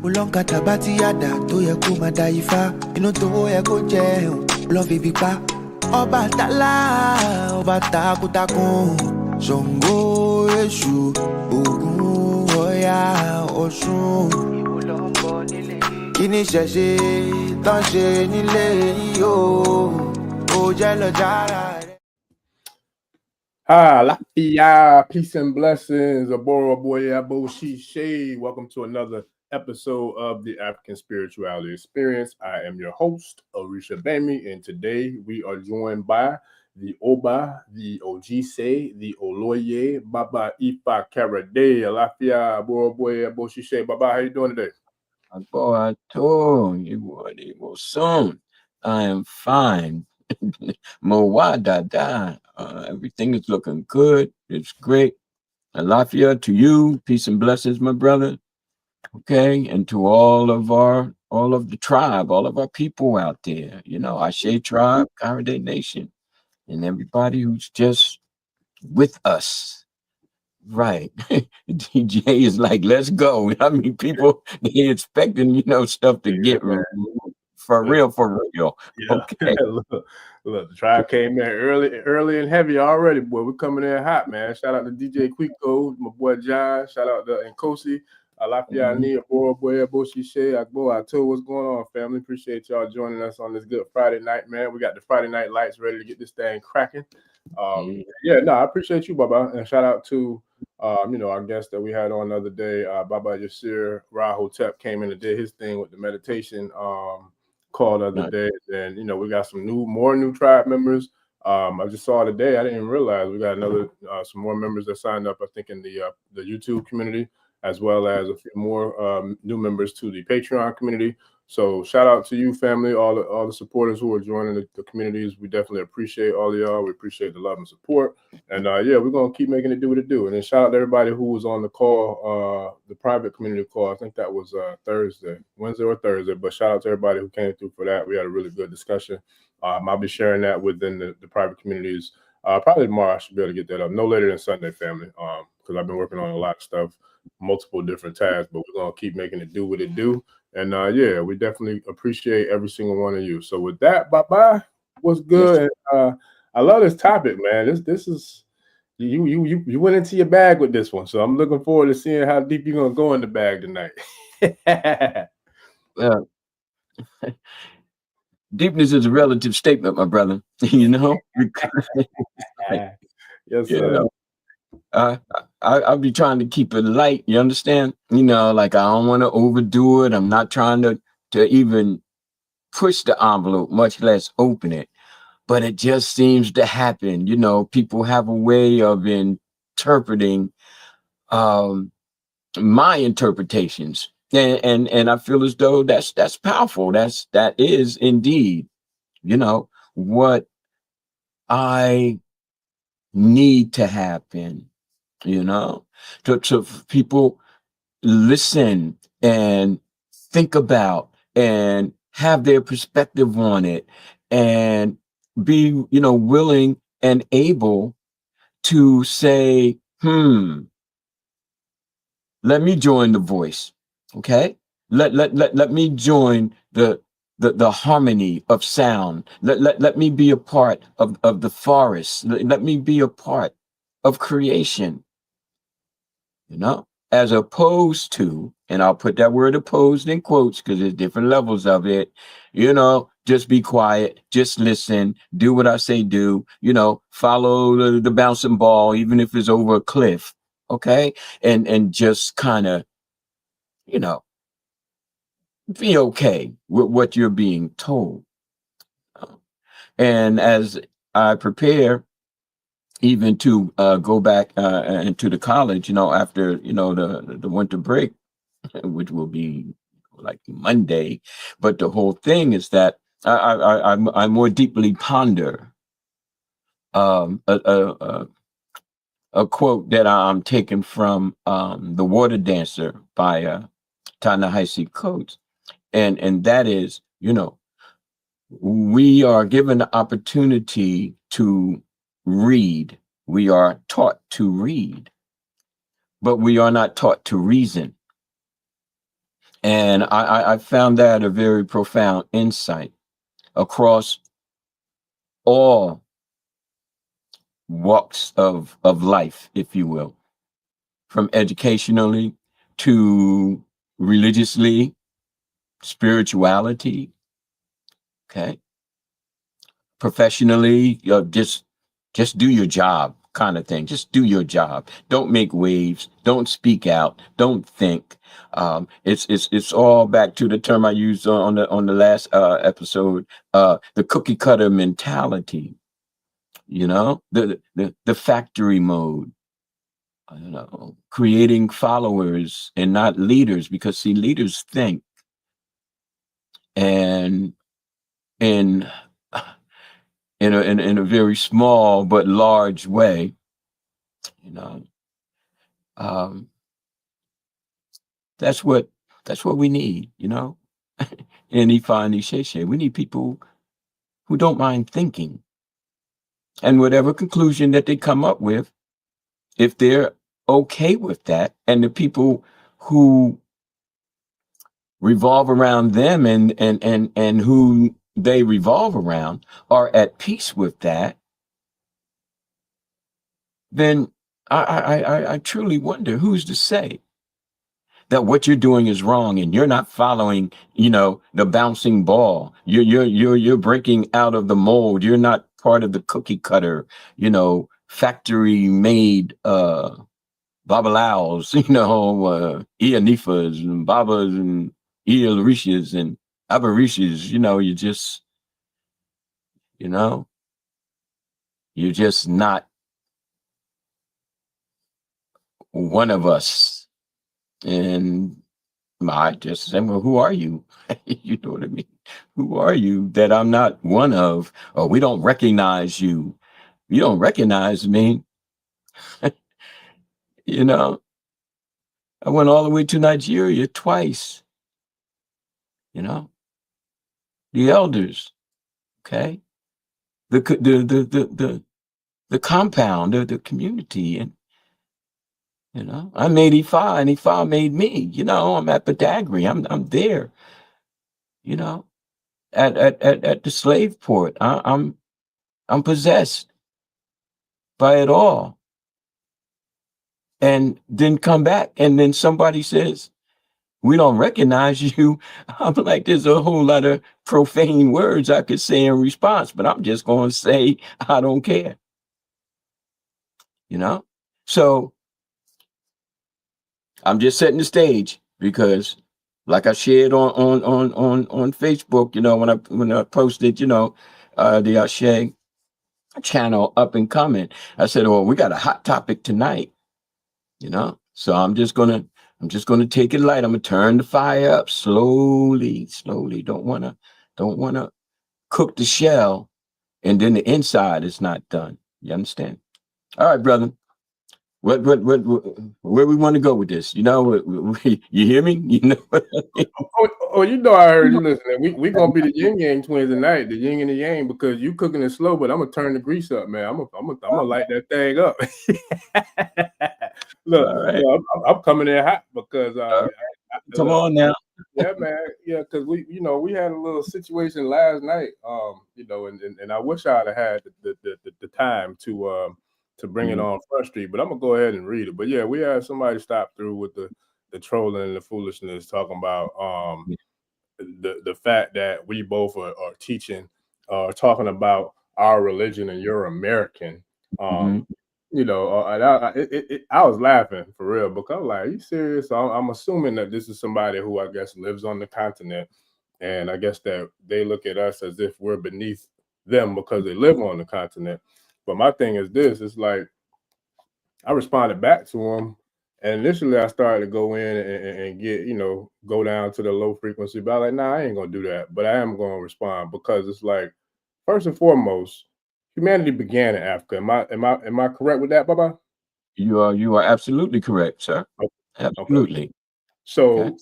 Ulonka tabati yada to ye kuma daifa. Ino to ye go je love bipa. Oba tala, oba takutakun. Zongo eshu, ogun oya osun. Kini sheshe, tan she nile yo. O jelo jara. Lafia, peace and blessings. Aboro boy, Ebo Sacrifices. Welcome to another episode of the African Spirituality Experience. I am your host, Orisa Gbemi, and today we are joined by the Oba, the Ojise, the Oloye, Baba Ifa Karade. Lafia, Aboro boy, Ebo Sacrifices. Baba, how you doing today? I told you what it was soon. I am fine. Mowadada. Everything is looking good. It's great. Alafia to you. Peace and blessings, my brother. Okay. And to all of the tribe, all of our people out there, Ashe tribe, Karade Nation, and everybody who's just with us. Right. DJ is like, let's go. I mean, people, they expecting, stuff to get for real. Yeah. Okay. Look, the tribe came in early and heavy already, boy. We're coming in hot, man. Shout out to DJ Quico, my boy John. Shout out to Nkosi. Alafia Ni, Aboro boy, Ebo Sacrifices, Agbo Ato. What's going on, family? Appreciate y'all joining us on this good Friday night, man. We got the Friday night lights ready to get this thing cracking. I appreciate you, Baba. And shout out to our guest that we had on the other day, Baba Yasir Rahotep came in and did his thing with the meditation call the other day. And we got some more new tribe members. I just saw today. I didn't realize we got another some more members that signed up. I think in the YouTube community, as well as a few more new members to the Patreon community. So shout out to you, family, all the supporters who are joining the communities. We definitely appreciate all of y'all. We appreciate the love and support. And we're gonna keep making it do what it do. And then shout out to everybody who was on the call, the private community call. I think that was Wednesday or Thursday. But shout out to everybody who came through for that. We had a really good discussion. I'll be sharing that within the private communities. Probably tomorrow I should be able to get that up. No later than Sunday, family. Because I've been working on a lot of stuff, multiple different tasks, but we're gonna keep making it do what it do. And we definitely appreciate every single one of you. So with that, bye-bye. What's good? Yes. I love this topic, man. This is you went into your bag with this one. So I'm looking forward to seeing how deep you're gonna go in the bag tonight. Well, deepness is a relative statement, my brother. Yes, sir. I'll be trying to keep it light. You understand? Like I don't want to overdo it. I'm not trying to even push the envelope, much less open it. But it just seems to happen. People have a way of interpreting my interpretations. And I feel as though that's powerful. That is indeed, what I need to happen. To people listen and think about and have their perspective on it and be, willing and able to say, let me join the voice. Okay. Let me join the harmony of sound. Let me be a part of the forest. Let me be a part of creation. As opposed to, and I'll put that word opposed in quotes because there's different levels of it, just be quiet, just listen, do what I say do, follow the bouncing ball, even if it's over a cliff. Okay. And just kind of, be okay with what you're being told. And as I prepare even to go back into the college, after, the winter break, which will be like Monday. But the whole thing is that I more deeply ponder a quote that I'm taking from The Water Dancer by Ta-Nehisi Coates. And that is, we are given the opportunity to read. We are taught to read, but we are not taught to reason. And I found that a very profound insight across all walks of life, if you will, from educationally to religiously, spirituality, okay, professionally, just do your job kind of thing. Just do your job. Don't make waves. Don't speak out. Don't think. It's all back to the term I used on the last episode, the cookie cutter mentality. You know, the factory mode. I don't know, creating followers and not leaders, because see, leaders think, and in in a very small but large way, you know. Um, that's what we need, you know. In Ifa and Isheshe, we need people who don't mind thinking, and whatever conclusion that they come up with, if they're okay with that, and the people who revolve around them and who they revolve around are at peace with that, then I truly wonder who's to say that what you're doing is wrong and you're not following, you know, the bouncing ball. You're breaking out of the mold. You're not part of the cookie cutter, you know, factory made babalaos, you know, Ianifas and Babas and Orishas and Abarishas, you know, you know, you're just not one of us. And I just said, well, who are you? You know what I mean? Who are you that I'm not one of? Or we don't recognize you. You don't recognize me. You know, I went all the way to Nigeria twice, you know, the elders, okay? The compound, the community, and you know, I made Ifa and Ifa made me. You know, I'm at Badagry. I'm there. You know, at the slave port. I'm possessed by it all, and then come back, and then somebody says we don't recognize you. I'm like, there's a whole lot of profane words I could say in response, but I'm just going to say I don't care. You know, so I'm just setting the stage because, like I shared on Facebook, you know, when I posted, you know, the Ashe channel up and coming, I said, "Oh, we got a hot topic tonight," you know. So I'm just gonna take it light. I'm gonna turn the fire up slowly, slowly. Don't wanna cook the shell and then the inside is not done. You understand? All right, brother. Where we want to go with this? You know, you hear me? You know. Oh, you know, I heard you listening. We gonna be the yin yang twins tonight, the yin and the yang, because you cooking it slow, but I'm gonna turn the grease up, man. I'm gonna light that thing up. Look, All right. I'm coming in hot because Come look, on now. yeah, man, yeah, because we had a little situation last night, and I wish I'd have had the time to bring it on Front Street, but I'm gonna go ahead and read it. But yeah, we had somebody stop through with the trolling and the foolishness, talking about the fact that we both are teaching, talking about our religion and you're American. You know, and I was laughing for real because I'm like, are you serious? So I'm assuming that this is somebody who I guess lives on the continent, and I guess that they look at us as if we're beneath them because they live on the continent. But my thing is this: it's like I responded back to him, and initially I started to go in and get, go down to the low frequency, but I was like, nah, I ain't gonna do that. But I am gonna respond because it's like, first and foremost, humanity began in Africa. Am I correct with that, Baba? You are absolutely correct, sir. Okay. Absolutely. Okay.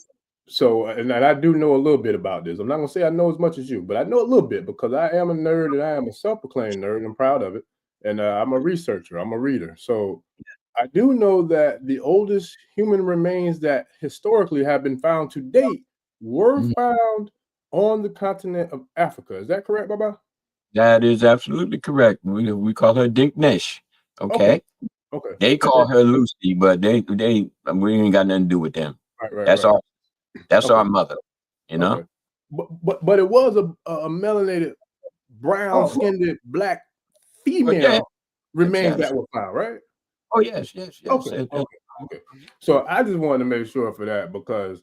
And I do know a little bit about this. I'm not gonna say I know as much as you, but I know a little bit because I am a nerd and I am a self-proclaimed nerd and I'm proud of it. And I'm a researcher, I'm a reader. So I do know that the oldest human remains that historically have been found to date were found on the continent of Africa. Is that correct, Baba? That is absolutely correct. We call her Dinknesh. Okay. Okay. They call her Lucy, but we ain't got nothing to do with them. Right. That's our mother, you know. Okay. But it was a melanated, brown-skinned black female remains that were found, right? Oh yes. Okay. So I just wanted to make sure for that, because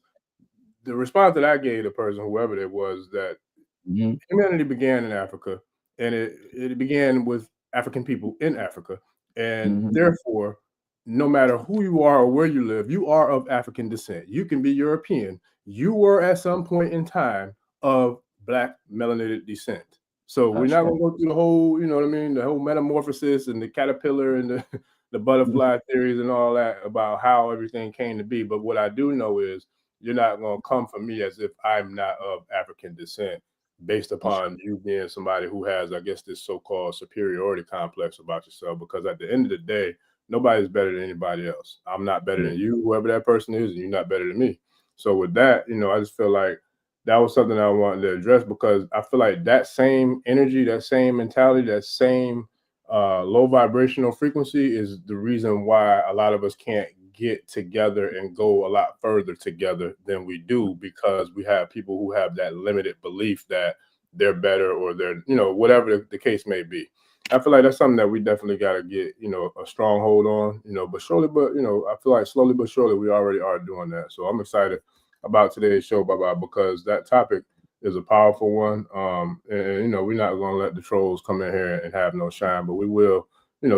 the response that I gave the person, whoever it was, that humanity began in Africa, and it began with African people in Africa, and therefore, no matter who you are or where you live, you are of African descent. You can be European. You were at some point in time of black melanated descent. So we're not going to go through the whole, you know what I mean, the whole metamorphosis and the caterpillar and the butterfly theories and all that about how everything came to be. But what I do know is you're not going to come for me as if I'm not of African descent, based upon you being somebody who has, I guess, this so-called superiority complex about yourself. Because at the end of the day, nobody's better than anybody else. I'm not better than you, whoever that person is, and you're not better than me. So with that, I just feel like that was something I wanted to address, because I feel like that same energy, that same mentality, that same low vibrational frequency is the reason why a lot of us can't get together and go a lot further together than we do, because we have people who have that limited belief that they're better, or they're, whatever the case may be. I feel like that's something that we definitely got to get, a strong hold on, but surely, but, I feel like slowly but surely we already are doing that. So I'm excited about today's show, Baba, because that topic is a powerful one. And we're not going to let the trolls come in here and have no shine, but we will,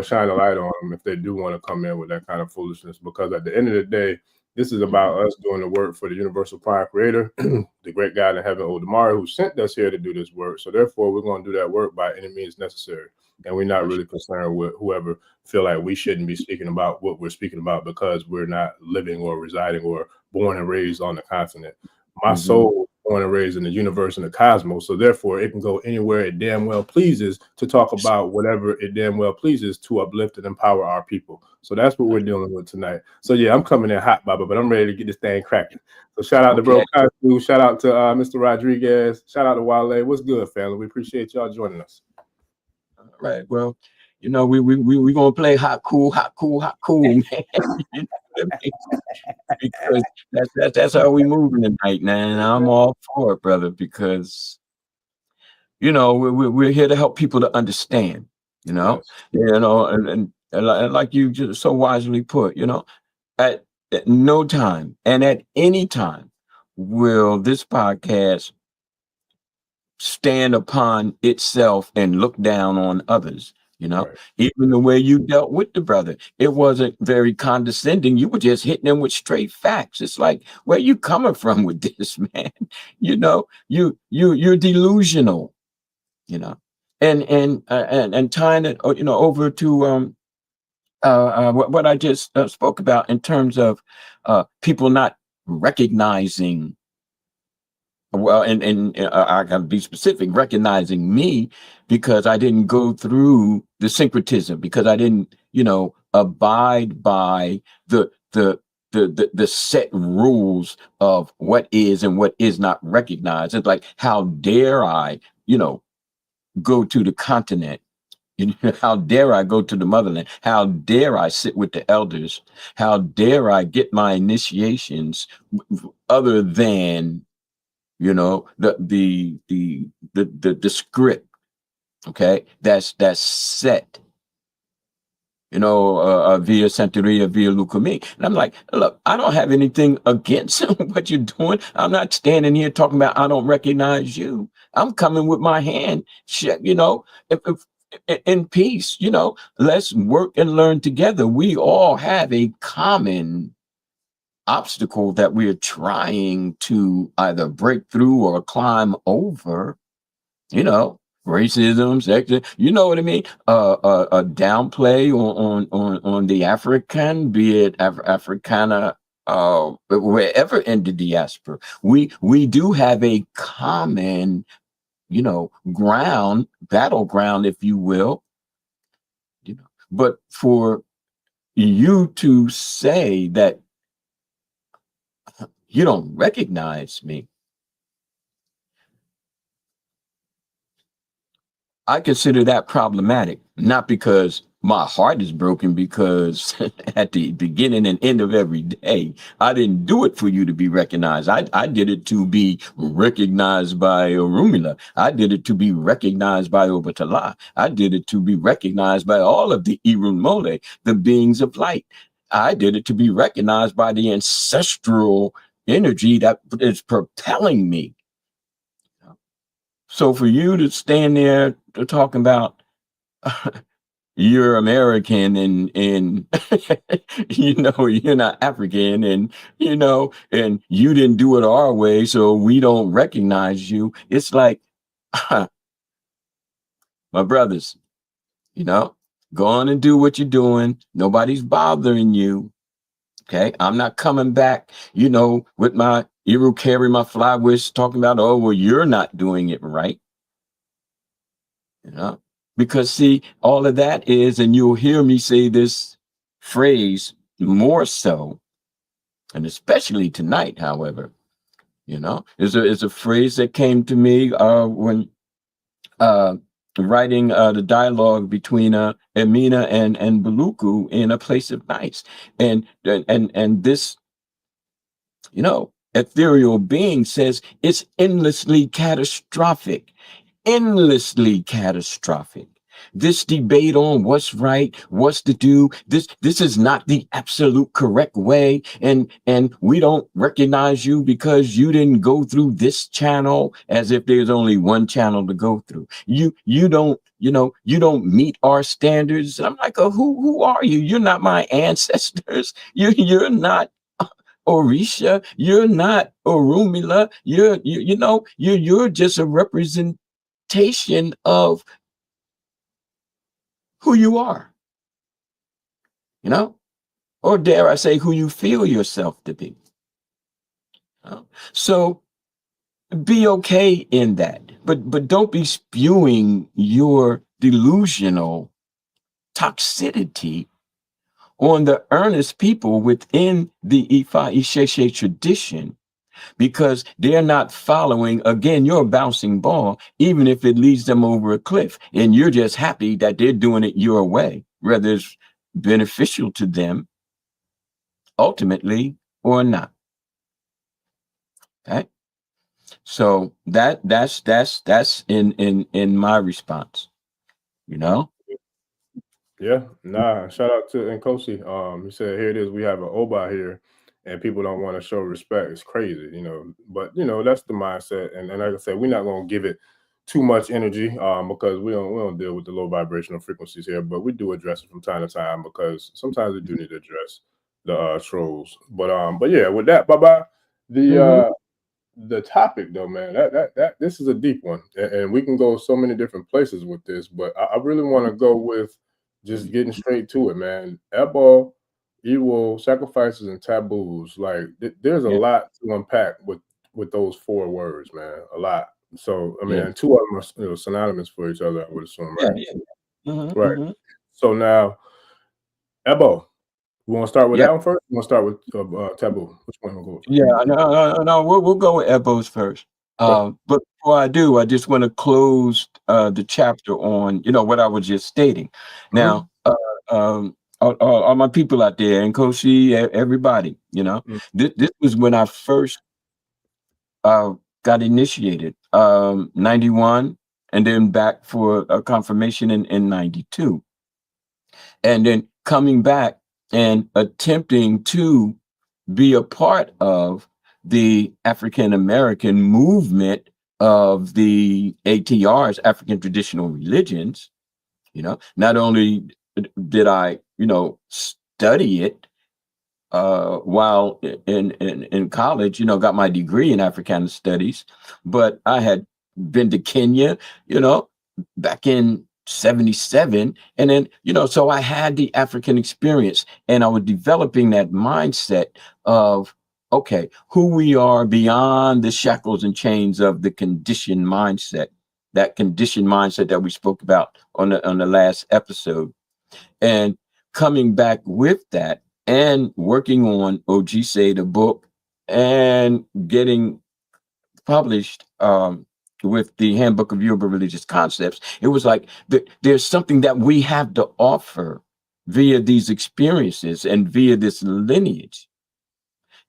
shine a light on them if they do want to come in with that kind of foolishness, because at the end of the day, this is about us doing the work for the universal prior creator, the great God in heaven, Odamari, who sent us here to do this work. So therefore, we're going to do that work by any means necessary. And we're not really concerned with whoever feel like we shouldn't be speaking about what we're speaking about because we're not living or residing or born and raised on the continent. My soul was born and raised in the universe and the cosmos, so therefore it can go anywhere it damn well pleases to talk about whatever it damn well pleases to uplift and empower our people. So that's what we're dealing with tonight. So yeah, I'm coming in hot, Baba, but I'm ready to get this thing cracking. So shout out to Bro Kasu, shout out to Mr. Rodriguez, shout out to Wale. What's good, family? We appreciate y'all joining us. All right. Well, we gonna play hot, cool, man. Because that's how we moving tonight, man. And I'm all for it, brother, because we're here to help people to understand, Yes. and like you just so wisely put, at no time and at any time will this podcast stand upon itself and look down on others. Right. Even the way you dealt with the brother, it wasn't very condescending. You were just hitting him with straight facts. It's like, where you coming from with this, man? You're delusional, and tying it, over to what I just spoke about in terms of people not recognizing. Well, and I gotta be specific, recognizing me because I didn't go through the syncretism, because I didn't, abide by the set rules of what is and what is not recognized. It's like, how dare I, go to the continent? How dare I go to the motherland? How dare I sit with the elders? How dare I get my initiations other than the script, okay, that's set, via Santeria, via Lucami. And I'm like, look, I don't have anything against what you're doing. I'm not standing here talking about I don't recognize you. I'm coming with my hand, if in peace, let's work and learn together. We all have a common obstacle that we're trying to either break through or climb over, racism, sexism, you know what I mean? A downplay on the African, be it Africana, wherever in the diaspora. We do have a common, battleground, if you will. But for you to say that you don't recognize me, I consider that problematic, not because my heart is broken, because at the beginning and end of every day, I didn't do it for you to be recognized. I did it to be recognized by Orumila. I did it to be recognized by Obatala. I did it to be recognized by all of the Irun Mole, the beings of light. I did it to be recognized by the ancestral energy that is propelling me. So for you to stand there talking about you're American and you know you're not African, and you know, and you didn't do it our way, so we don't recognize you. It's like, my brothers, you know, go on and do what you're doing. Nobody's bothering you. Okay, I'm not coming back, you know, with my Eewo carry my fly wish talking about, oh well, you're not doing it right. You know, because see, all of that is, and you'll hear me say this phrase more so, and especially tonight, however, you know, is a phrase that came to me when uh, writing the dialogue between Emina and Baluku in A Place of Nice, and this, you know, ethereal being says it's endlessly catastrophic. Endlessly catastrophic. This debate on what's right, what's to do, this is not the absolute correct way, and we don't recognize you because you didn't go through this channel, as if there's only one channel to go through. You don't, you know, you don't meet our standards. And I'm like, oh, who are you? You're not my ancestors. You're not Orisha. You're not Orumila. You know, you're just a representation of who you are, you know, or dare I say, who you feel yourself to be. You know? So be okay in that, but don't be spewing your delusional toxicity on the earnest people within the Ifa Isheshe tradition, because they're not following, again, you're a bouncing ball, even if it leads them over a cliff, and you're just happy that they're doing it your way, whether it's beneficial to them ultimately or not. Okay, so that's in my response, you know. Yeah, nah. Shout out to Nkosi. He said, "Here it is. We have an Oba here, and people don't want to show respect. It's crazy, you know. But you know, that's the mindset. And like I said, we're not gonna give it too much energy, because we don't deal with the low vibrational frequencies here. But we do address it from time to time, because sometimes we do need to address the trolls. But yeah, with that, Baba, the topic though, man, that this is a deep one, and we can go so many different places with this, but I really want to go with just getting straight to it, man. Ebo, Eewo, sacrifices and taboos. Like there's a Yeah, lot to unpack with those four words, man. A lot. So I mean, yeah, and two of them are, you know, synonymous for each other, I would assume, yeah, right? yeah. Hmm, Right. hmm. So now, Ebo, we want to start with Yeah, that one first. We want to start with taboo. Which one we go with first? yeah. No, we'll go with Ebos first. Okay. But before I do, I just want to close the chapter on, you know, what I was just stating. Mm-hmm. Now, all my people out there, and Koshi, everybody, you know, this was when I first got initiated, 91, and then back for a confirmation in 92. And then coming back and attempting to be a part of the African American movement of the ATRs, African traditional religions. You know, not only did I, you know, study it while in college, you know, got my degree in Africana studies, but I had been to Kenya, you know, back in 77. And then, you know, so I had the African experience, and I was developing that mindset of, okay, who we are beyond the shackles and chains of the conditioned mindset, that conditioned mindset that we spoke about on the last episode. And coming back with that and working on OG Say the book and getting published with the Handbook of Yoruba Religious Concepts, it was like there's something that we have to offer via these experiences and via this lineage.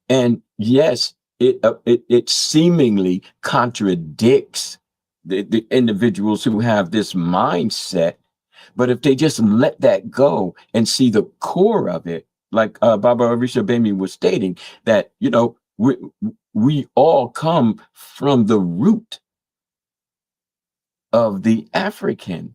And yes, it seemingly contradicts the individuals who have this mindset. But if they just let that go and see the core of it, like Baba Orisa Gbemi was stating, that, you know, we all come from the root of the African.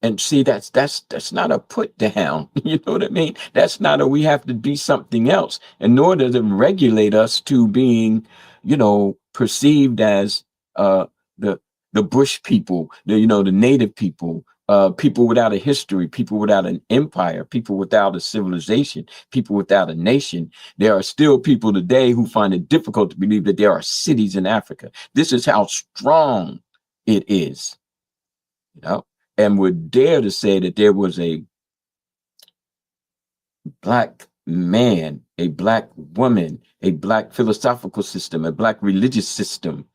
And see, that's not a put down. You know what I mean? That's not a we have to be something else in order to regulate us to being, you know, perceived as the bush people, the native people, people without a history, people without an empire, people without a civilization, people without a nation. There are still people today who find it difficult to believe that there are cities in Africa. This is how strong it is, you know. And would dare to say that there was a black man, a black woman, a black philosophical system, a black religious system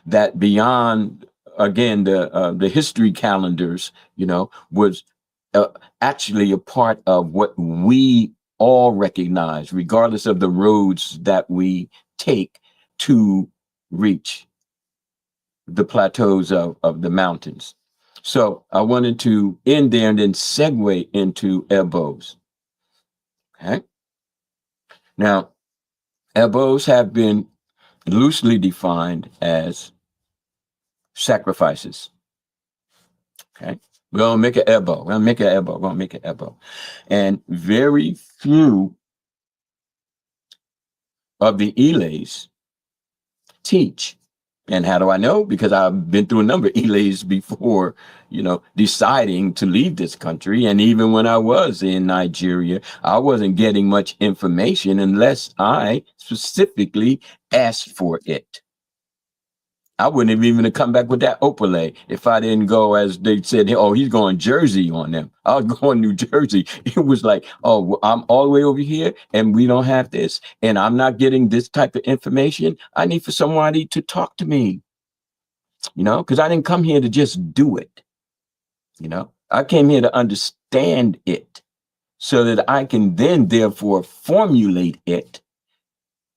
that beyond, again, the history calendars, you know, was actually a part of what we all recognize, regardless of the roads that we take to reach the plateaus of the mountains. So I wanted to end there and then segue into Ebos. Okay. Now, Ebos have been loosely defined as sacrifices. Okay. We're going to make an Ebo. We're going to make an Ebo. We're going to make an Ebo. And very few of the Ilays teach. And how do I know? Because I've been through a number of Ilays before, you know, deciding to leave this country. And even when I was in Nigeria, I wasn't getting much information unless I specifically asked for it. I wouldn't have even come back with that opale if I didn't go, as they said, oh, he's going Jersey on them. I was going New Jersey. It was like, oh, I'm all the way over here and we don't have this. And I'm not getting this type of information. I need for somebody to talk to me, you know, because I didn't come here to just do it. You know, I came here to understand it so that I can then therefore formulate it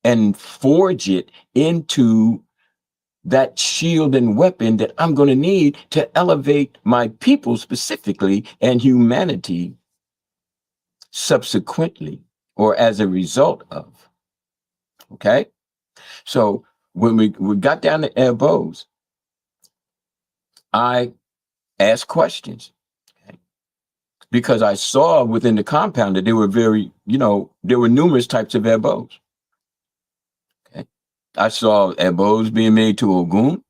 and forge it into that shield and weapon that I'm going to need to elevate my people specifically and humanity subsequently or as a result of. Okay. So when we got down to Ebos, I asked questions, okay, because I saw within the compound that there were there were numerous types of Ebos. Okay. I saw Ebos being made to Ogun.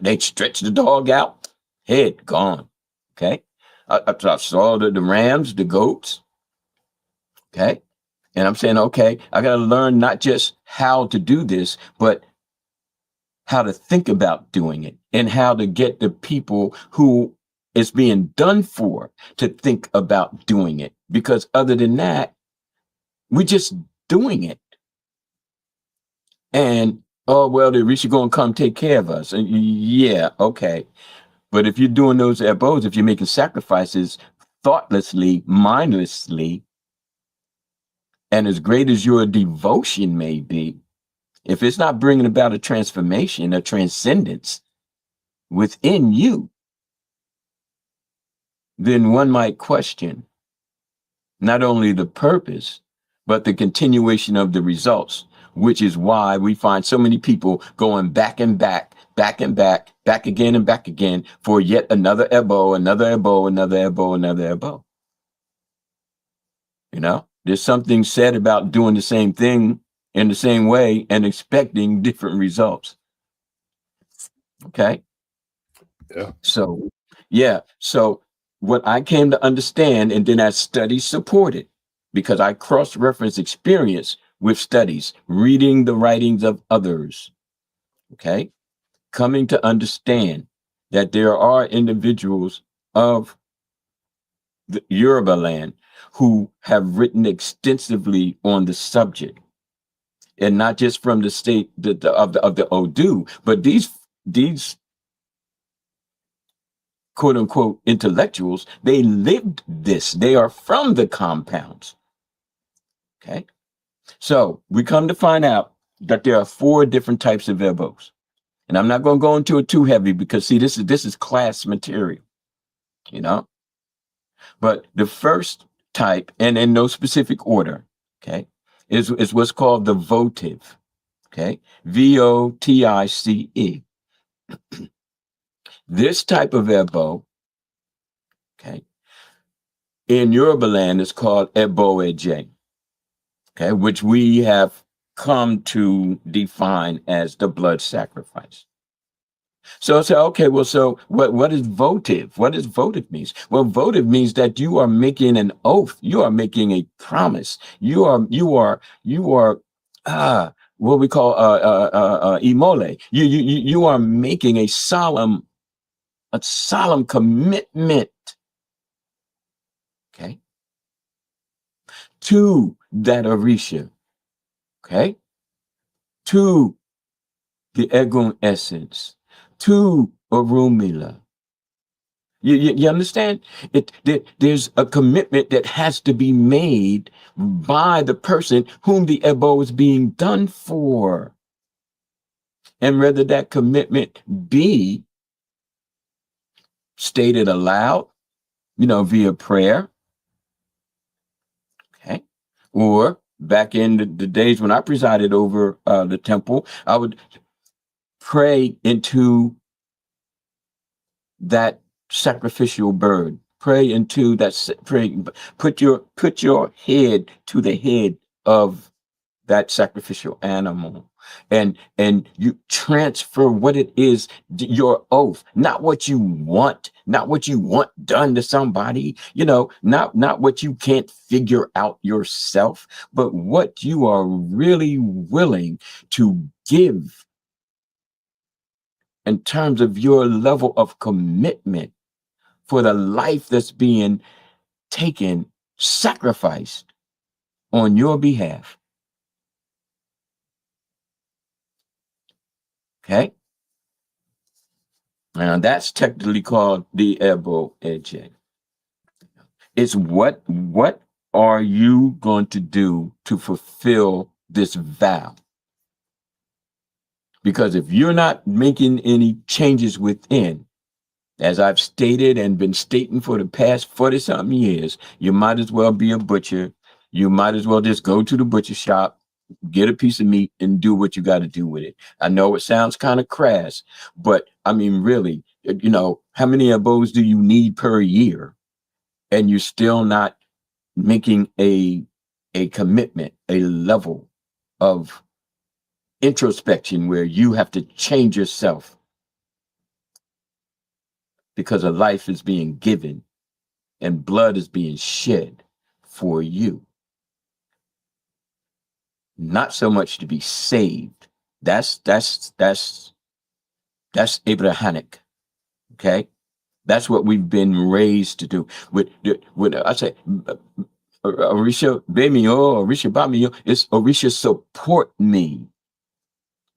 They stretch the dog out, head gone. Okay. I saw the rams, the goats. Okay. And I'm saying, okay, I got to learn not just how to do this, but how to think about doing it and how to get the people who it's being done for to think about doing it. Because other than that, we're just doing it. And, oh, well, the Orisha going to come take care of us. And yeah, okay. But if you're doing those Ebos, if you're making sacrifices thoughtlessly, mindlessly, and as great as your devotion may be, if it's not bringing about a transformation, a transcendence within you, then one might question not only the purpose, but the continuation of the results, which is why we find so many people going back and back, back and back, back again and back again for yet another Ebo, another Ebo, another Ebo, another Ebo. You know, there's something said about doing the same thing in the same way and expecting different results. Okay. Yeah. So, yeah. So what I came to understand, and then as studies supported, because I cross-reference experience with studies, reading the writings of others, okay, coming to understand that there are individuals of the Yoruba land who have written extensively on the subject, and not just from the state of the Odu, but these these quote unquote intellectuals, they lived this. They are from the compounds. Okay. So we come to find out that there are 4 different types of Ebos. And I'm not going to go into it too heavy because see, this is class material, you know. But the first type, and in no specific order, okay, is what's called the votive. Okay. VOTICE. This type of Ebo, okay, in Yoruba land is called Ebo Eje, okay, which we have come to define as the blood sacrifice. So I say, okay, well, so what is votive? What does votive means? Well, votive means that you are making an oath. You are making a promise. You are what we call imole. You are making a solemn commitment, okay, to that Orisha, okay, to the Egun essence, to Orumila. You understand? There's a commitment that has to be made by the person whom the Ebo is being done for. And whether that commitment be stated aloud, via prayer, okay, or back in the days when I presided over the temple, I would pray into that sacrificial bird. Pray into that. Pray. Put your head to the head of that sacrificial animal, and you transfer what it is, your oath, not what you want, done to somebody, not what you can't figure out yourself, but what you are really willing to give in terms of your level of commitment for the life that's being taken, sacrificed on your behalf. Okay? Now that's technically called the Ebo Eje. It's what are you going to do to fulfill this vow? Because if you're not making any changes within, as I've stated and been stating for the past 40-something years, you might as well be a butcher. You might as well just go to the butcher shop, get a piece of meat, and do what you got to do with it. I know it sounds kind of crass, but I mean, really, how many Ebos do you need per year? And you're still not making a commitment, a level of introspection where you have to change yourself because a life is being given and blood is being shed for you. Not so much to be saved. That's Abrahamic. Okay? That's what we've been raised to do. With I say Orisha Gbemi, Orisha Bami, it's Orisha support me.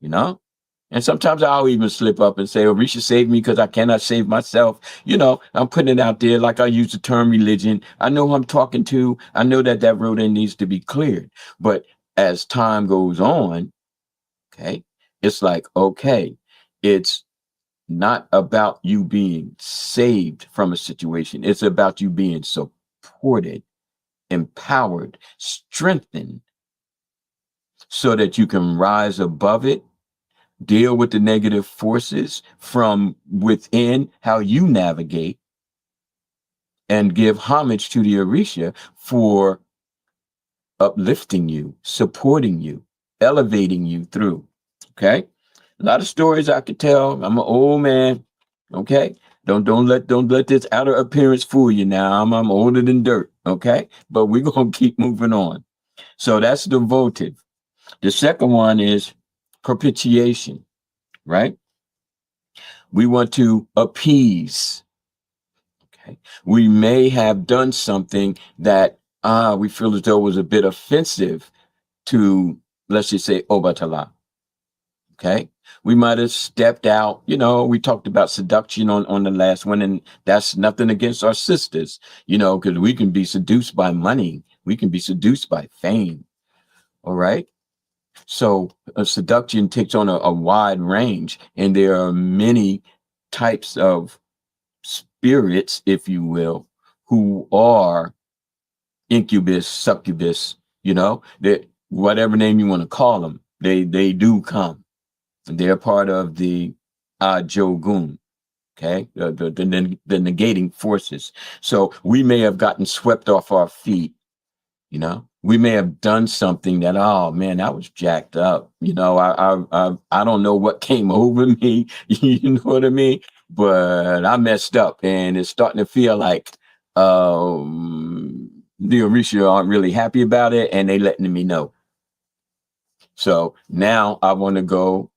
And sometimes I'll even slip up and say, Orisha save me because I cannot save myself. I'm putting it out there like I use the term religion. I know who I'm talking to. I know that road needs to be cleared. But as time goes on, okay, it's like, okay, it's not about you being saved from a situation. It's about you being supported, empowered, strengthened, so that you can rise above it, deal with the negative forces from within, how you navigate, and give homage to the Orisha for uplifting you, supporting you, elevating you through. Okay? A lot of stories I could tell. I'm an old man. Okay? Don't let this outer appearance fool you now. I'm older than dirt. Okay? But we're gonna keep moving on. So that's the votive. The second one is propitiation, right? We want to appease. Okay. We may have done something that we feel as though was a bit offensive to, let's just say, Obatala. Okay. We might have stepped out, we talked about seduction on the last one, and that's nothing against our sisters, because we can be seduced by money. We can be seduced by fame. All right. So a seduction takes on a wide range, and there are many types of spirits, if you will, who are incubus, succubus, that whatever name you want to call them, they do come. They're part of the Jogun, okay, the negating forces. So we may have gotten swept off our feet. We may have done something that, oh man, that was jacked up. I don't know what came over me. You know what I mean? But I messed up, and it's starting to feel like the Orisha aren't really happy about it, and they letting me know. So now I want to go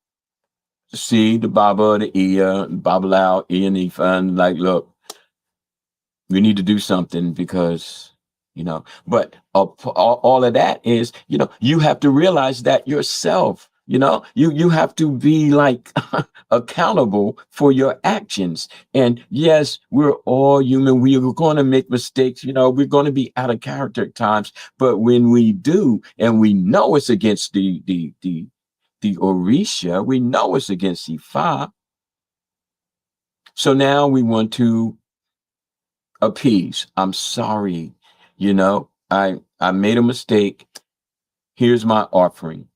see the Baba, the Iya, Baba Lao, Iya and Ifa, and like, look, we need to do something because, but all of that is, you have to realize that yourself, you have to be like accountable for your actions. And yes, we're all human. We are going to make mistakes. We're going to be out of character at times. But when we do, and we know it's against the Orisha, we know it's against Ifa. So now we want to appease. I'm sorry. I made a mistake. Here's my offering.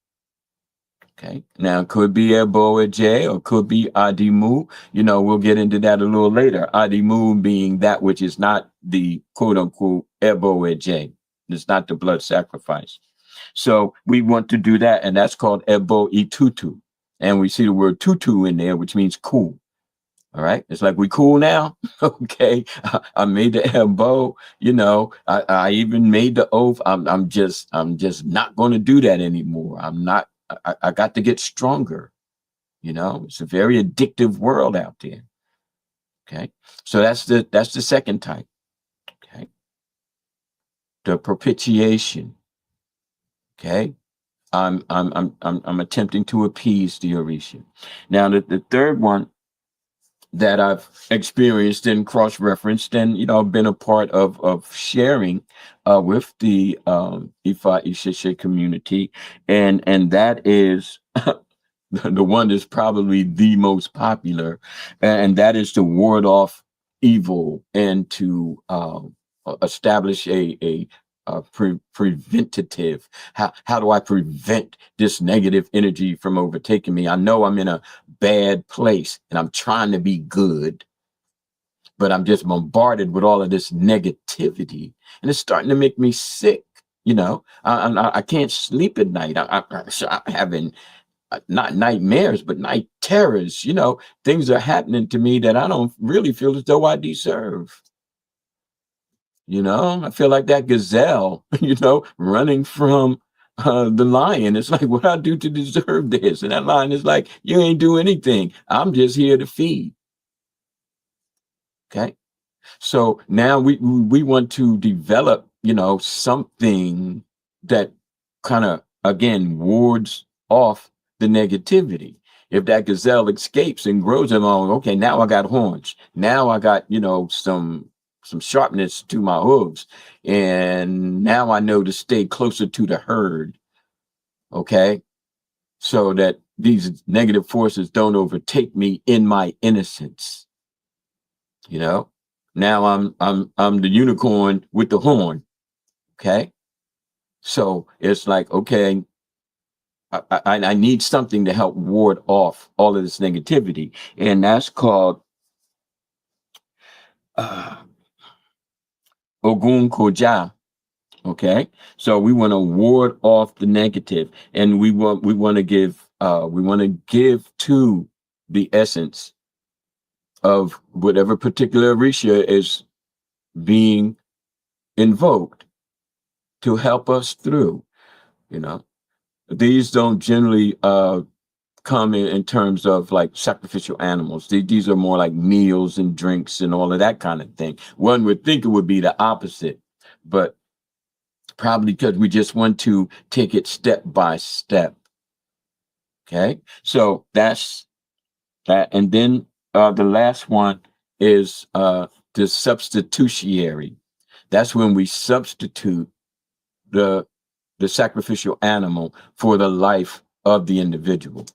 Okay. Now it could be Ebo or could be Adimu. We'll get into that a little later. Adimu being that which is not the quote unquote Ebo. It's not the blood sacrifice. So we want to do that, and that's called Ebo Itutu. And we see the word tutu in there, which means cool. All right. It's like, we cool now. Okay. I made the elbow, I even made the oath. I'm just not going to do that anymore. I got to get stronger. It's a very addictive world out there. Okay. So that's the second type. Okay. The propitiation. Okay. I'm attempting to appease the Orisha. Now the third one that I've experienced and cross-referenced and, been a part of sharing with the Ifa Ishishe community. And that is the one that's probably the most popular, and that is to ward off evil and to establish a preventative. How do I prevent this negative energy from overtaking me? I know I'm in a bad place and I'm trying to be good, but I'm just bombarded with all of this negativity, and it's starting to make me sick. I can't sleep at night. I'm having not nightmares, but night terrors. Things are happening to me that I don't really feel as though I deserve. I feel like that gazelle, running from the lion. It's like, what I do to deserve this? And that lion is like, you ain't do anything. I'm just here to feed. Okay. So now we want to develop, something that kind of, again, wards off the negativity. If that gazelle escapes and grows along, okay, now I got horns. Now I got, some sharpness to my hooves. And now I know to stay closer to the herd. Okay. So that these negative forces don't overtake me in my innocence. Now I'm the unicorn with the horn. Okay. So it's like, okay, I need something to help ward off all of this negativity. And that's called Ogun Koja. Okay. So we want to ward off the negative, and we want to give to the essence of whatever particular Orisha is being invoked to help us through. These don't generally come in terms of like sacrificial animals. These are more like meals and drinks and all of that kind of thing. One would think it would be the opposite, but probably because we just want to take it step by step. Okay, so that's that. And then the last one is the substitutiary. That's when we substitute the sacrificial animal for the life of the individual.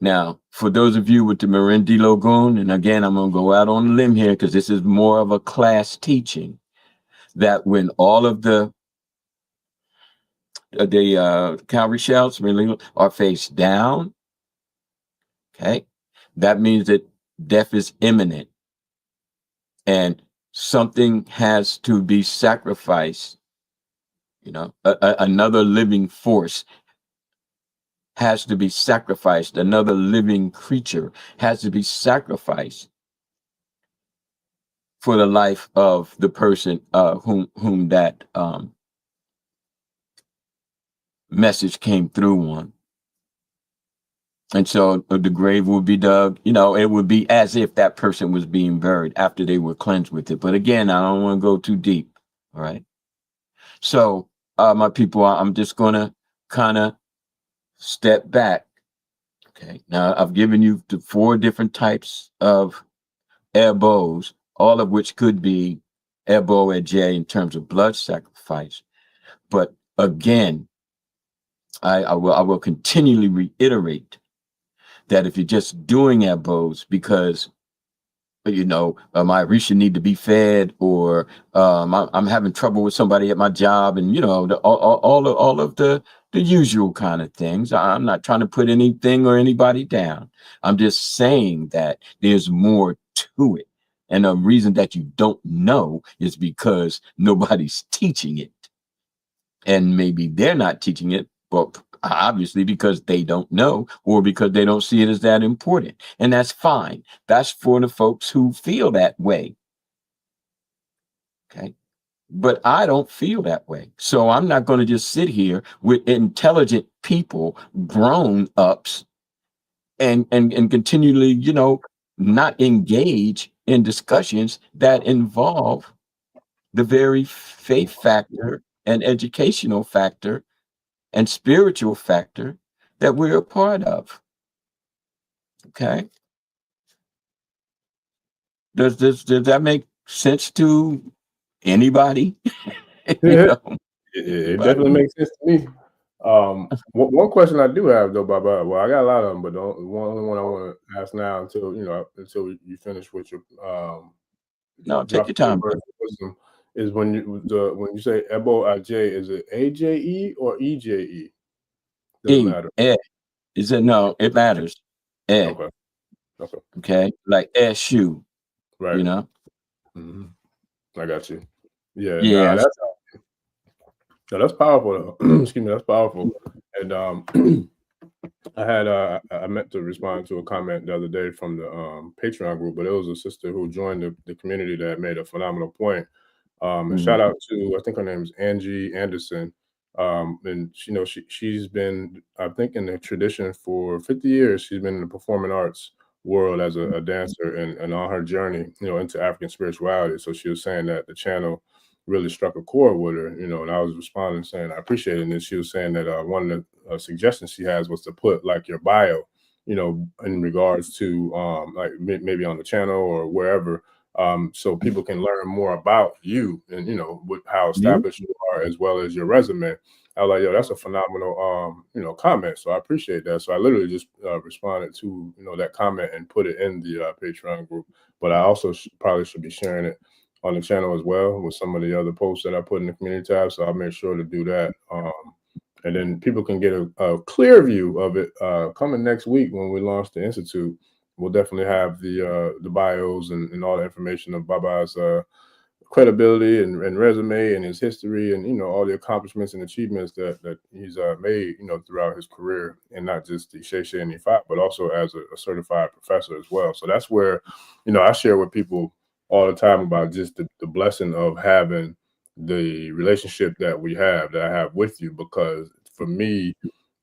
Now, for those of you with the Merendi Logun, and again, I'm going to go out on a limb here because this is more of a class teaching, that when all of the cowrie shells really are face down, okay, that means that death is imminent and something has to be sacrificed. You know, another living force has to be sacrificed. Another living creature has to be sacrificed for the life of the person whom that message came through on. And so the grave would be dug, you know, it would be as if that person was being buried after they were cleansed with it. But again, I don't want to go too deep. All right. So my people, I'm just going to kind of step back. Okay. Now I've given you the 4 different types of Ebos, all of which could be Ebo Eje in terms of blood sacrifice. But again, I will continually reiterate that if you're just doing Ebos because, you know, my Orisha need to be fed, or I'm having trouble with somebody at my job, and you know, all of the usual kind of things. I'm not trying to put anything or anybody down. I'm just saying that there's more to it, and the reason that you don't know is because nobody's teaching it, and maybe they're not teaching it, but obviously because they don't know, or because they don't see it as that important. And that's fine. That's for the folks who feel that way. Okay. But I don't feel that way. So I'm not going to just sit here with intelligent people, grown ups, and continually, you know, not engage in discussions that involve the very faith factor and educational factor and spiritual factor that we're a part of. Okay. Does that make sense to anybody? You Yeah, know, it but definitely makes sense to me. One question I do have though, Baba. Well, I got a lot of them, but the only one I want to ask now until you finish with your no, take drop your your time, words brother. of wisdom is when you say Ebo Aj, is it AJE or EJE? Doesn't matter. Is it? No, it matters. Eh, Okay. Okay. okay, like shoe, Right. you know. Hmm. I got you. Yeah. Nah, Yes. that's powerful. Though. Excuse me. That's powerful. And I meant to respond to a comment the other day from the Patreon group, but it was a sister who joined the community that made a phenomenal point. And shout Mhm. out to, I think her name is Angie Anderson. And she's been, I think, in the tradition for 50 years. She's been in the performing arts world as a dancer, and on her journey, into African spirituality. So she was saying that the channel really struck a chord with her, and I was responding saying I appreciate it. And then she was saying that one of the suggestions she has was to put like your bio, in regards to like maybe on the channel or wherever, so people can learn more about you and how Yeah. established you are, as well as your resume. I was like, yo, that's a phenomenal comment. So I appreciate that. So I literally just responded to that comment and put it in the Patreon group. But I also probably should be sharing it on the channel as well with some of the other posts that I put in the community tab. So I'll make sure to do that. And then people can get a clear view of it coming next week when we launch the Institute. We'll definitely have the bios and all the information of Baba's credibility and resume and his history, and all the accomplishments and achievements that he's made throughout his career, and not just the Shea and Ifat, but also as a certified professor as well. So that's where I share with people all the time about just the blessing of having the relationship that I have with you, because for me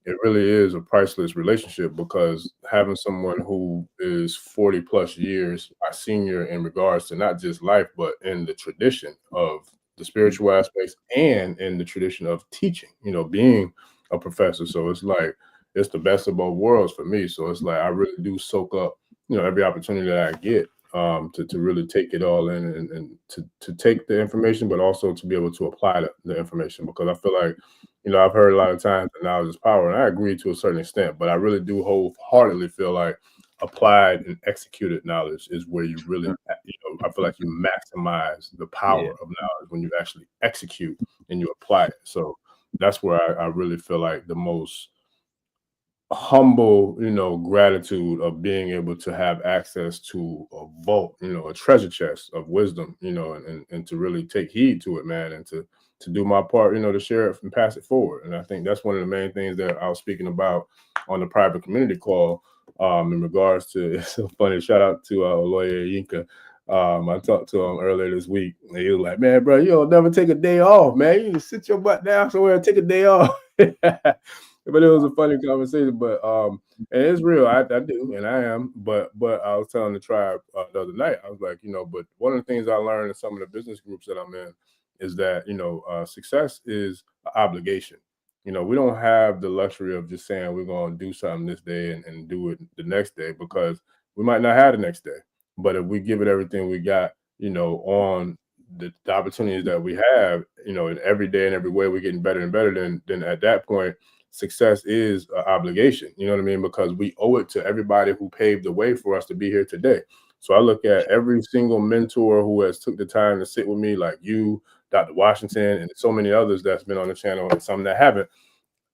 it really is a priceless relationship, because having someone who is 40 plus years our senior in regards to not just life, but in the tradition of the spiritual aspects and in the tradition of teaching, being a professor. So it's like it's the best of both worlds for me. So it's like I really do soak up, every opportunity that I get to really take it all in and to take the information, but also to be able to apply the information, because I feel like, I've heard a lot of times that knowledge is power, and I agree to a certain extent, but I really do wholeheartedly feel like applied and executed knowledge is where you really, I feel like you maximize the power of knowledge when you actually execute and you apply it. So that's where I really feel like the most humble, gratitude of being able to have access to a vault, a treasure chest of wisdom, and to really take heed to it, man, and to do my part, to share it and pass it forward. And I think that's one of the main things that I was speaking about on the private community call, in regards to, it's so funny, shout out to lawyer Yinka. I talked to him earlier this week, and he was like, man, bro, you don't never take a day off, man. You just sit your butt down somewhere and take a day off. But it was a funny conversation. But and it's real. I do, and I am. But I was telling the tribe the other night, I was like, but one of the things I learned in some of the business groups that I'm in is that, success is an obligation. We don't have the luxury of just saying we're going to do something this day and do it the next day, because we might not have the next day. But if we give it everything we got, on the opportunities that we have, in every day and every way, we're getting better and better. Then at that point, success is an obligation. You know what I mean? Because we owe it to everybody who paved the way for us to be here today. So I look at every single mentor who has took the time to sit with me, like you, Dr. Washington, and so many others that's been on the channel, and some that haven't.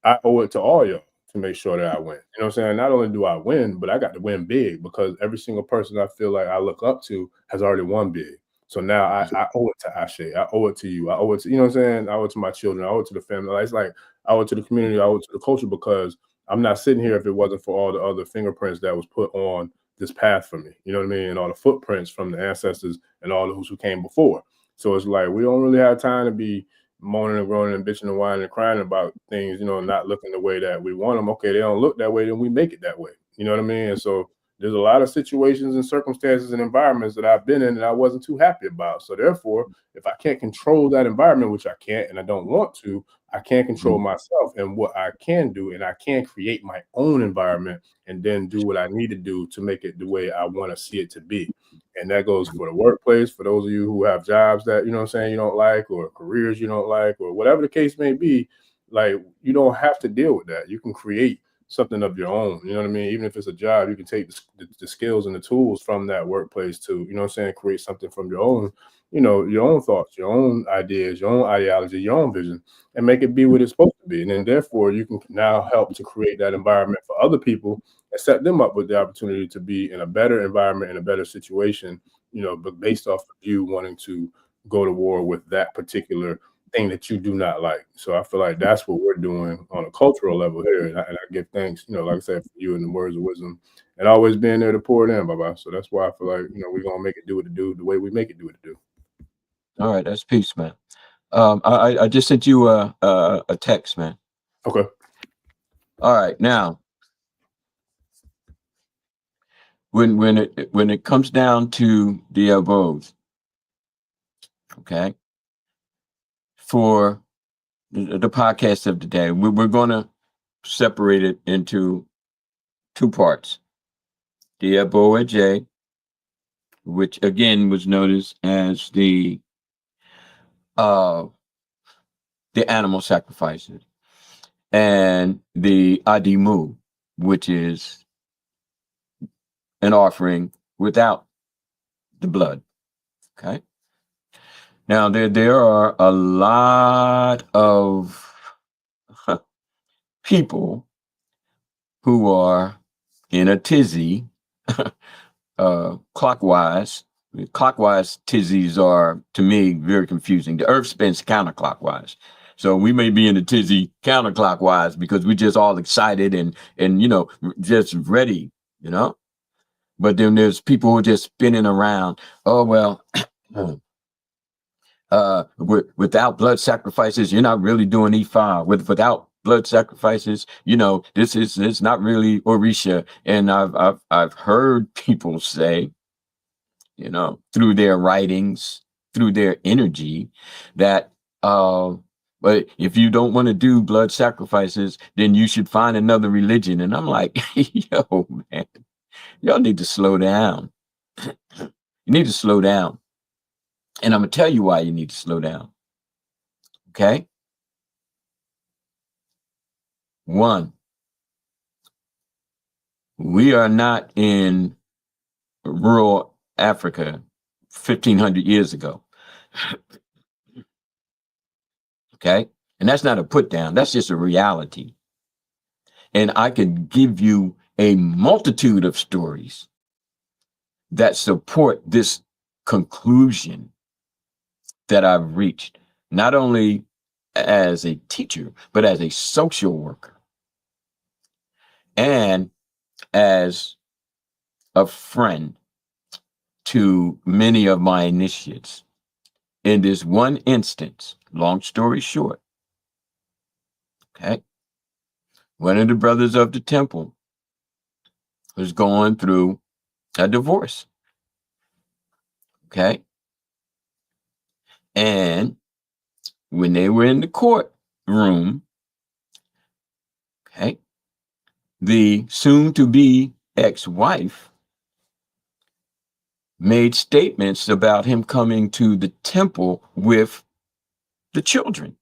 I owe it to all y'all to make sure that I win. You know what I'm saying? Not only do I win, but I got to win big, because every single person I feel like I look up to has already won big. So now I owe it to Ashe. I owe it to you. I owe it to, you know what I'm saying? I owe it to my children. I owe it to the family. It's like I owe it to the community. I owe it to the culture, because I'm not sitting here if it wasn't for all the other fingerprints that was put on this path for me. You know what I mean? And all the footprints from the ancestors and all those who came before. So it's like we don't really have time to be moaning and groaning and bitching and whining and crying about things, not looking the way that we want them. Okay, they don't look that way, then we make it that way. You know what I mean? And so there's a lot of situations and circumstances and environments that I've been in that I wasn't too happy about. So therefore, if I can't control that environment, which I can't and I don't want to, I can't control myself and what I can do. And I can create my own environment and then do what I need to do to make it the way I want to see it to be. And that goes for the workplace, for those of you who have jobs that, you don't like, or careers you don't like, or whatever the case may be. Like, you don't have to deal with that. You can create something of your own. You know what I mean? Even if it's a job, you can take the skills and the tools from that workplace to, create something from your own, your own thoughts, your own ideas, your own ideology, your own vision, and make it be what it's supposed to be. And then therefore you can now help to create that environment for other people and set them up with the opportunity to be in a better environment, in a better situation, but based off of you wanting to go to war with that particular thing that you do not like. So I feel like that's what we're doing on a cultural level here. And I give thanks, like I said, for you and the words of wisdom and always being there to pour it in, Baba. So that's why I feel like, we're going to make it do what it do the way we make it do what it do. All right. That's peace, man. I just sent you a text, man. Okay. All right. Now, when it comes down to the Ebos, okay, for the podcast of the day, we're going to separate it into two parts. The Ebo J, which again was noticed as the animal sacrifices, and the Adimu, which is an offering without the blood. Okay. Now there are a lot of people who are in a tizzy, clockwise. Clockwise tizzies are, to me, very confusing. The earth spins counterclockwise. So we may be in a tizzy counterclockwise because we're just all excited and just ready, But then there's people who are just spinning around. Oh, well, without blood sacrifices, you're not really doing Ifa. Without blood sacrifices, it's not really Orisha. And I've heard people say, through their writings, through their energy, that But if you don't want to do blood sacrifices, then you should find another religion. And I'm like, yo, man, y'all need to slow down. You need to slow down. And I'm going to tell you why you need to slow down. Okay? One, we are not in rural Africa 1,500 years ago. Okay? And that's not a put down. That's just a reality. And I could give you a multitude of stories that support this conclusion that I've reached, not only as a teacher, but as a social worker and as a friend to many of my initiates. In this one instance, long story short, okay, one of the brothers of the temple was going through a divorce, okay? And when they were in the courtroom, okay, the soon-to-be ex-wife made statements about him coming to the temple with the children,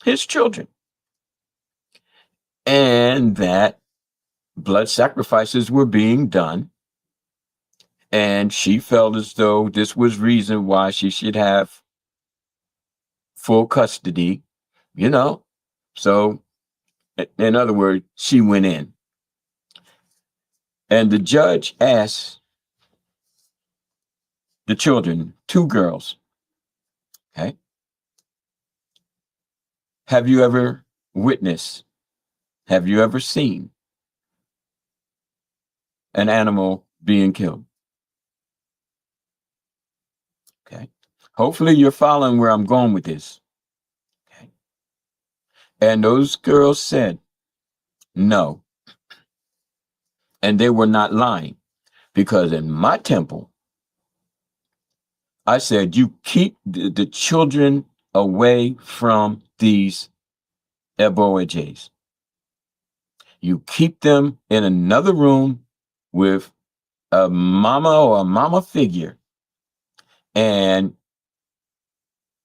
his children, and that blood sacrifices were being done. And she felt as though this was reason why she should have full custody, you know. So, in other words, she went in. And the judge asked the children, two girls, okay, have you ever witnessed, have you ever seen an animal being killed? Okay. Hopefully you're following where I'm going with this. Okay. And those girls said no. And they were not lying, because in my temple, I said, you keep the children away from these Ebo Ejes. You keep them in another room with a mama or a mama figure. And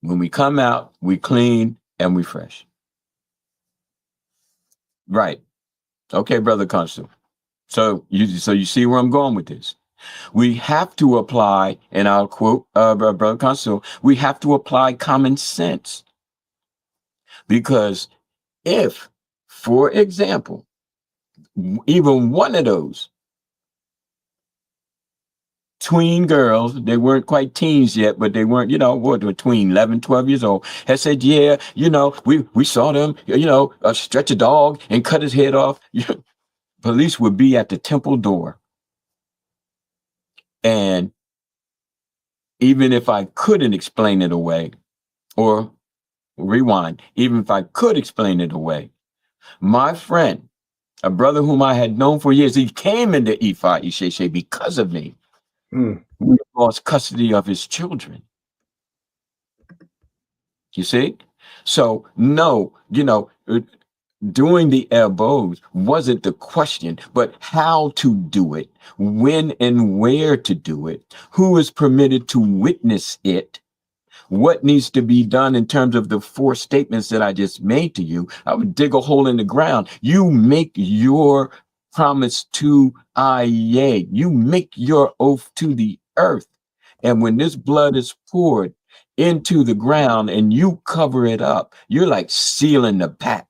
when we come out, we clean and we fresh. Right. Okay, Brother Consul. So you see where I'm going with this. We have to apply, and I'll quote Brother Consul, we have to apply common sense. Because if, for example, even one of those tween girls, they weren't quite teens yet, but they weren't, between 11, 12 years old, has said, yeah, we saw them, stretch a dog and cut his head off. Police would be at the temple door. And even if I couldn't explain it away, or rewind, even if I could explain it away, my friend, a brother whom I had known for years, he came into Ifa Isheshe because of me. We lost custody of his children. You see? So, no, doing the elbows wasn't the question, but how to do it, when and where to do it, who is permitted to witness it, what needs to be done in terms of the four statements that I just made to you. I would dig a hole in the ground. You make your promise to Aye. You make your oath to the earth. And when this blood is poured into the ground and you cover it up, you're like sealing the pact.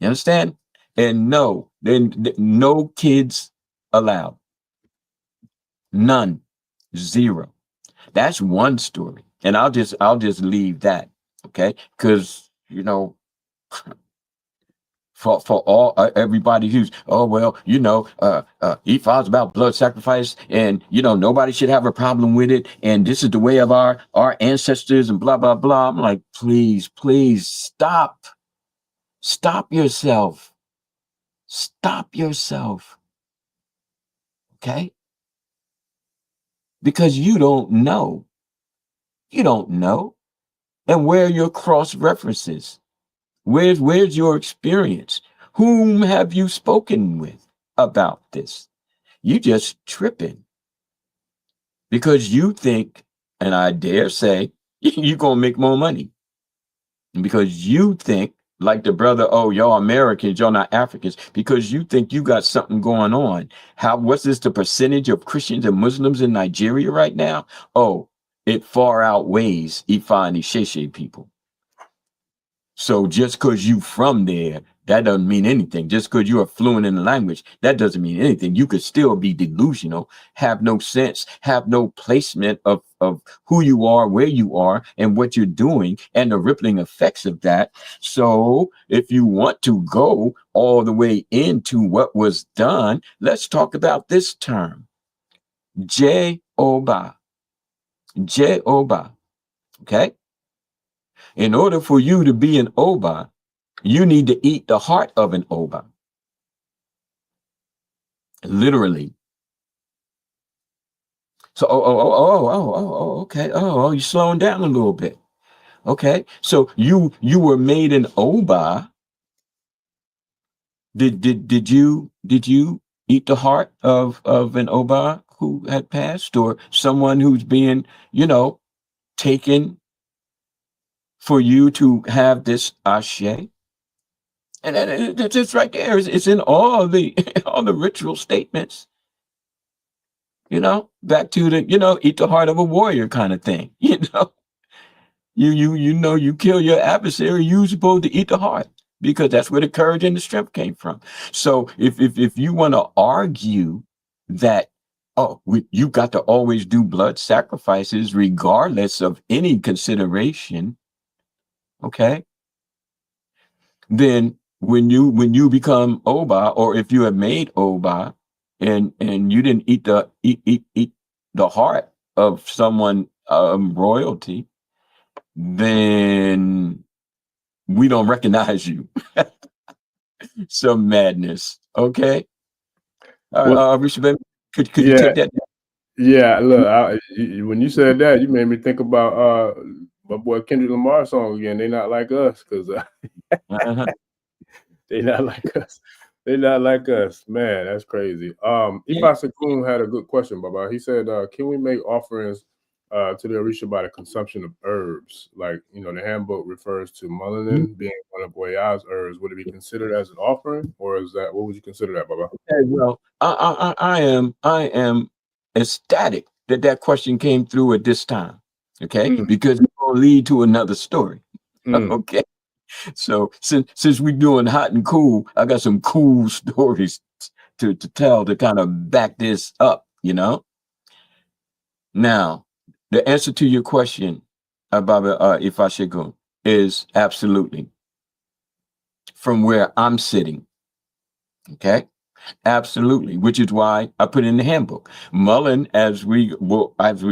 You understand? And no, then no kids allowed. None. Zero. That's one story. And I'll just leave that. Okay. Because, for all everybody who's, Ifa's about blood sacrifice, and nobody should have a problem with it, and this is the way of our ancestors, and blah blah blah. I'm like, please stop yourself. Okay, because you don't know. And where are your cross references? Where's your experience? Whom have you spoken with about this? You just tripping because you think, and I dare say, you're going to make more money because you think like the brother, oh, y'all Americans, y'all not Africans, because you think you got something going on. What's this, the percentage of Christians and Muslims in Nigeria right now? Oh, it far outweighs Ifa and Isheshe people. So just because you from there, that doesn't mean anything. Just because you are fluent in the language, that doesn't mean anything. You could still be delusional, have no sense, have no placement of who you are, where you are, and what you're doing, and the rippling effects of that. So if you want to go all the way into what was done, let's talk about this term. Jehovah. Jehovah. Okay? In order for you to be an Oba, you need to eat the heart of an Oba. Literally. So, okay. Oh, you're slowing down a little bit. Okay. So you were made an Oba. Did you eat the heart of an Oba who had passed, or someone who's being, taken for you to have this ashe? And it's right there. It's in all the all the ritual statements. Back to the, eat the heart of a warrior kind of thing. You kill your adversary, you're supposed to eat the heart because that's where the courage and the strength came from. So if you want to argue that, you got to always do blood sacrifices regardless of any consideration, okay, then when you become Oba, or if you have made Oba and you didn't eat the heart of someone royalty, then we don't recognize you. Some madness. Okay. Orisha, baby, could you take that? Yeah, look, when you said that, you made me think about my boy Kendrick Lamar's song again. They not like us, because they not like us. They not like us. Man, that's crazy. Ifa Sakun had a good question, Baba. He said, can we make offerings to the Orisha by the consumption of herbs? Like, the handbook refers to melanin being one of Oya's herbs. Would it be considered as an offering, or what would you consider that, Baba? Okay, well, I am ecstatic that question came through at this time. Okay, because it will lead to another story. Okay. So since we're doing hot and cool, I got some cool stories to tell to kind of back this up, Now, the answer to your question about Ifa Shegun is absolutely from where I'm sitting. Okay. Absolutely, which is why I put it in the handbook. Mullein, as we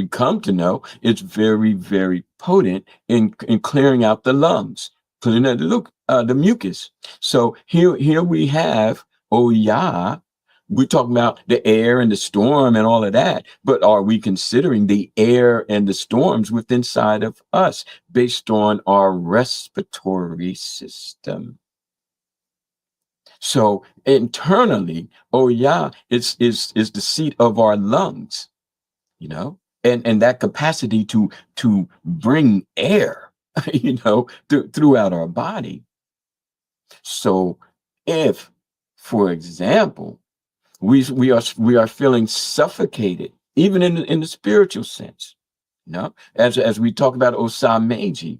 come to know, it's very, very potent in clearing out the lungs, clearing out the mucus. So here we have Oya. We're talking about the air and the storm and all of that, but are we considering the air and the storms within inside of us based on our respiratory system? So internally, Oya is the seat of our lungs, and that capacity to bring air, throughout our body. So if, for example, we are feeling suffocated, even in the spiritual sense, as we talk about Osameji,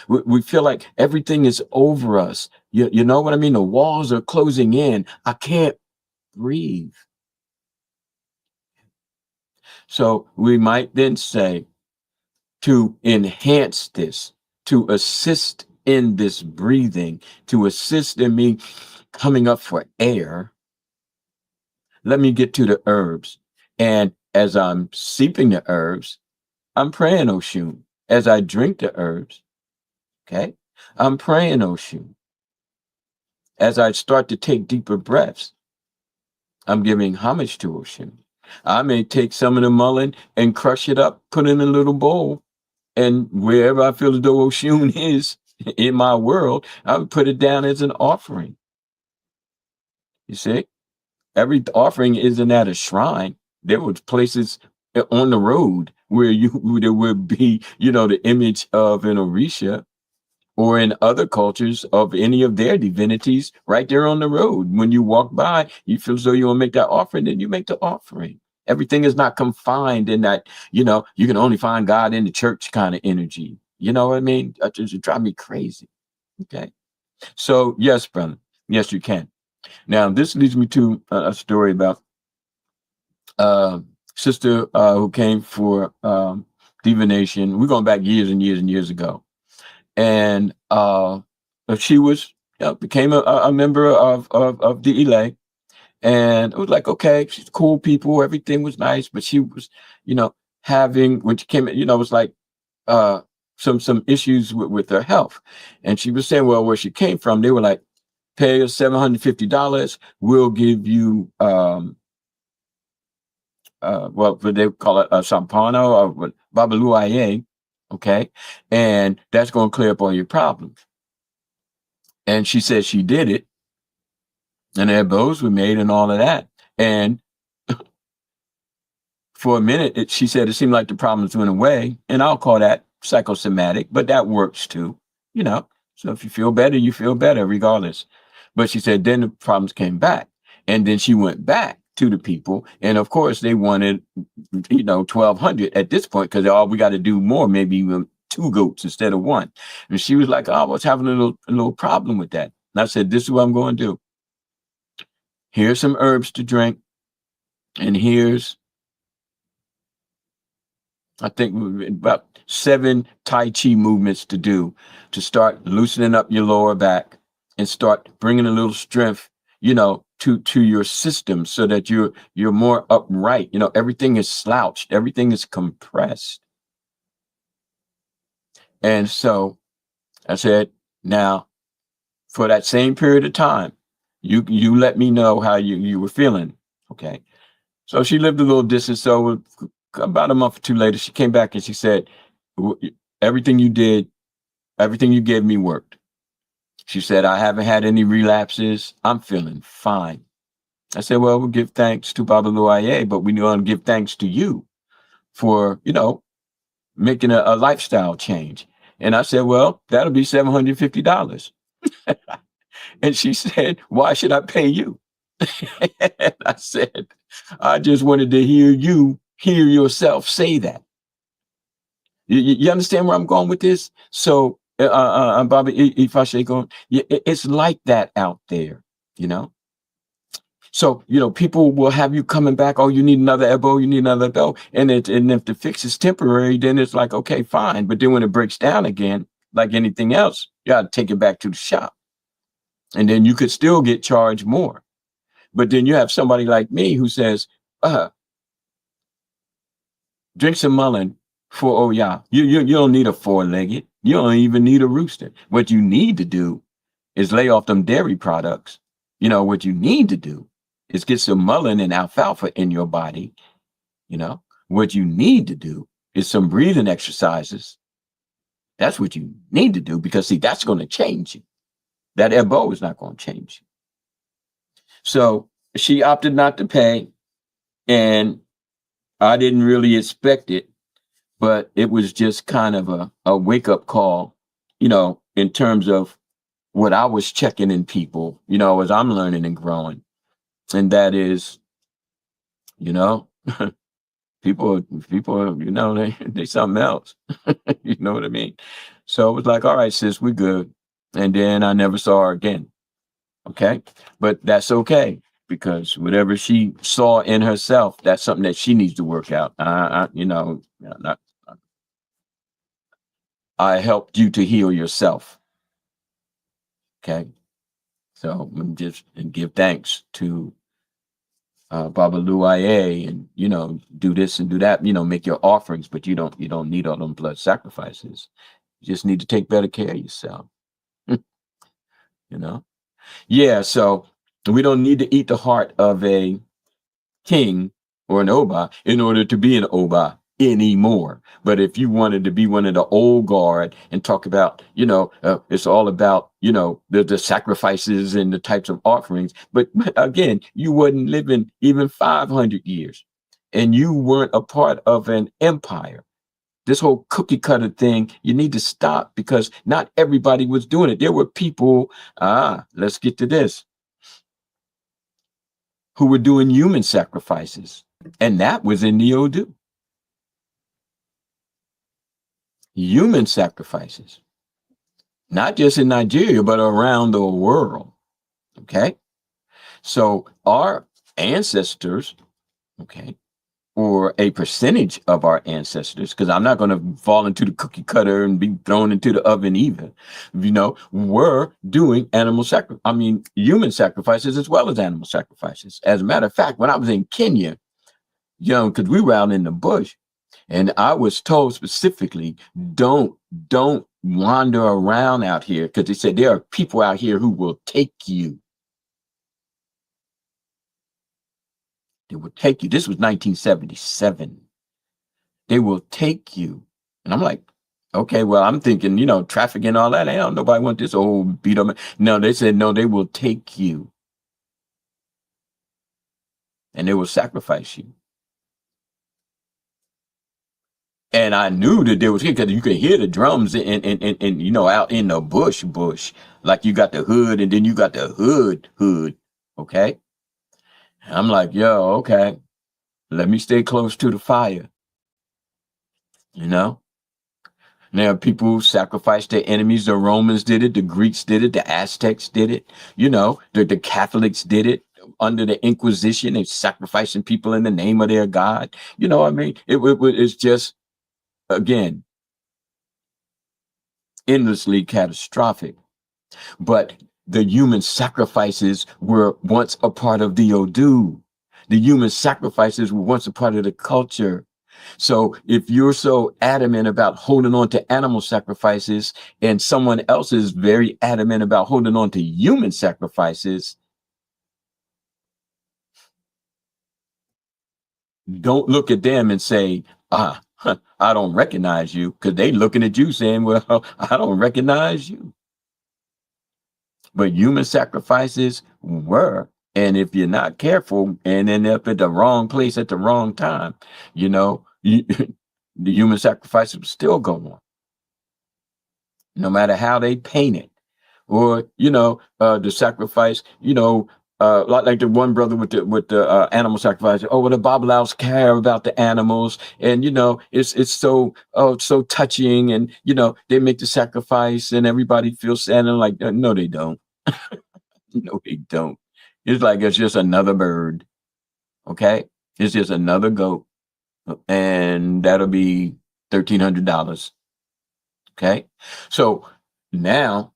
we feel like everything is over us. You know what I mean? The walls are closing in. I can't breathe. So we might then say, to enhance this, to assist in this breathing, to assist in me coming up for air, let me get to the herbs. And as I'm seeping the herbs, I'm praying Oshun. As I drink the herbs, okay, I'm praying Oshun. As I start to take deeper breaths, I'm giving homage to Oshun. I may take some of the mullein and crush it up, put it in a little bowl, And wherever I feel as though Oshun is in my world, I would put it down as an offering. You see, every offering isn't at a shrine. There were places on the road where there would be, the image of an Orisha, or in other cultures of any of their divinities right there on the road. When you walk by, you feel as though you want to make that offering, then you make the offering. Everything is not confined in that, you can only find God in the church kind of energy. You know what I mean? That just drive me crazy. Okay. So yes, brother. Yes, you can. Now, this leads me to a story about sister who came for divination. We're going back years and years and years ago. And she was became a member of the Elay, and it was like, okay, she's cool people, everything was nice, but she was, having, when she came, it was like some issues with her health, and she was saying, well, where she came from, they were like, pay us $750, we'll give you what they call it, a sampano or babaluaye, okay, and that's going to clear up all your problems. And she said she did it, and ebos were made and all of that. And for a minute, she said it seemed like the problems went away, and I'll call that psychosomatic, but that works too, So if you feel better, you feel better regardless. But she said then the problems came back, and then she went back to the people, and of course they wanted, 1,200 at this point, because all we got to do more, maybe even 2 goats instead of 1. And she was like, oh, I was having a little problem with that. And I said, this is what I'm going to do. Here's some herbs to drink, and here's, I think, about 7 Tai Chi movements to do to start loosening up your lower back and start bringing a little strength, to your system, so that you're more upright. Everything is slouched, everything is compressed. And so I said, now, for that same period of time, you let me know how you were feeling. Okay. So she lived a little distance. So about a month or 2 later, she came back and she said, everything you did, everything you gave me worked. She said, I haven't had any relapses. I'm feeling fine. I said, well, we'll give thanks to Baba Luaye, but we want to give thanks to you for, making a lifestyle change. And I said, well, that'll be $750. And she said, why should I pay you? And I said, I just wanted to hear yourself say that. You understand where I'm going with this? So, Baba Ifa Karade, it's like that out there, So, people will have you coming back. Oh, you need another Ebo, you need another Ebo. And if the fix is temporary, then it's like, okay, fine. But then when it breaks down again, like anything else, you got to take it back to the shop. And then you could still get charged more. But then you have somebody like me who says, drink some mullein for Oya. You don't need a 4-legged. You don't even need a rooster. What you need to do is lay off them dairy products. What you need to do is get some mullein and alfalfa in your body. What you need to do is some breathing exercises. That's what you need to do, because see, that's going to change you. That Ebo is not going to change you. So she opted not to pay, and I didn't really expect it, but it was just kind of a wake-up call, in terms of what I was checking in people, as I'm learning and growing. And that is, people, they something else. You know what I mean? So it was like, all right, sis, we're good. And then I never saw her again. Okay. But that's okay, because whatever she saw in herself, that's something that she needs to work out. I helped you to heal yourself. Okay. So just give thanks to Baba Luaye, and do this and do that, make your offerings, but you don't need all them blood sacrifices. You just need to take better care of yourself. Yeah, so we don't need to eat the heart of a king or an Oba in order to be an Oba. anymore. But if you wanted to be one of the old guard and talk about, it's all about, the sacrifices and the types of offerings. But again, you wasn't living even 500 years and you weren't a part of an empire. This whole cookie cutter thing, you need to stop, because not everybody was doing it. There were people, let's get to this, who were doing human sacrifices. And that was in the Odu. Human sacrifices, not just in Nigeria, but around the world. Okay. So our ancestors, okay, or a percentage of our ancestors, because I'm not going to fall into the cookie cutter and be thrown into the oven either, were doing human sacrifices as well as animal sacrifices. As a matter of fact, when I was in Kenya, because we were out in the bush, and I was told specifically, don't wander around out here, because they said there are people out here who will take you. They will take you. This was 1977. They will take you. And I'm like, okay, well, I'm thinking, traffic and all that. Ain't nobody want this old beat up. No, they said, no, they will take you. And they will sacrifice you. And I knew that there was, because you could hear the drums and out in the bush, like you got the hood and then you got the hood. Okay. And I'm like, yo, okay, let me stay close to the fire. Now people sacrificed their enemies. The Romans did it. The Greeks did it. The Aztecs did it. The Catholics did it under the Inquisition. They're sacrificing people in the name of their God. It's just, again, endlessly catastrophic. But the human sacrifices were once a part of the Odu. The human sacrifices were once a part of the culture. So if you're so adamant about holding on to animal sacrifices and someone else is very adamant about holding on to human sacrifices, don't look at them and say, I don't recognize you, because they looking at you saying, well, I don't recognize you. But human sacrifices were. And if you're not careful and end up at the wrong place at the wrong time, the human sacrifices will still go on, no matter how they paint it. Or, the sacrifice, like the one brother with the animal sacrifice. Oh, well, the Babalawos care about the animals, and it's so touching, and they make the sacrifice, and everybody feels sad. And like, no, they don't. No, they don't. It's like it's just another bird. Okay, it's just another goat, and that'll be $1,300. Okay, so now,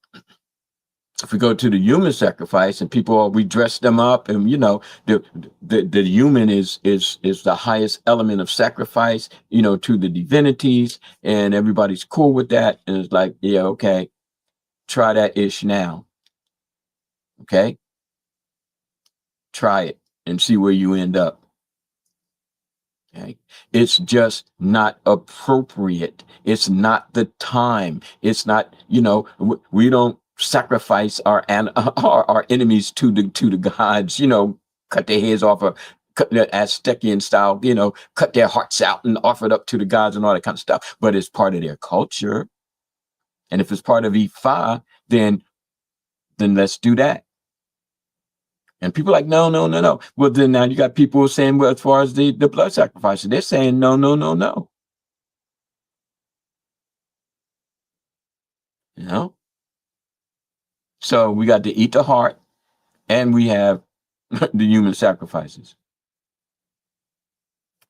if we go to the human sacrifice and we dress them up, and the human is the highest element of sacrifice, to the divinities, and everybody's cool with that, and it's like, yeah, okay, try that ish now. Okay, try it and see where you end up. Okay, it's just not appropriate. It's not the time. It's not, we don't sacrifice our enemies to the gods, cut their heads off, or cut the Aztecian style, cut their hearts out and offer it up to the gods and all that kind of stuff. But it's part of their culture. And if it's part of Ifa, then let's do that. And people are like, no. Well, then now you got people saying, well, as far as the blood sacrifices, they're saying no. So we got to eat the heart, and we have the human sacrifices.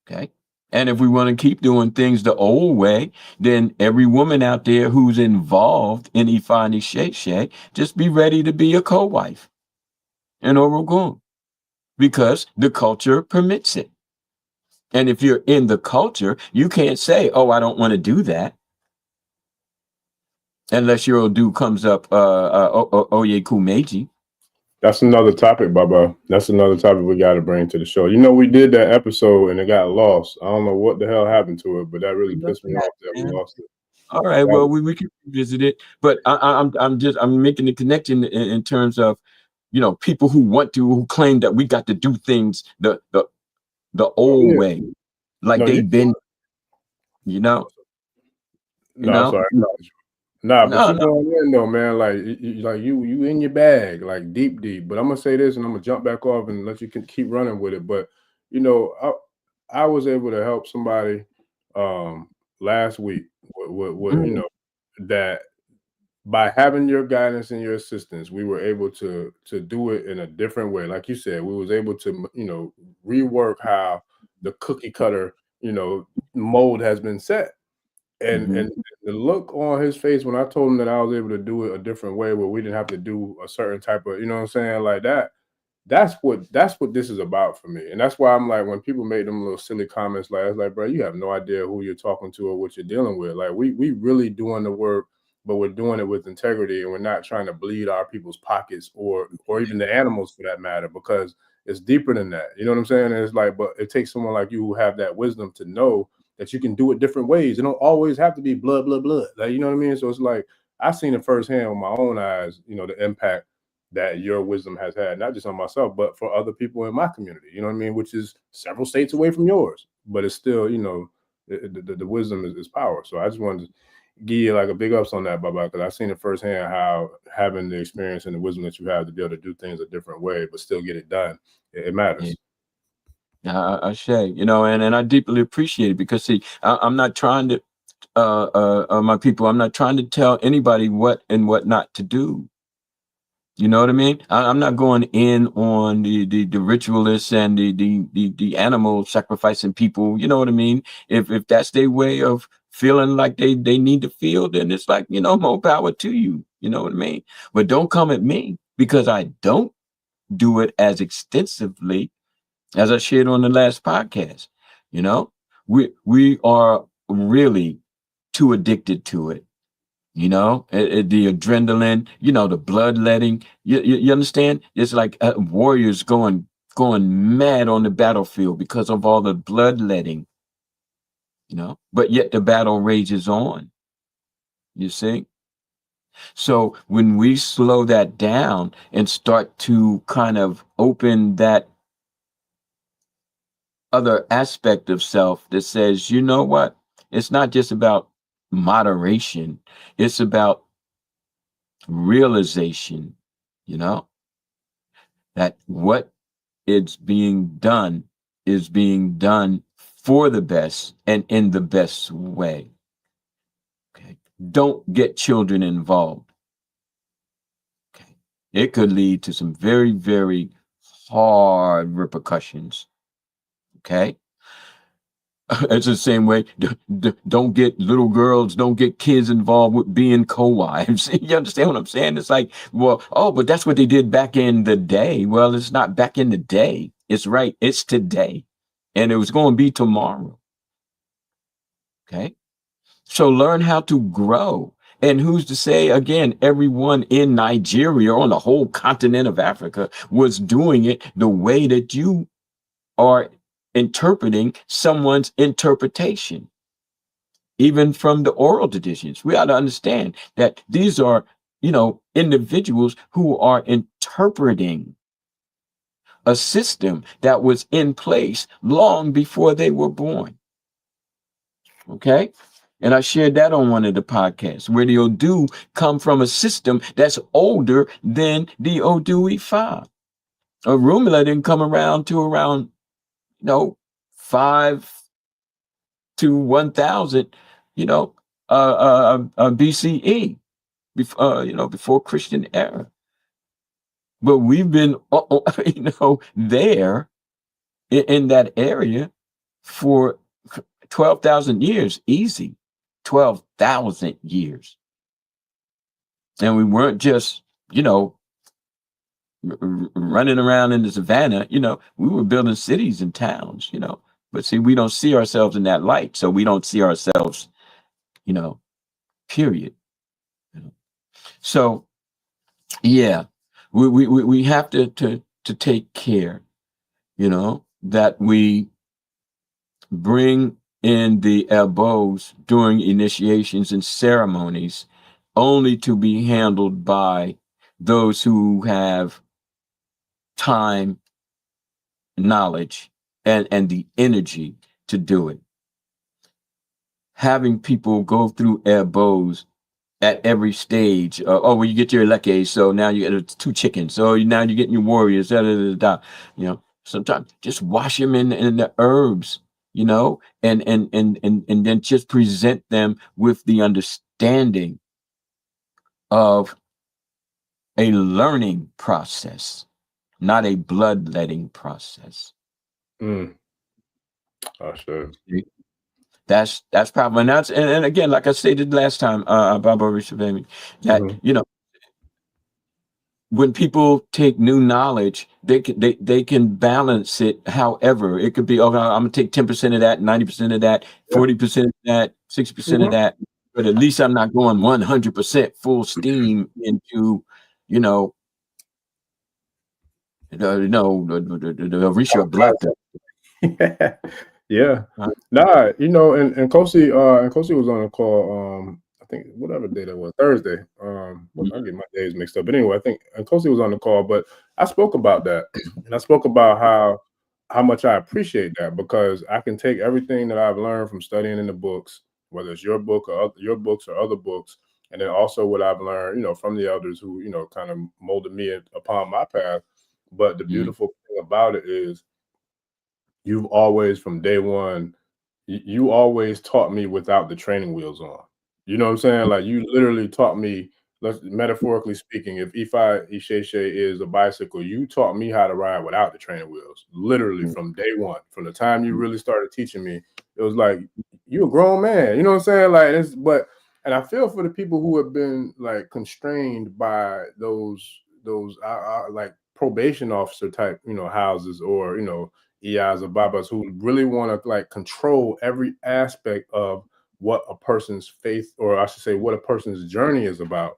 Okay. And if we want to keep doing things the old way, then every woman out there who's involved in Ifa and Isheshe, just be ready to be a co-wife in Orogun, because the culture permits it. And if you're in the culture, you can't say, oh, I don't want to do that. Unless your Odu comes up, Oyeku Meiji. That's another topic, Baba. That's another topic we got to bring to the show. You know, we did that episode and it got lost. I don't know what the hell happened to it, but that really pissed me off that we lost it. All right, well, we can revisit it, but I'm making the connection in terms of, you know, people who claim that we got to do things the old way, like No, they've been, you know. No, sorry. Nah, but you No. going in though, man. Like, you in your bag, like deep. But I'm gonna say this, and I'm gonna jump back off and let you keep running with it. But you know, I was able to help somebody last week with you know, that by having your guidance and your assistance, we were able to do it in a different way. Like you said, we was able to, you know, rework how the cookie cutter, you know, mold has been set. And the look on his face when I told him that I was able to do it a different way, where we didn't have to do a certain type of, you know what I'm saying, like that. That's what this is about for me. And that's why I'm like, when people make them little silly comments, like, I was like, bro, you have no idea who you're talking to or what you're dealing with. Like, we really doing the work, but we're doing it with integrity, and we're not trying to bleed our people's pockets or even the animals for that matter, because it's deeper than that. You know what I'm saying? And it's like, but it takes someone like you who have that wisdom to know that you can do it different ways. It don't always have to be blood. Like, you know what I mean? So it's like, I've seen it firsthand with my own eyes, you know, the impact that your wisdom has had, not just on myself, but for other people in my community, you know what I mean? Which is several states away from yours, but it's still, you know, the wisdom is power. So I just wanted to give you like a big ups on that, Baba, because I've seen it firsthand how having the experience and the wisdom that you have to be able to do things a different way, but still get it done, it matters. I say, you know, and I deeply appreciate it, because see, I'm not trying to, my people, I'm not trying to tell anybody what and what not to do. You know what I mean? I'm not going in on the ritualists and the animal sacrificing people. You know what I mean? If that's their way of feeling like they need to feel, then it's like, you know, more power to you. You know what I mean? But don't come at me, because I don't do it as extensively as I shared on the last podcast. You know, we are really too addicted to it. You know, the adrenaline, you know, the bloodletting. You understand? It's like warriors going mad on the battlefield because of all the bloodletting. You know, but yet the battle rages on. You see? So when we slow that down and start to kind of open that other aspect of self that says, you know what? It's not just about moderation. It's about realization, you know, that what is being done is being done for the best and in the best way. Okay. Don't get children involved. Okay. It could lead to some very, very hard repercussions. Okay. It's the same way. Don't get little girls, don't get kids involved with being co-wives. You understand what I'm saying? It's like, well, oh, but that's what they did back in the day. Well, it's not back in the day. It's right. It's today. And it was going to be tomorrow. Okay. So learn how to grow. And who's to say, again, everyone in Nigeria, on the whole continent of Africa, was doing it the way that you are interpreting someone's interpretation, even from the oral traditions. We ought to understand that these are, you know, individuals who are interpreting a system that was in place long before they were born. Okay. And I shared that on one of the podcasts, where the Odu come from a system that's older than the Odu Ifa. Rumula didn't come around to around, you know, 5 to 1000, you know, BCE, you know, before Christian era. But we've been, you know, there in that area for 12,000 years, easy, 12,000 years. And we weren't just, you know, running around in the savannah, you know, we were building cities and towns, you know. But see, we don't see ourselves in that light. So we don't see ourselves, you know, period. So, yeah, we have to take care, you know, that we bring in the Ebos during initiations and ceremonies only to be handled by those who have time, knowledge, and the energy to do it. Having people go through Ebos at every stage. Oh, well, you get your Eleke, so now you get 2 chickens. So now you're getting your warriors. Da, da, da, da. You know, sometimes just wash them in the herbs, you know, and then just present them with the understanding of a learning process, not a bloodletting process. Mm. Oh, sure. That's probably, and again, like I stated last time, Baba Orisa Gbemi, that you know, when people take new knowledge, they can balance it. However, it could be, oh, I'm gonna take 10% of that, 90% of that, 40% of that, 60% of that, but at least I'm not going 100% full steam into, you know, the Orisha blood. Yeah. Nah, you know, and Kosi was on a call, I think whatever day that was, Thursday. I get my days mixed up. But anyway, I think Kosi was on the call, but I spoke about that. And I spoke about how much I appreciate that, because I can take everything that I've learned from studying in the books, whether it's your book or your books or other books, and then also what I've learned, you know, from the elders who, you know, kind of molded me upon my path. But the beautiful thing about it is you've always, from day one, you always taught me without the training wheels on. You know what I'm saying? Like, you literally taught me, let's metaphorically speaking, if Ifa Isheshe is a bicycle, you taught me how to ride without the training wheels. Literally from day one. From the time you really started teaching me, it was like, you a grown man. You know what I'm saying? Like, and I feel for the people who have been like constrained by those like probation officer type, you know, houses, or, you know, EIs or Babas, who really want to like control every aspect of what a person's faith, or I should say, what a person's journey is about.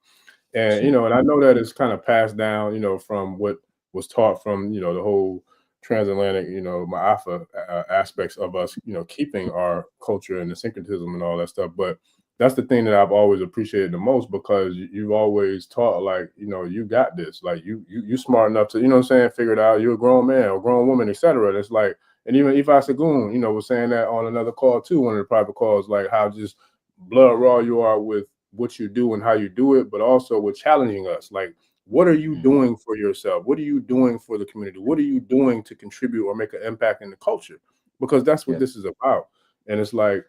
And, you know, and I know that it's kind of passed down, you know, from what was taught from, you know, the whole transatlantic, you know, Ma'afa aspects of us, you know, keeping our culture and the syncretism and all that stuff. But that's the thing that I've always appreciated the most, because you've always taught, like, you know, you got this, like you smart enough to, you know what I'm saying, figure it out. You're a grown man or grown woman, etc. That's like, and even Ifa Sagun, you know, was saying that on another call too, one of the private calls, like how just blood raw you are with what you do and how you do it, but also with challenging us. Like, what are you doing for yourself? What are you doing for the community? What are you doing to contribute or make an impact in the culture? Because that's what this is about. And it's like,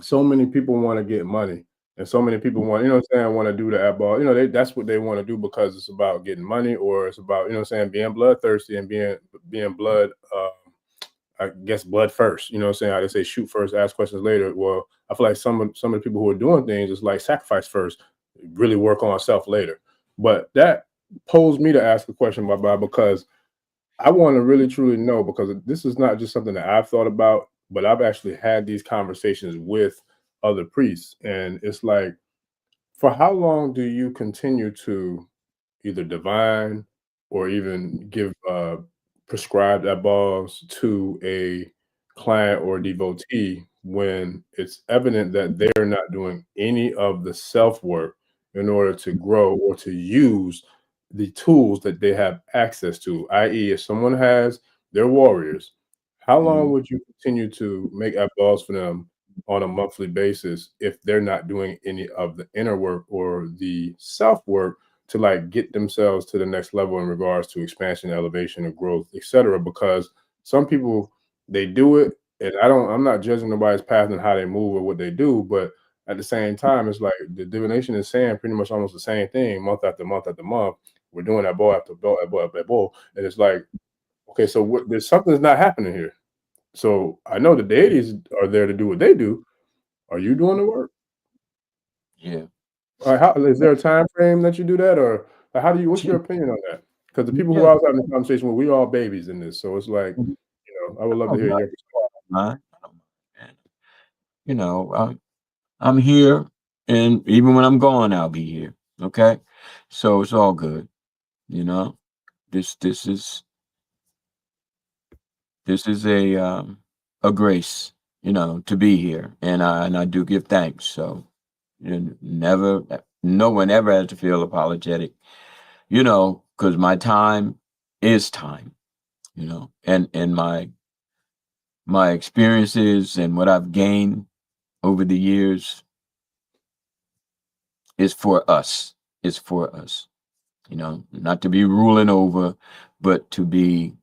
so many people want to get money, and so many people want, you know what I'm saying, want to do the airball. You know, that's what they want to do, because it's about getting money, or it's about, you know what I'm saying, being bloodthirsty and being blood, I guess blood first. You know what I'm saying? How they say shoot first, ask questions later. Well, I feel like some of the people who are doing things is like sacrifice first, really work on self later. But that posed me to ask a question, Baba, because I want to really truly know, because this is not just something that I've thought about, but I've actually had these conversations with other priests. And it's like, for how long do you continue to either divine or even give prescribed eyeballs to a client or devotee when it's evident that they're not doing any of the self work in order to grow or to use the tools that they have access to, i.e., if someone has their warriors, how long would you continue to make eyeballs for them on a monthly basis if they're not doing any of the inner work or the self work to like get themselves to the next level in regards to expansion, elevation, or growth, etc.? Because some people, they do it, and I'm not judging nobody's path and how they move or what they do, but at the same time, it's like the divination is saying pretty much almost the same thing month after month after month. We're doing that ball after ball, after ball, and it's like, okay, so there's something's not happening here. So I know the deities are there to do what they do. Are you doing the work? Yeah. How is there a time frame that you do that, or how do you? What's your opinion on that? Because the people who I was having a conversation with, we all babies in this, so it's like, you know, I would love to hear your perspective. You know, I'm here, and even when I'm gone, I'll be here. Okay, so it's all good. You know, this is a grace, you know, to be here, and I do give thanks. So never, no one ever has to feel apologetic, you know, because my time is time, you know, and my experiences and what I've gained over the years is for us. It's for us, you know, not to be ruling over, but to be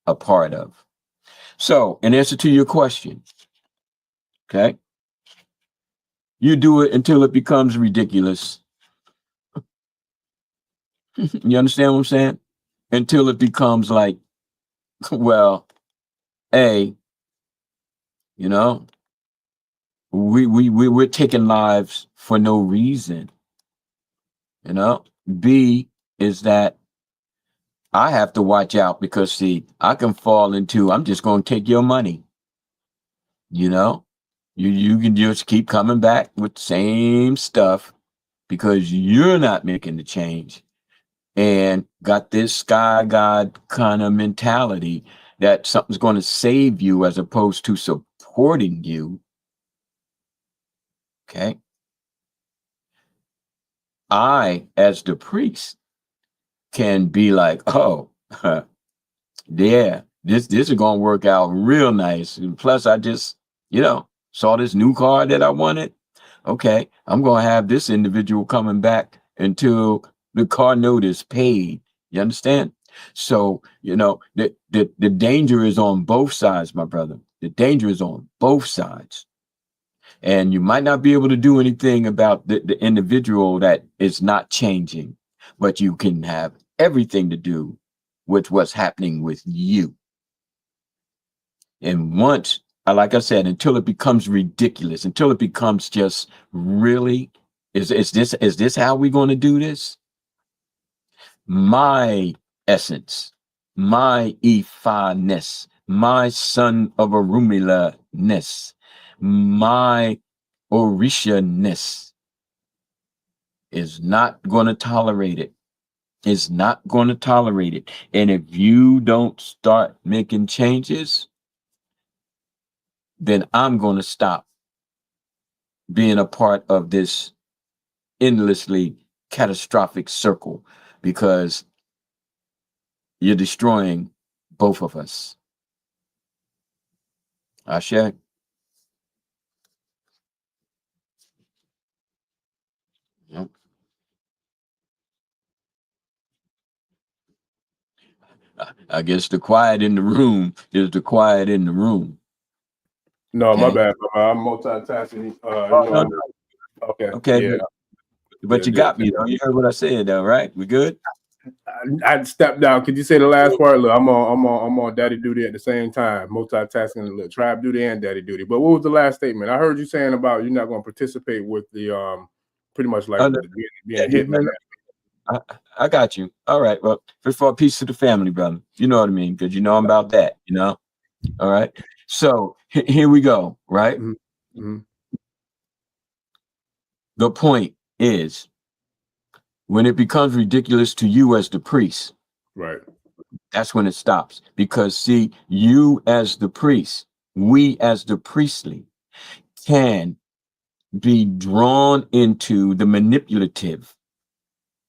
a part of. So, in answer to your question, okay, you do it until it becomes ridiculous. You understand what I'm saying? Until it becomes like, well, A, you know, we're taking lives for no reason, you know. B is that I have to watch out because see, I can fall into, I'm just going to take your money, you know. You can just keep coming back with the same stuff because you're not making the change and got this sky god kind of mentality that something's going to save you as opposed to supporting you. Okay. I, as the priest, can be like, oh, yeah, this is going to work out real nice. And plus, I just, you know, saw this new car that I wanted. Okay, I'm going to have this individual coming back until the car note is paid. You understand? So, you know, the danger is on both sides, my brother. The danger is on both sides. And you might not be able to do anything about the individual that is not changing, but you can have everything to do with what's happening with you. And once, like I said, until it becomes ridiculous, until it becomes just really, is this how we're going to do this? My essence, my Ifa-ness, my son of Orumila-ness, my Orisha-ness is not going to tolerate it. Is not going to tolerate it. And if you don't start making changes, then I'm going to stop being a part of this endlessly catastrophic circle because you're destroying both of us. Ashe? Yep. I guess the quiet in the room is the quiet in the room. No, Okay. my bad. I'm multitasking. No. Okay. Yeah. But you got me though. You heard what I said though, right? We good? I stepped down. Could you say the last part? Look, I'm on daddy duty at the same time, multitasking, look, tribe duty and daddy duty. But what was the last statement? I heard you saying about you're not going to participate with the pretty much like being a hitman. I got you. All right. Well, first of all, peace to the family, brother. You know what I mean? Because you know I'm about that, you know? All right. So here we go, right? Mm-hmm. Mm-hmm. The point is when it becomes ridiculous to you as the priest, right? That's when it stops. Because see, you as the priest, we as the priestly can be drawn into the manipulative.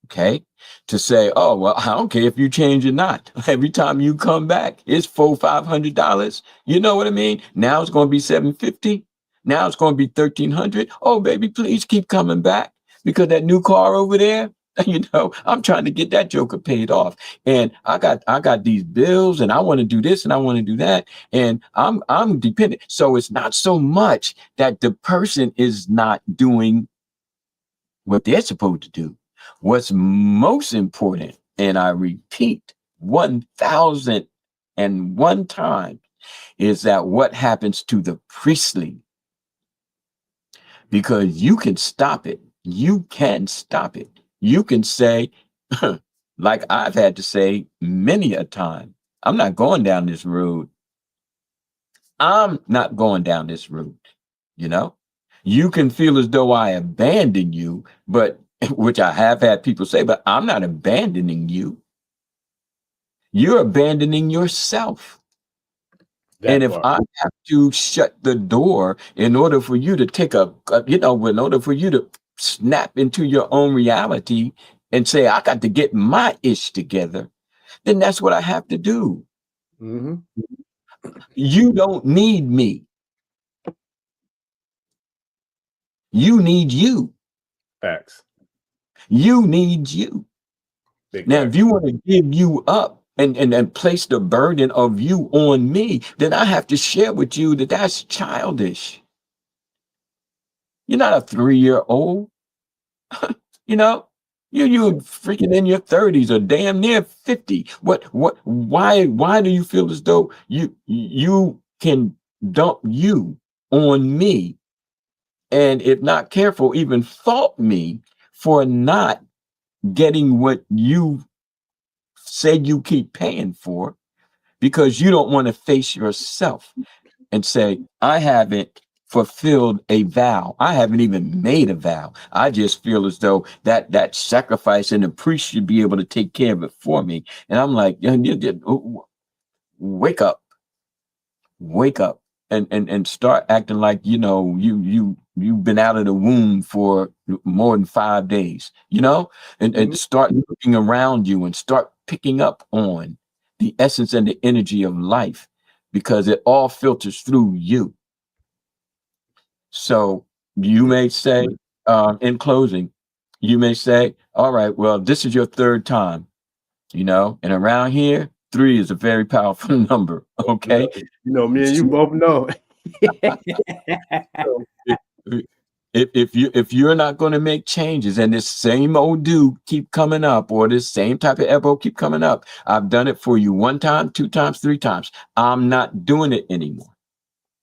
Okay, to say, oh well, I don't care if you change or not. Every time you come back, it's $400-500. You know what I mean? Now it's going to be $750. Now it's going to be $1,300. Oh baby, please keep coming back because that new car over there. You know, I'm trying to get that joker paid off, and I got these bills, and I want to do this, and I want to do that, and I'm dependent. So it's not so much that the person is not doing what they're supposed to do. What's most important, and I repeat 1,001 times, is that what happens to the priestly, because you can stop it. You can stop it. You can say, like I've had to say many a time, I'm not going down this road. I'm not going down this road. You know, you can feel as though I abandon you, but which I have had people say, but I'm not abandoning you. You're abandoning yourself. And if I have to shut the door in order for you to take in order for you to snap into your own reality and say, I got to get my ish together, then that's what I have to do. Mm-hmm. You don't need me. You need you. Facts. You need you. Now, if you want to give you up and place the burden of you on me, then I have to share with you that that's childish. You're not a 3-year-old. You're freaking in your 30s or damn near 50. Why do you feel as though you can dump you on me, and if not careful, even fault me for not getting what you say you keep paying for, because you don't want to face yourself and say, I haven't fulfilled a vow. I haven't even made a vow. I just feel as though that sacrifice and the priest should be able to take care of it for me. And I'm like, wake up, and start acting like, you've been out of the womb for more than 5 days, and start looking around you and start picking up on the essence and the energy of life, because it all filters through you. So you may say, in closing, you may say, all right, well, this is your 3rd time, and around here, 3 is a very powerful number. Okay. Me and you both know. So if you're not going to make changes and this same old dude keep coming up, or this same type of Ebo keep coming up, I've done it for you 1 time, 2 times, 3 times. I'm not doing it anymore.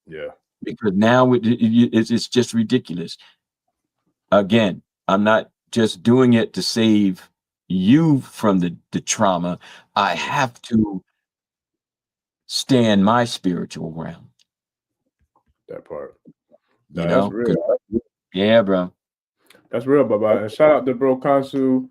Yeah. Because now it's just ridiculous. Again, I'm not just doing it to save you from the trauma. I have to stay in my spiritual realm. That part. That's real. Yeah, bro. That's real, Baba. And shout out to Bro Kansu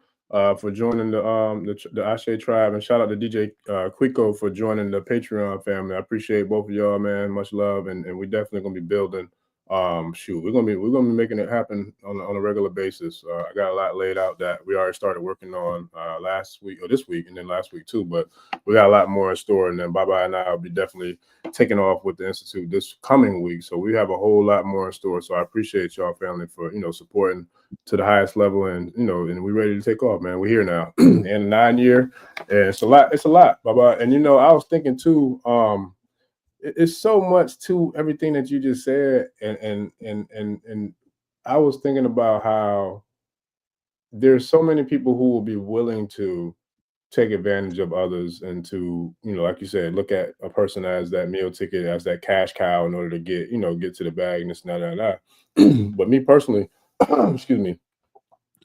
for joining the Ashe tribe, and shout out to DJ Quico for joining the Patreon family. I appreciate both of y'all, man. Much love, and we definitely gonna be building. We're gonna be making it happen on a regular basis. I got a lot laid out that we already started working on last week or this week, and then last week too. But we got a lot more in store, and then Baba and I will be definitely taking off with the Institute this coming week. So we have a whole lot more in store. So I appreciate y'all, family, for supporting to the highest level, and and we're ready to take off, man. We're here now, and 9 year, and it's a lot, Baba. And I was thinking too, it's so much to everything that you just said, and I was thinking about how there's so many people who will be willing to take advantage of others, and to like you said, look at a person as that meal ticket, as that cash cow, in order to get to the bag, and this and that. But me personally, excuse me,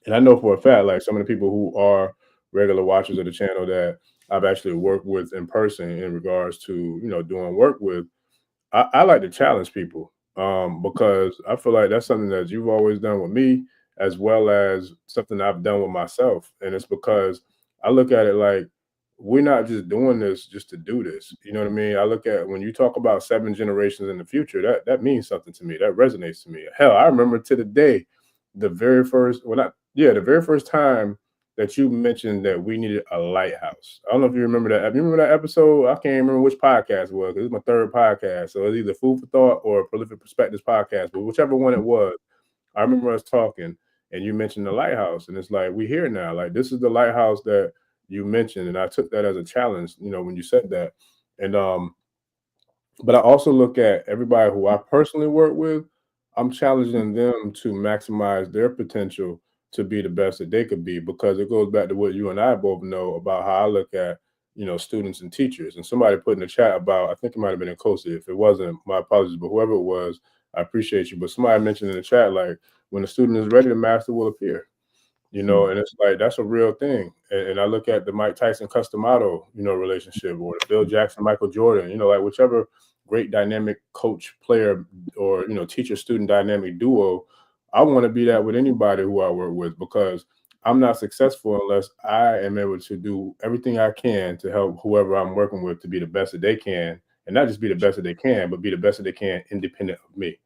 and I know for a fact, like some of the people who are regular watchers of the channel that I've actually worked with in person in regards to doing work with, I like to challenge people, because I feel like that's something that you've always done with me, as well as something I've done with myself. And it's because I look at it like, we're not just doing this just to do this. You know what I mean? I look at, when you talk about 7 generations in the future, that means something to me. That resonates to me. Hell, I remember to the day, the very first time that you mentioned that we needed a lighthouse. I don't know if you remember that. You remember that episode? I can't remember which podcast it was, because it's my 3rd podcast. So it's either Food for Thought or Prolific Perspectives podcast, but whichever one it was, I remember us talking, and you mentioned the lighthouse, and it's like, we here now. Like, this is the lighthouse that you mentioned, and I took that as a challenge, when you said that. And but I also look at everybody who I personally work with. I'm challenging them to maximize their potential to be the best that they could be, because it goes back to what you and I both know about how I look at, students and teachers. And somebody put in the chat about, I think it might have been in Kosi. If it wasn't, my apologies, but whoever it was, I appreciate you. But somebody mentioned in the chat, like, when the student is ready, the master will appear. And it's like, that's a real thing. And I look at the Mike Tyson Customato, relationship, or the Phil Jackson, Michael Jordan, like whichever great dynamic coach player, or, teacher student dynamic duo, I want to be that with anybody who I work with, because I'm not successful unless I am able to do everything I can to help whoever I'm working with to be the best that they can, and not just be the best that they can, but be the best that they can independent of me.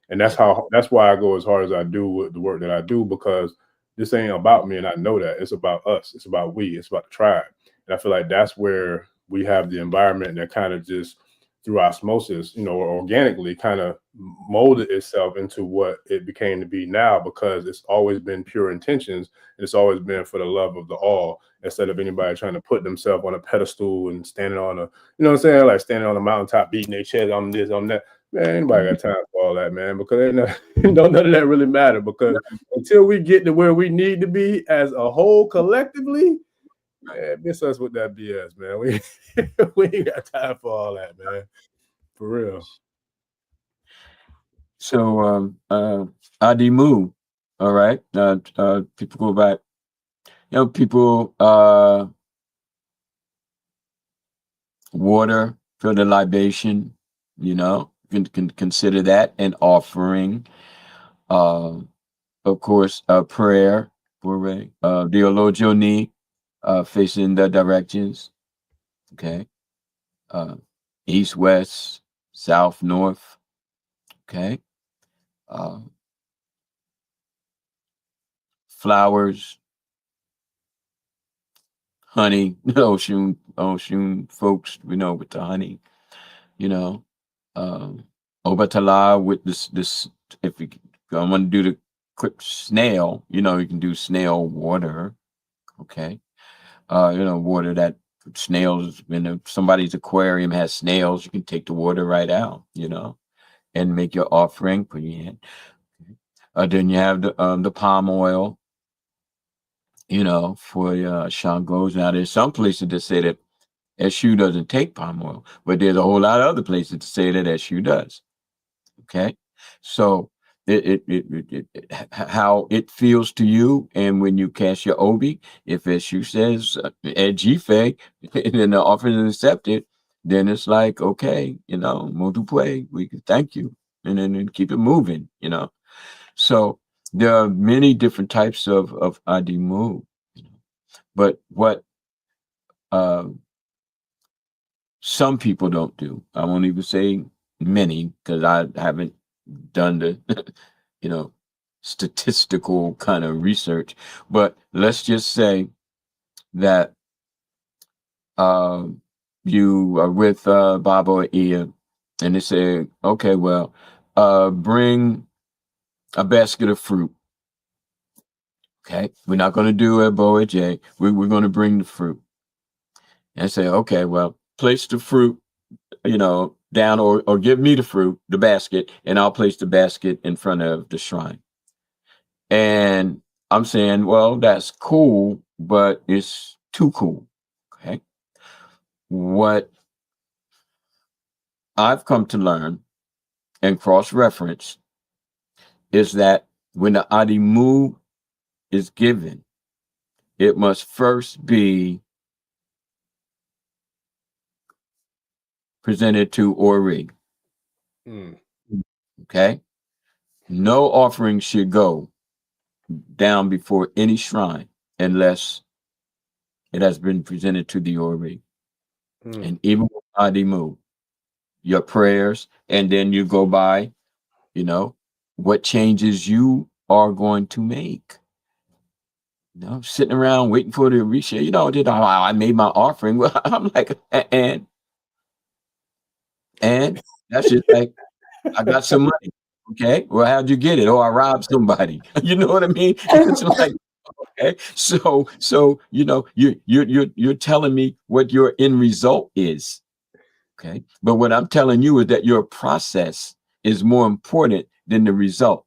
And that's why I go as hard as I do with the work that I do, because this ain't about me, and I know that. It's about us. It's about we. It's about the tribe. And I feel like that's where we have the environment that kind of just through osmosis, or organically kind of molded itself into what it became to be now, because it's always been pure intentions. And it's always been for the love of the all, instead of anybody trying to put themselves on a pedestal and standing on like standing on a mountaintop, beating their chest on this, on that. Man, anybody got time for all that, man, because none of that really matter, because until we get to where we need to be as a whole collectively, man, miss us with that BS, man. We ain't got time for all that, man. For real. So Adimu, all right. People go back. People water for the libation, can consider that an offering. Of course, prayer for the Olojoni, facing the directions. Okay. East, west, south, north. Okay. Flowers, honey, Oshun folks, with the honey, Obatala with this, if you want to do the quick snail, you can do snail water. Okay. Water that snails, somebody's aquarium has snails, you can take the water right out, and make your offering, put your hand. Then you have the palm oil, for Shangos. Now there's some places that say that Eshu doesn't take palm oil, but there's a whole lot of other places that say that Eshu does. Okay, so how it feels to you, and when you cast your obi, if Eshu says Ejife, and then the offering is accepted, then it's like, okay, Modupwe, we can thank you, and then keep it moving, So there are many different types of Adimu, but what some people don't do, I won't even say many, because I haven't done the statistical kind of research, but let's just say that you are with Baba or Iya, and they say, okay, well, bring a basket of fruit. Okay, we're not going to do Ebo or J. We're going to bring the fruit. And I say, okay, well, place the fruit, down, or give me the fruit, the basket, and I'll place the basket in front of the shrine. And I'm saying, well, that's cool, but it's too cool. Okay. What I've come to learn and cross-reference is that when the Adimu is given, it must first be presented to Ori. Okay. No offering should go down before any shrine unless it has been presented to the Ori. And even with Adimu, your prayers, and then you go by, what changes you are going to make. Sitting around waiting for the Orisha, I made my offering. Well, I'm like, and that's just like, I got some money. Okay, well, how'd you get it? Oh, I robbed somebody. You know what I mean? It's like, okay, so you're telling me what your end result is. Okay, but what I'm telling you is that your process is more important than the result.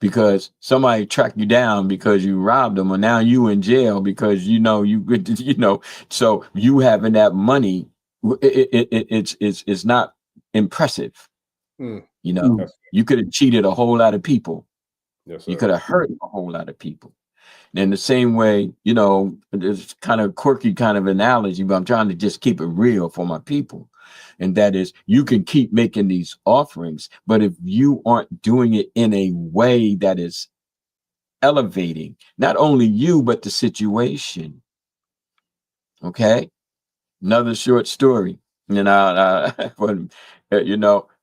Because somebody tracked you down because you robbed them, or now you in jail because so you having that money, it's not impressive. You could have cheated a whole lot of people. Yes, you could have hurt a whole lot of people. And in the same way, it's kind of quirky kind of analogy, but I'm trying to just keep it real for my people. And that is, you can keep making these offerings, but if you aren't doing it in a way that is elevating not only you, but the situation. Okay. Another short story. You know,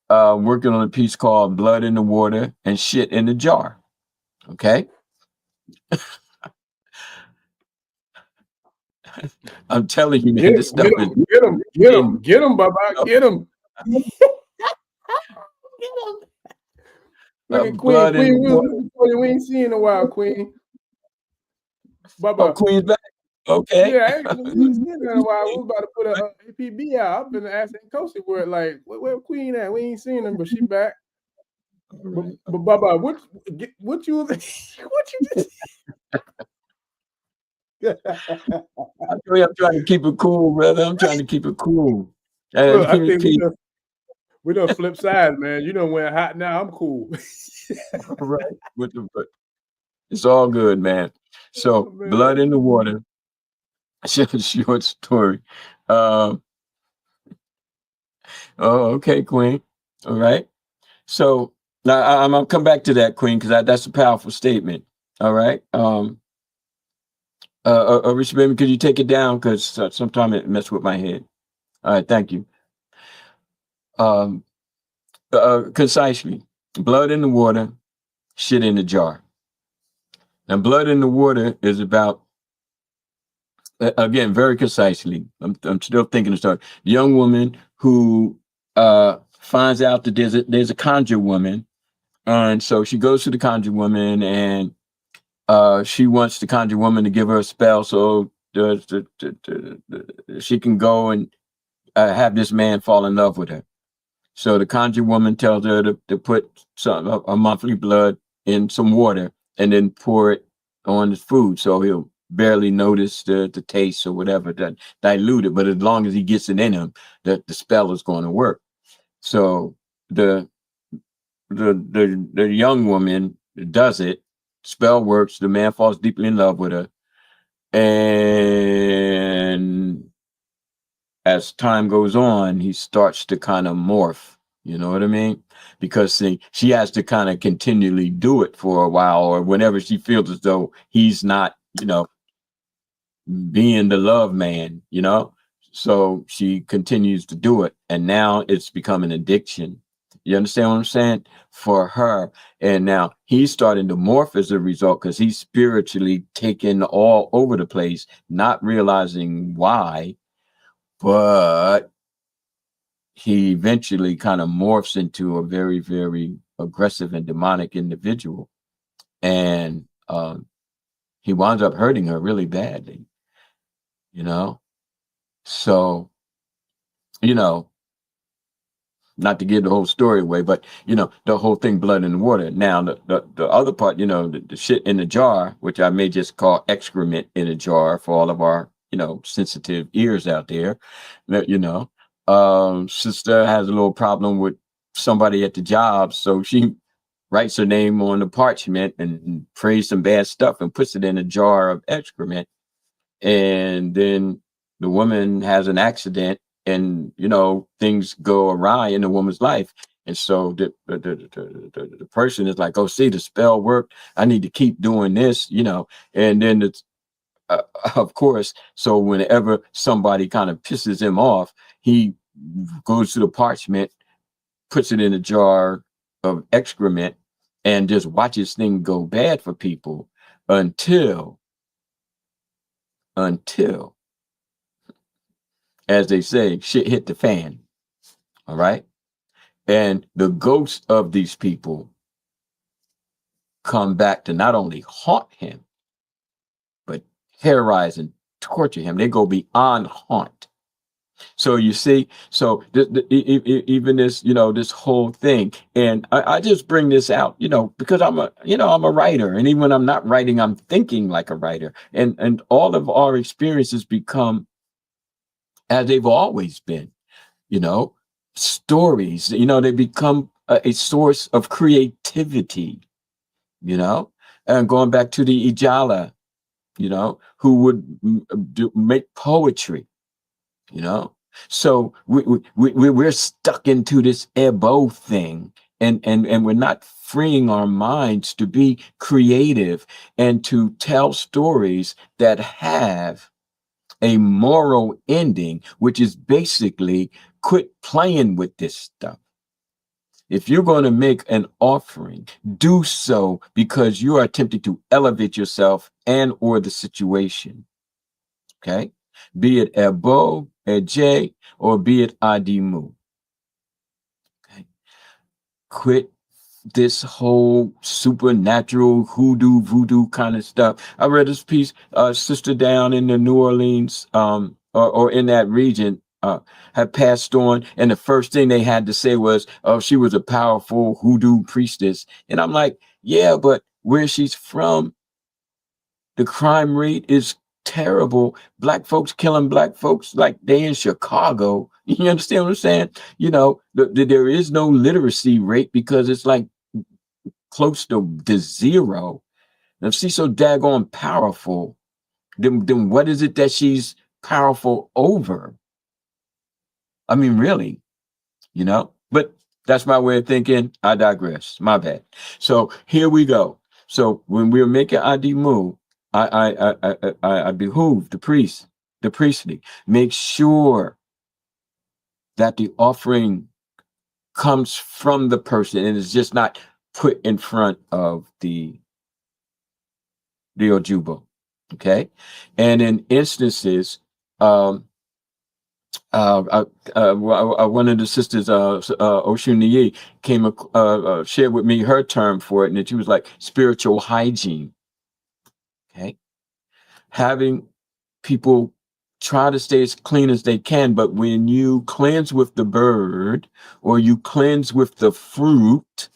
working on a piece called Blood in the Water and Shit in the Jar. Okay. I'm telling you, man, this stuff is get him, Baba, get him. Look at Queen. We ain't seen in a while, Queen. Baba. Oh, Queen's back. Okay. Yeah, we ain't seen her in a while. We was about to put a APB out. I've been asking Kosi where Queen at? We ain't seen her, but she back. Right. But Baba, what you just I'm trying to keep it cool, brother. I'm trying to keep it cool. Look, I think we don't flip sides, man. You don't wear hot now. I'm cool. Right. But it's all good, man. So Blood in the Water. Short story. Okay, Queen. All right. So now I'm gonna come back to that, Queen, because that's a powerful statement. All right. Orisha Gbemi, could you take it down? Because sometimes it messed with my head. All right, thank you. Concisely, blood in the water, shit in the jar. Now, blood in the water is about, again, very concisely. I'm still thinking of story. Young woman who finds out that there's a conjure woman, and so she goes to the conjure woman, and she wants the conjure woman to give her a spell so she can go and have this man fall in love with her. So the conjure woman tells her to put a monthly blood in some water and then pour it on his food, so he'll barely notice the taste or whatever, that diluted. But as long as he gets it in him, the spell is going to work. So the young woman does it. Spell works. The man falls deeply in love with her, and as time goes on, he starts to kind of morph. You know what I mean? Because she has to kind of continually do it for a while, or whenever she feels as though he's not, being the love man, so she continues to do it. And now it's become an addiction. You understand what I'm saying? For her. And now he's starting to morph as a result, because he's spiritually taken all over the place, not realizing why, but he eventually kind of morphs into a very, very aggressive and demonic individual. And he winds up hurting her really badly, So, not to give the whole story away, but, the whole thing, blood in the water. Now, the other part, the shit in the jar, which I may just call excrement in a jar for all of our, sensitive ears out there, sister has a little problem with somebody at the job, so she writes her name on the parchment and prays some bad stuff and puts it in a jar of excrement. And then the woman has an accident, and things go awry in the woman's life. And so the person is like, oh, see, the spell worked. I need to keep doing this, and then it's of course, so whenever somebody kind of pisses him off, he goes to the parchment, puts it in a jar of excrement, and just watches things go bad for people until, as they say, shit hit the fan. All right. And the ghosts of these people come back to not only haunt him, but terrorize and torture him. They go beyond haunt. So you see, so even this, this whole thing, and I just bring this out, because I'm a writer, and even when I'm not writing, I'm thinking like a writer, and all of our experiences become, as they've always been, stories, they become a source of creativity, and going back to the Ijala, who would make poetry. So we're stuck into this Ebo thing, and we're not freeing our minds to be creative and to tell stories that have a moral ending, which is basically quit playing with this stuff. If you're going to make an offering, do so because you are attempting to elevate yourself and or the situation. Okay? Be it Ebo, Eje, or be it Adimu. Okay? Quit this whole supernatural hoodoo voodoo kind of stuff. I read this piece, sister down in the New Orleans or in that region had passed on, and the first thing they had to say was, oh, she was a powerful hoodoo priestess. And I'm like, yeah, but where she's from, the crime rate is terrible. Black folks killing black folks like they in Chicago. You understand what I'm saying? You know, there is no literacy rate because it's like close to zero. And if she's so daggone powerful, then what is it that she's powerful over? I mean, really, you know? But that's my way of thinking. I digress. My bad. So here we go. So when we were making Adimu, I behoove the priest, the priestly, make sure that the offering comes from the person and is just not put in front of the Ojubo. Okay. And in instances, one of the sisters, Oshuniyi, shared with me her term for it, and she was like spiritual hygiene. Okay. Having people try to stay as clean as they can, but when you cleanse with the bird or you cleanse with the fruit,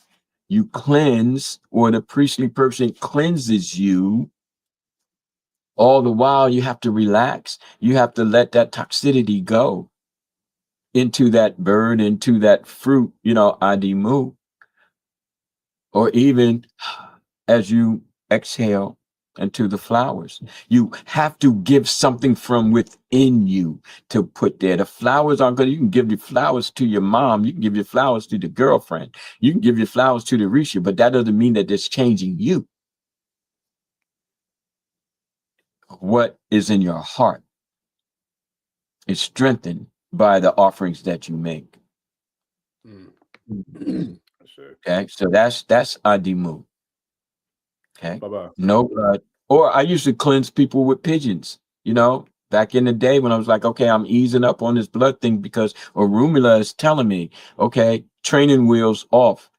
you cleanse, or the priestly person cleanses you. All the while, you have to relax. You have to let that toxicity go into that bird, into that fruit, you know, Adimu. Or even as you exhale into the flowers. You have to give something from within you to put there. The flowers aren't good. You can give your flowers to your mom. You can give your flowers to the girlfriend. You can give your flowers to the Orisha, but that doesn't mean that it's changing you. What is in your heart is strengthened by the offerings that you make. Okay, so that's Adimu. Okay, Bye-bye. no blood. Or I used to cleanse people with pigeons, you know, back in the day when I was like, okay, I'm easing up on this blood thing because Orumila is telling me, okay, training wheels off,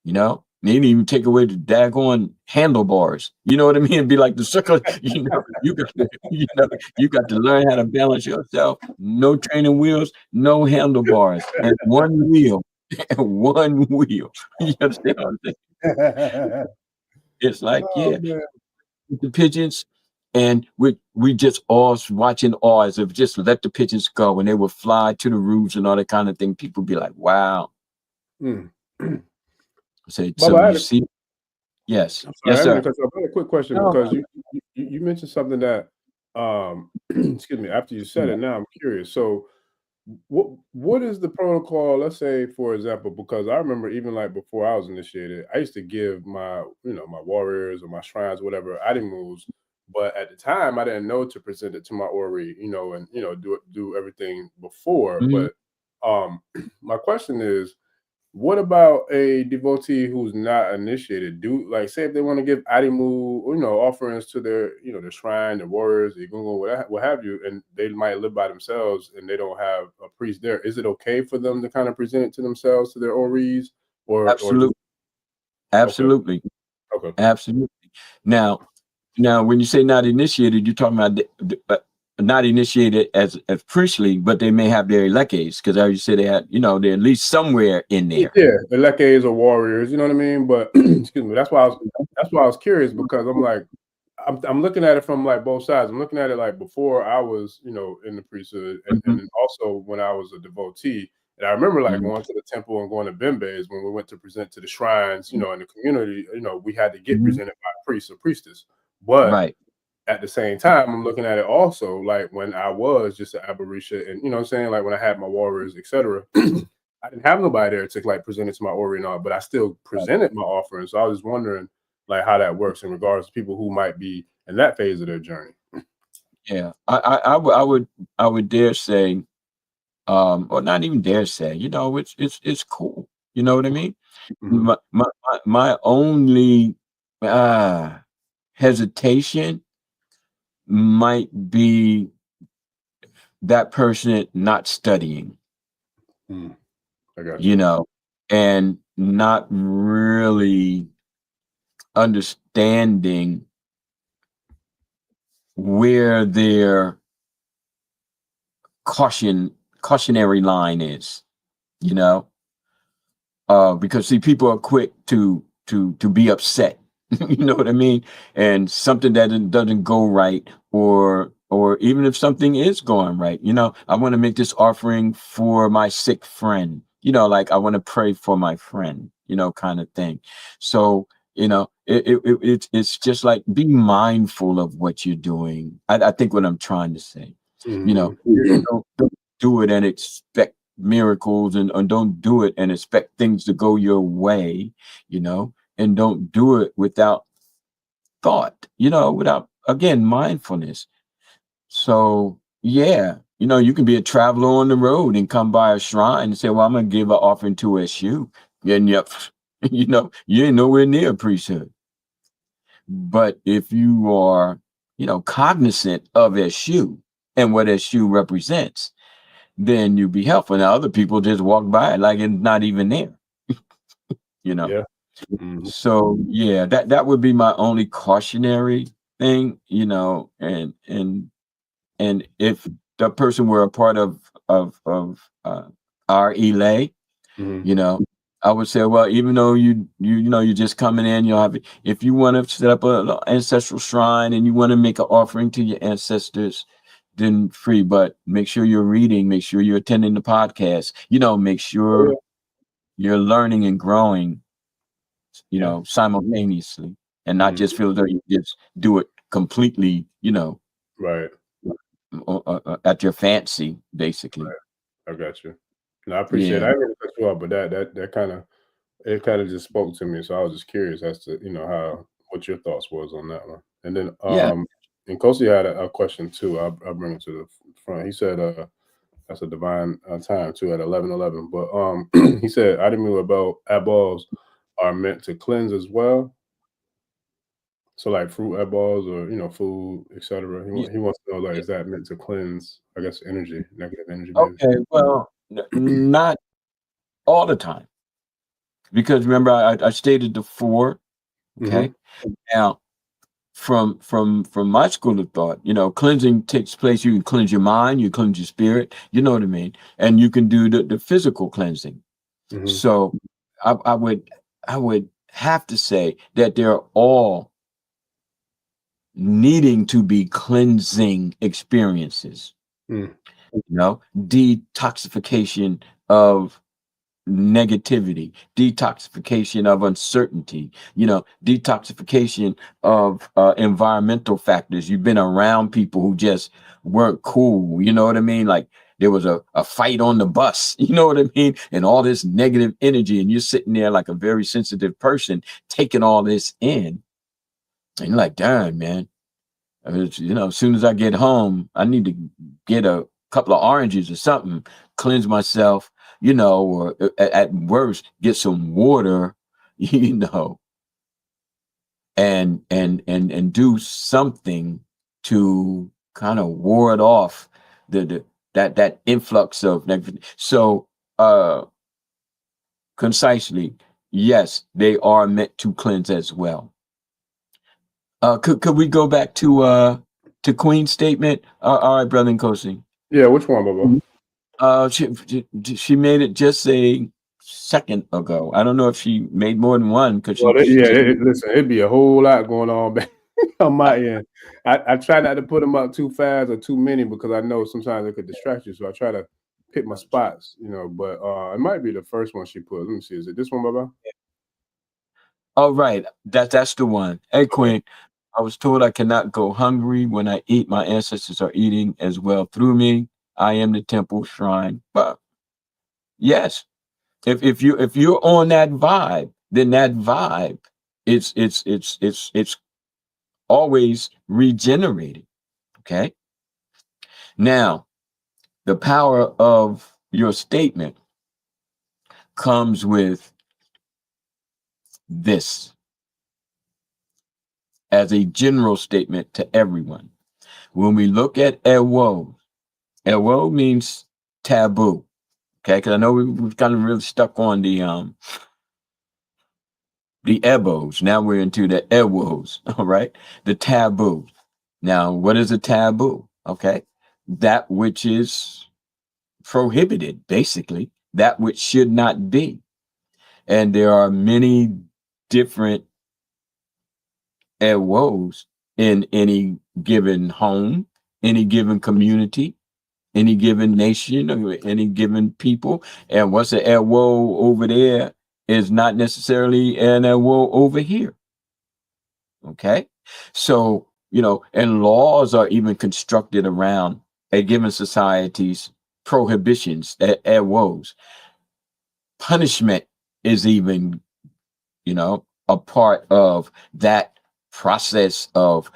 you know. They didn't even take away the daggone handlebars. You know what I mean? Be like the circle, you know, you got to learn how to balance yourself. No training wheels, no handlebars, and one wheel, and one wheel. You understand what I'm saying? It's like, Oh, yeah, man. the pigeons, and we just all watching awe as if just let the pigeons go and they would fly to the roofs and all that kind of thing. People be like, wow. So Baba, you see, yes, I'm sorry, yes, I mean, sir. because I've got a quick question No, because you mentioned something that excuse me, after you said it, now I'm curious. So what is the protocol? Let's say, for example, because I remember even like before I was initiated, I used to give my, you know, my warriors or my shrines, whatever, Adimus, but at the time I didn't know to present it to my Ori, you know, and you know, do everything before. mhm, But my question is, what about a devotee who's not initiated? Do like say if they want to give Adimu, you know, offerings to their, you know, their shrine, their warriors, the Egungun, what have you, and they might live by themselves and they don't have a priest there. Is it okay for them to kind of present it to themselves, to their Oris, or just absolutely, okay, absolutely, okay, absolutely. Now, when you say not initiated, you're talking about not initiated as priestly, but they may have their lekes, because I used to say they had, you know, they're at least somewhere in there. yeah, the Lekes or warriors, you know what I mean? But excuse me, that's why I was curious because I'm like. I'm looking at it from like both sides. I'm looking at it like before I was, you know, in the priesthood, and Mhm, then also when I was a devotee. And I remember like mhm, going to the temple and going to Bembes when we went to present to the shrines, you know, in the community. You know, we had to get mhm. presented by a priest or priestess. But Right. at the same time, I'm looking at it also like when I was just an Aborisha, and you know what I'm saying, like when I had my warriors, etc. I didn't have nobody there to like present it to my Ori and all, but I still presented my offering. So I was just wondering like how that works in regards to people who might be in that phase of their journey. Yeah, I would dare say, or not even dare say, it's cool. You know what I mean? Mhm. My only hesitation might be that person not studying, I got you. And not really understanding where their cautionary line is, because see, people are quick to be upset. You know what I mean? And something that doesn't go right, or even if something is going right, I want to make this offering for my sick friend. Like I want to pray for my friend, kind of thing. So it's just like be mindful of what you're doing. I think what I'm trying to say, don't do it and expect miracles, and don't do it and expect things to go your way, and don't do it without thought, without, again, mindfulness. So yeah, you can be a traveler on the road and come by a shrine and say, well, I'm gonna give an offering to SU, and yep, you ain't nowhere near priesthood. But if you are cognizant of SU and what SU represents, then you be helpful. Now other people just walk by it like it's not even there. Yeah. So yeah, that would be my only cautionary thing, and if the person were a part of our elay, I would say, well, even though you're just coming in, if you want to set up an ancestral shrine and you want to make an offering to your ancestors, then free. But make sure you're reading, make sure you're attending the podcast, make sure you're learning and growing, simultaneously, and not just feel that you just do it completely, right, at your fancy, basically. Right. I got you. No, I appreciate it. I didn't cut you off, but that kind of just spoke to me. So I was just curious as to what your thoughts was on that one. And then and Kosi had a question too. I'll bring it to the front. He said that's a divine time too at 11:11. But he said Adimu eyeballs are meant to cleanse as well. So like fruit eyeballs or food, etc. He wants to know like is that meant to cleanse? I guess energy, negative energy. Maybe. Okay, well, not all the time, because remember I stated the 4. Okay, now from my school of thought, cleansing takes place. You can cleanse your mind, you cleanse your spirit. You know what I mean, and you can do the physical cleansing. So I would have to say that they're all needing to be cleansing experiences. Detoxification of negativity, detoxification of uncertainty, detoxification of environmental factors. You've been around people who just weren't cool. You know what I mean? Like there was a fight on the bus, you know what I mean? And all this negative energy, and you're sitting there like a very sensitive person taking all this in. And you're like, darn, man, as soon as I get home, I need to get a couple of oranges or something, cleanse myself, or at worst, get some water, and do something to kind of ward off that influx of negativity. So concisely, yes, they are meant to cleanse as well. Could we go back to Queen's statement? All right, brother Nkosi. Yeah, which one, Baba? She made it just a second ago. I don't know if she made more than one because listen, it'd be a whole lot going on back on my end. I try not to put them up too fast or too many because I know sometimes it could distract you. So I try to pick my spots, But it might be the first one she put. Let me see. Is it this one, Baba? Oh, right. That's the one. Hey, Queen. I was told I cannot go hungry. When I eat, my ancestors are eating as well through me. I am the temple shrine. But yes, if you're on that vibe, then that vibe it's always regenerated. Okay. Now, the power of your statement comes with this as a general statement to everyone. When we look at Eewo, Eewo means taboo. Okay, because I know we've kind of really stuck on the Ebos. Now we're into the Eewos, all right? The taboo. Now, what is a taboo? Okay, that which is prohibited, basically, that which should not be. And there are many different Eewos in any given home, any given community, any given nation, or any given people. And what's an Eewo over there is not necessarily an Eewo over here. Okay. So, and laws are even constructed around a given society's prohibitions, Eewos. Punishment is even, a part of that process of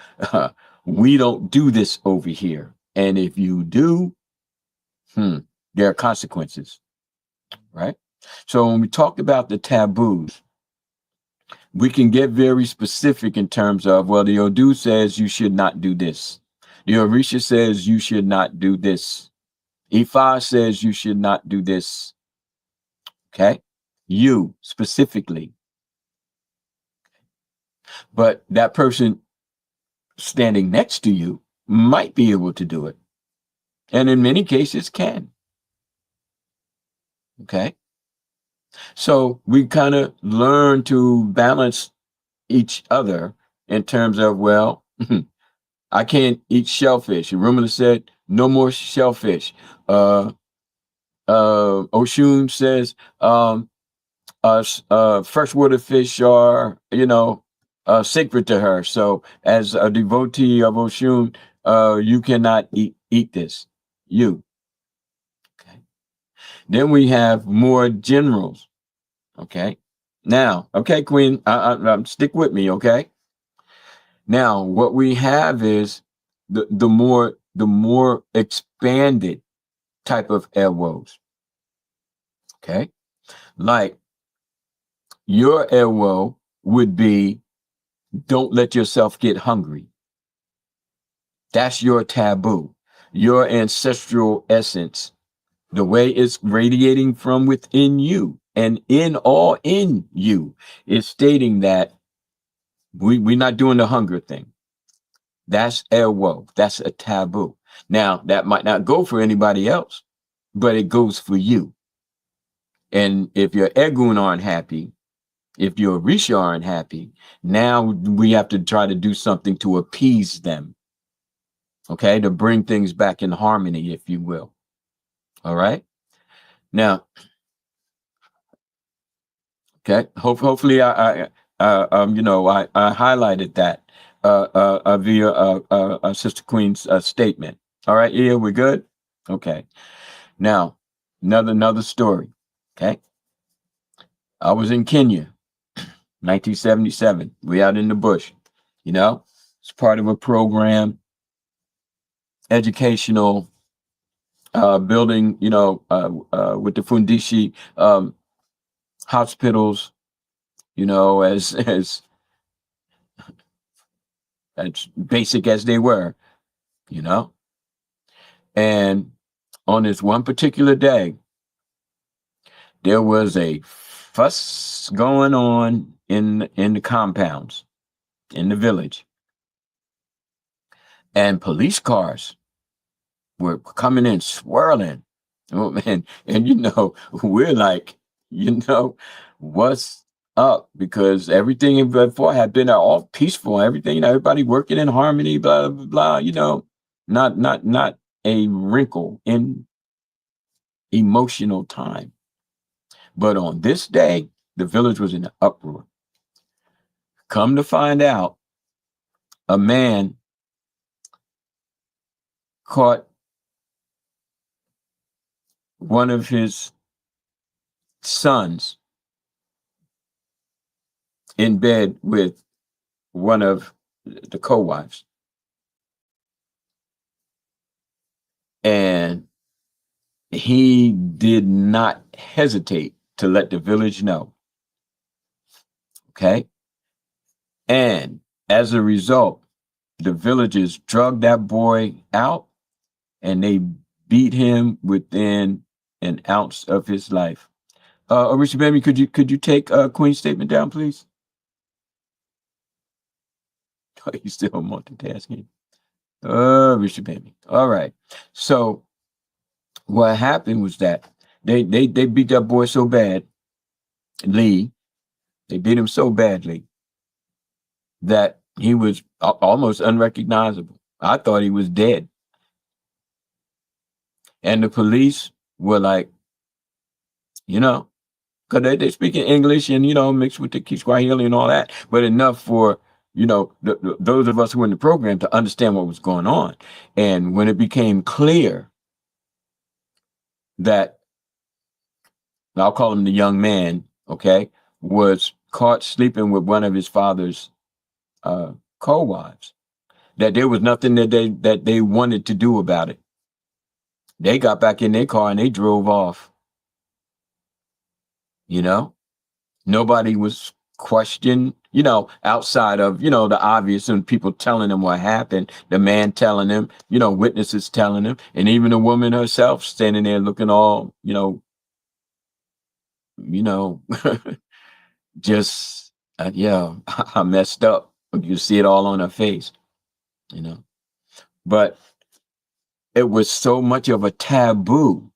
we don't do this over here. And if you do, there are consequences, right? So when we talk about the taboos, we can get very specific in terms of, well, the Odu says you should not do this. The Orisha says you should not do this. Ifa says you should not do this. Okay? You specifically. But that person standing next to you might be able to do it. And in many cases can. Okay? So we kind of learn to balance each other in terms of, well, I can't eat shellfish. Rumula said, no more shellfish. Oshun says, freshwater fish are, sacred to her. So as a devotee of Oshun, you cannot eat this. You. Okay. Then we have more generals. Okay. Now, okay, Queen, stick with me, okay? Now, what we have is the more expanded type of Eewos. Okay, like your Eewo would be, don't let yourself get hungry. That's your taboo, your ancestral essence, the way it's radiating from within you and in you is stating that we're not doing the hunger thing. That's Eewo. That's a taboo. Now, that might not go for anybody else, but it goes for you. And if your Egun aren't happy, if your Orisha aren't happy, now we have to try to do something to appease them. Okay, to bring things back in harmony, if you will. All right. Now, okay. Hopefully, I highlighted that via Sister Queen's statement. All right, yeah, we're good. Okay. Now, another story. Okay. I was in Kenya, 1977. We out in the bush. It's part of a program, educational, building. With the Fundishi hospitals. As basic as they were. And on this one particular day, there was a fuss going on in the compounds in the village, and police cars were coming in swirling. Oh man, and we're like, what's up? Because everything before had been all peaceful, everything, everybody working in harmony, blah blah blah. Not a wrinkle in emotional time. But on this day, the village was in an uproar. Come to find out, a man caught one of his sons in bed with one of the co-wives. And he did not hesitate to let the village know. Okay. And as a result, the villagers drugged that boy out and they beat him within an ounce of his life. Orisha Gbemi, could you take Queen's statement down, please? Oh, you still multitasking. Orisha Gbemi. All right. So what happened was that they beat that boy so bad, Lee. They beat him so badly that he was almost unrecognizable. I thought he was dead. And the police were like, you know, because they speak in English and, you know, mixed with the Kiswahili and all that, but enough for, you know, those of us who were in the program to understand what was going on. And when it became clear that, I'll call him the young man, okay, was caught sleeping with one of his father's co-wives, that there was nothing that they wanted to do about it. They got back in their car and they drove off. You know, nobody was questioned, you know, outside of, you know, the obvious and people telling them what happened, the man telling them, you know, witnesses telling them, and even the woman herself standing there looking all, you know, just, yeah, I messed up. You see it all on her face, you know, but it was so much of a taboo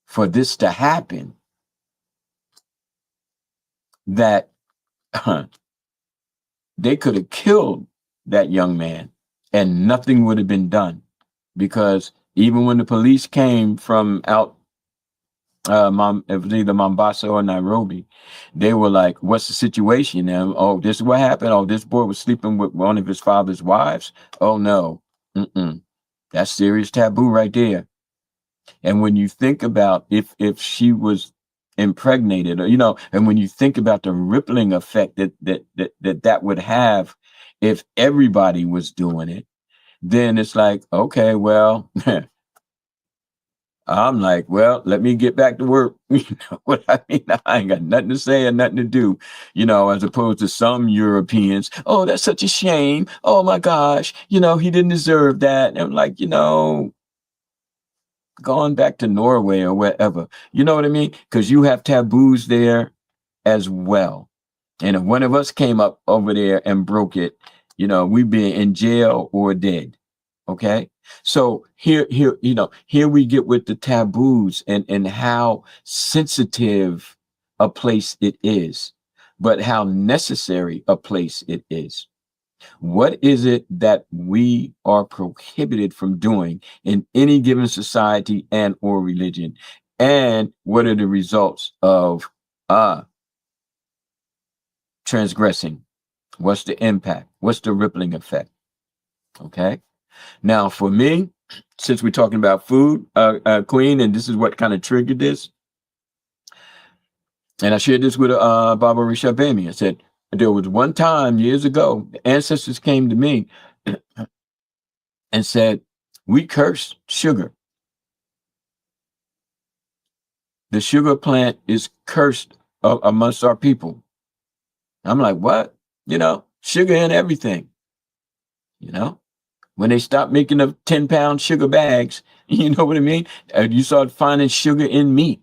for this to happen that they could have killed that young man and nothing would have been done, because even when the police came from out, it was either Mombasa or Nairobi, they were like, what's the situation? And, oh, this is what happened. Oh, this boy was sleeping with one of his father's wives. Oh, no. That's serious taboo right there. And when you think about if she was impregnated, or, you know, and when you think about the rippling effect that would have if everybody was doing it, then it's like, okay, well, I'm like, well, let me get back to work. You know what I mean? I ain't got nothing to say and nothing to do, you know, as opposed to some Europeans. Oh, that's such a shame. Oh my gosh, you know, he didn't deserve that. And I'm like, you know, gone back to Norway or wherever, you know what I mean? Because you have taboos there as well. And if one of us came up over there and broke it, you know, we'd be in jail or dead. Okay. So here, you know, here we get with the taboos and how sensitive a place it is, but how necessary a place it is. What is it that we are prohibited from doing in any given society and or religion? And what are the results of transgressing? What's the impact? What's the rippling effect? Okay. Now, for me, since we're talking about food, Queen, and this is what kind of triggered this, and I shared this with Baba Orisa Gbemi. I said, there was one time years ago, the ancestors came to me and said, we curse sugar. The sugar plant is cursed amongst our people. I'm like, what? You know, sugar in everything. You know, when they stopped making the 10-pound sugar bags, you know what I mean? You started finding sugar in meat.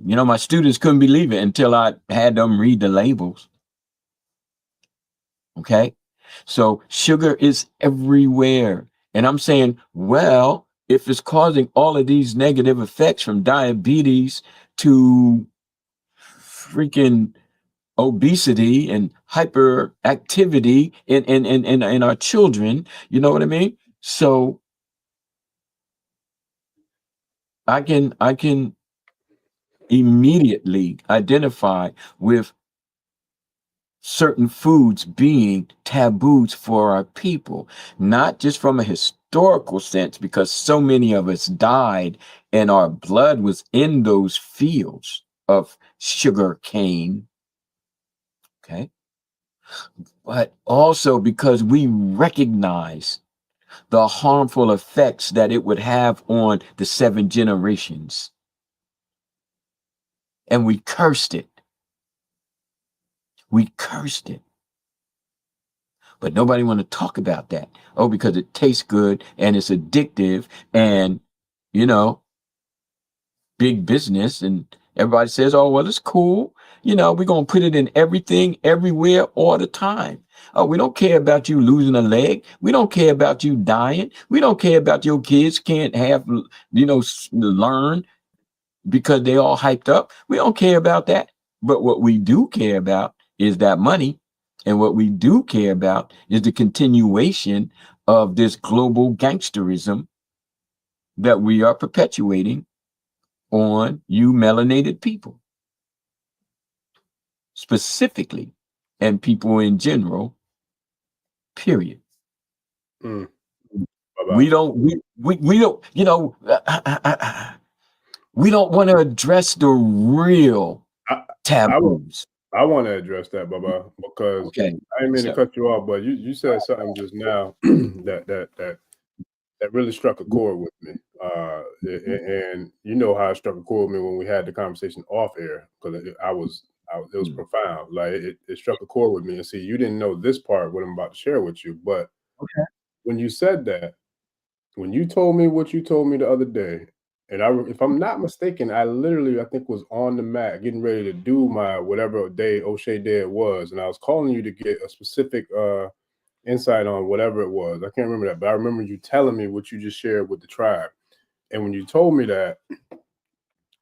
You know, my students couldn't believe it until I had them read the labels. Okay. So sugar is everywhere. And I'm saying, well, if it's causing all of these negative effects from diabetes to freaking obesity and hyperactivity in our children, you know what I mean? So I can immediately identify with certain foods being taboos for our people, not just from a historical sense, because so many of us died and our blood was in those fields. of sugar cane. Okay. But also because we recognize the harmful effects that it would have on the 7 generations. And we cursed it. We cursed it. But nobody want to talk about that. Oh, because it tastes good and it's addictive and, you know, big business. And everybody says, oh, well, it's cool. You know, we're going to put it in everything, everywhere, all the time. Oh, we don't care about you losing a leg. We don't care about you dying. We don't care about your kids can't have, you know, learn because they all hyped up. We don't care about that. But what we do care about is that money. And what we do care about is the continuation of this global gangsterism that we are perpetuating on you melanated people specifically, and people in general, period. We don't, we don't, you know, we don't want to address the real taboos. I want to address that, Baba, because I didn't mean to cut you off, but you said something just now that really struck a chord with me. And you know how it struck a chord with me when we had the conversation off air, because it was profound. Like it struck a chord with me. And see, you didn't know this part, what I'm about to share with you, but when you said that, when you told me what you told me the other day, and if I'm not mistaken, I think was on the mat getting ready to do my whatever day O'Shea Day it was, and I was calling you to get a specific insight on whatever it was. I can't remember that, but I remember you telling me what you just shared with the tribe. And when you told me that,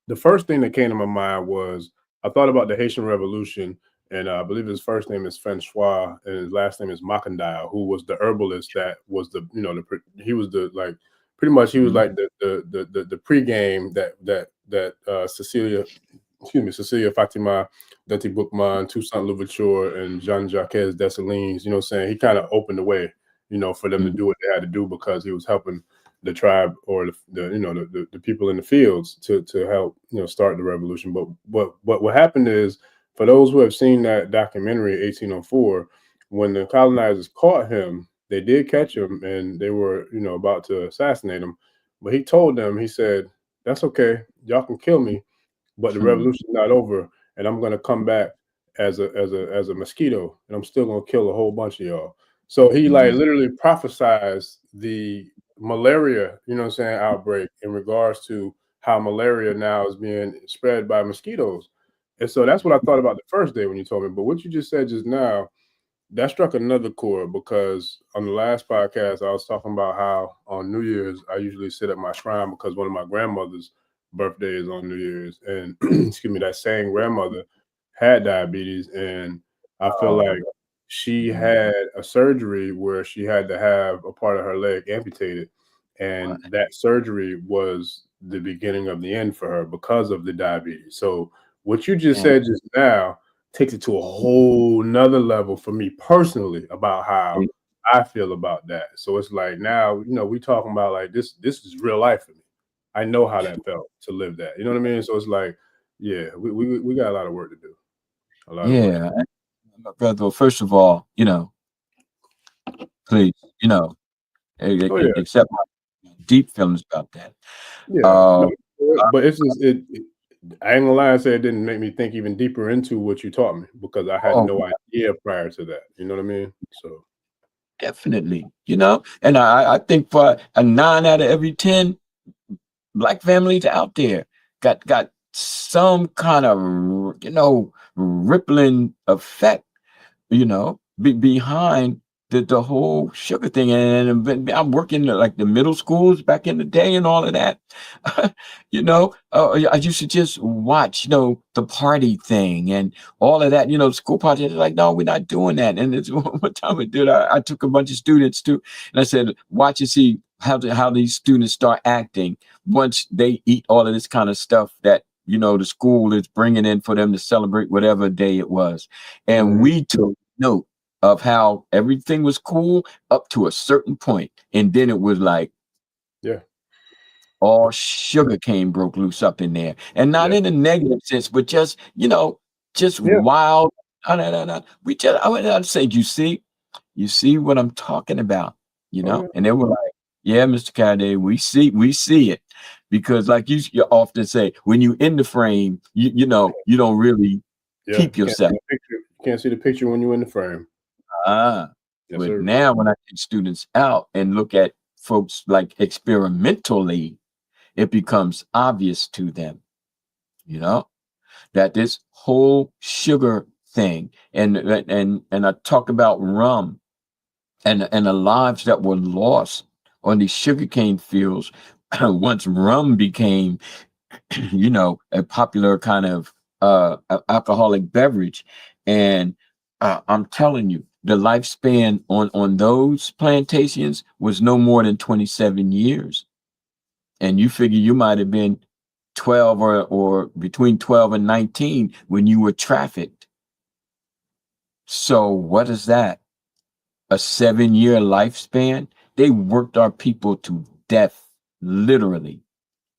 the first thing that came to my mind was I thought about the Haitian Revolution, and I believe his first name is Francois, and his last name is Makandao, who was the herbalist that was he was the like pretty much he was like the pregame that Cecilia Fatima, Dati Boukman, Toussaint Louverture, and Jean-Jacques Dessalines, you know what I'm saying? He kind of opened the way, you know, for them to do what they had to do because he was helping the tribe or the people in the fields to help, you know, start the revolution. But what happened is, for those who have seen that documentary 1804, when the colonizers caught him, they did catch him and they were, you know, about to assassinate him. But he told them, he said, "That's okay, y'all can kill me, but the revolution's not over, and I'm gonna come back as a mosquito, and I'm still gonna kill a whole bunch of y'all." So he like literally prophesized the malaria, you know what I'm saying, outbreak in regards to how malaria now is being spread by mosquitoes. And so that's what I thought about the first day when you told me. But what you just said just now, that struck another chord, because on the last podcast, I was talking about how on New Year's, I usually sit at my shrine because one of my grandmother's birthday is on New Year's. And excuse me, that same grandmother had diabetes. And I feel like she had a surgery where she had to have a part of her leg amputated. And that surgery was the beginning of the end for her because of the diabetes. So what you just said just now takes it to a whole nother level for me personally about how I feel about that. So it's like now, you know, we talking about like this is real life for me. I know how that felt to live that. You know what I mean? So it's like, yeah, we got a lot of work to do. A lot of work. My brother, well, first of all, you know, please, you know, accept my deep feelings about that. Yeah, but it's just I ain't gonna lie and say it didn't make me think even deeper into what you taught me, because I had no idea prior to that. You know what I mean? So definitely, you know, and I think for a 9 out of every 10 Black families out there got some kind of, you know, rippling effect, you know, behind the whole sugar thing. And I'm working like the middle schools back in the day and all of that. You know, I used to just watch, you know, the party thing and all of that, you know, school party. They're like, no, we're not doing that. And it's one time I took a bunch of students to, and I said, watch and see how these students start acting once they eat all of this kind of stuff that, you know, the school is bringing in for them to celebrate whatever day it was. And we took note of how everything was cool up to a certain point, and then it was like, all sugar cane broke loose up in there, and not in a negative sense, but just just wild. We just, I'd say, you see what I'm talking about, and they were like, yeah, Mr. Karade, we see it, because like you often say, when you in the frame, you don't really keep yourself. Can't see the picture when you're in the frame. But now when I take students out and look at folks like experimentally, it becomes obvious to them, that this whole sugar thing, and I talk about rum and the lives that were lost on these sugarcane fields once rum became, a popular kind of alcoholic beverage. And I'm telling you, the lifespan on those plantations was no more than 27 years. And you figure you might have been 12 or between 12 and 19 when you were trafficked. So what is that? A 7-year lifespan? They worked our people to death, literally.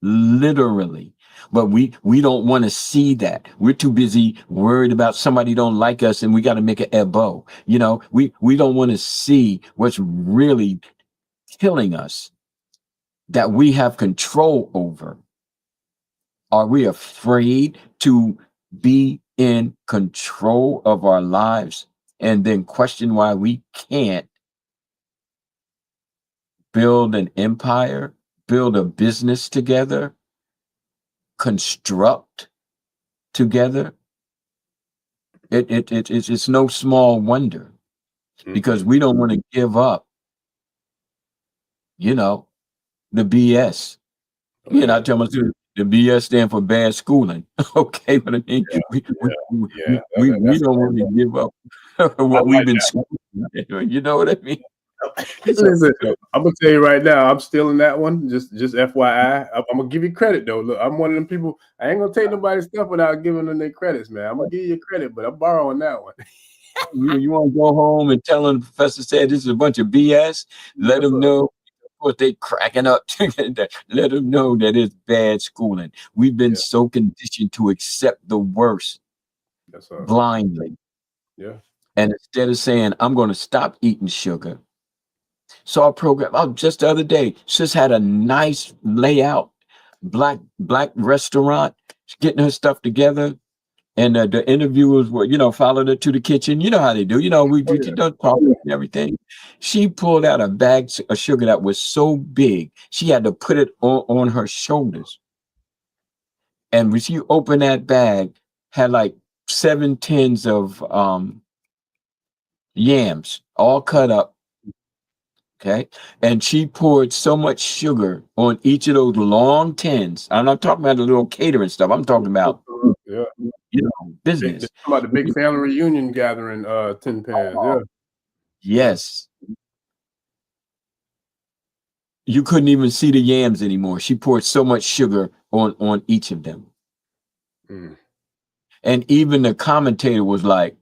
But we don't want to see that. We're too busy worried about somebody don't like us and we got to make an Ebo. We don't want to see what's really killing us, that we have control over. Are we afraid to be in control of our lives and then question why we can't build an empire, build a business together, construct together? It's no small wonder, because we don't want to give up, the BS. I tell my students, the BS stand for bad schooling. Okay, but I mean, we don't want to give up what we've been schooling. You know what I mean? Listen, I'm gonna tell you right now, I'm still in that one. Just FYI, I'm gonna give you credit though. Look, I'm one of them people. I ain't gonna take nobody's stuff without giving them their credits, man. I'm gonna give you credit, but I'm borrowing that one. You want to go home and tell them the professor said this is a bunch of BS? Let them know. Of course, they cracking up. Let them know that it's bad schooling. We've been so conditioned to accept the worst blindly. Yeah. And instead of saying, I'm going to stop eating sugar. Saw a program just the other day. Sis had a nice layout, black restaurant. She's getting her stuff together. And the interviewers were, followed her to the kitchen. You know how they do. We don't talk and everything. She pulled out a bag of sugar that was so big, she had to put it on her shoulders. And when she opened that bag, had like 7 tins of yams, all cut up. Okay. And she poured so much sugar on each of those long tins. I'm not talking about the little catering stuff. I'm talking about business. Talking about the big family reunion gathering, tin pans. Yes. You couldn't even see the yams anymore. She poured so much sugar on each of them. And even the commentator was like,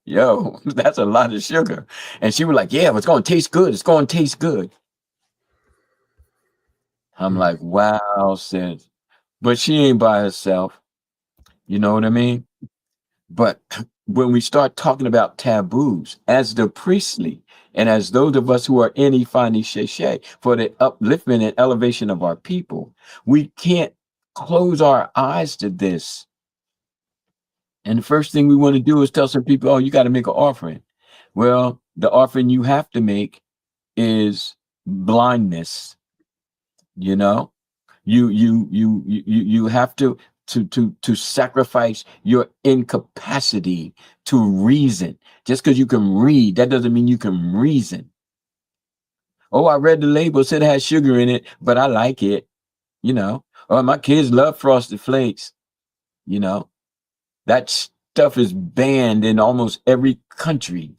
yo, that's a lot of sugar. And she was like, yeah, but it's going to taste good. It's going to taste good. I'm like, wow, sis. But she ain't by herself. You know what I mean? But when we start talking about taboos as the priestly, and as those of us who are in Ifani Sheshe for the upliftment and elevation of our people, we can't close our eyes to this. And the first thing we want to do is tell some people, oh, you got to make an offering. Well, the offering you have to make is blindness. You have to sacrifice your incapacity to reason. Just because you can read, that doesn't mean you can reason. Oh, I read the label, said it has sugar in it, but I like it. Or my kids love Frosted Flakes. That stuff is banned in almost every country.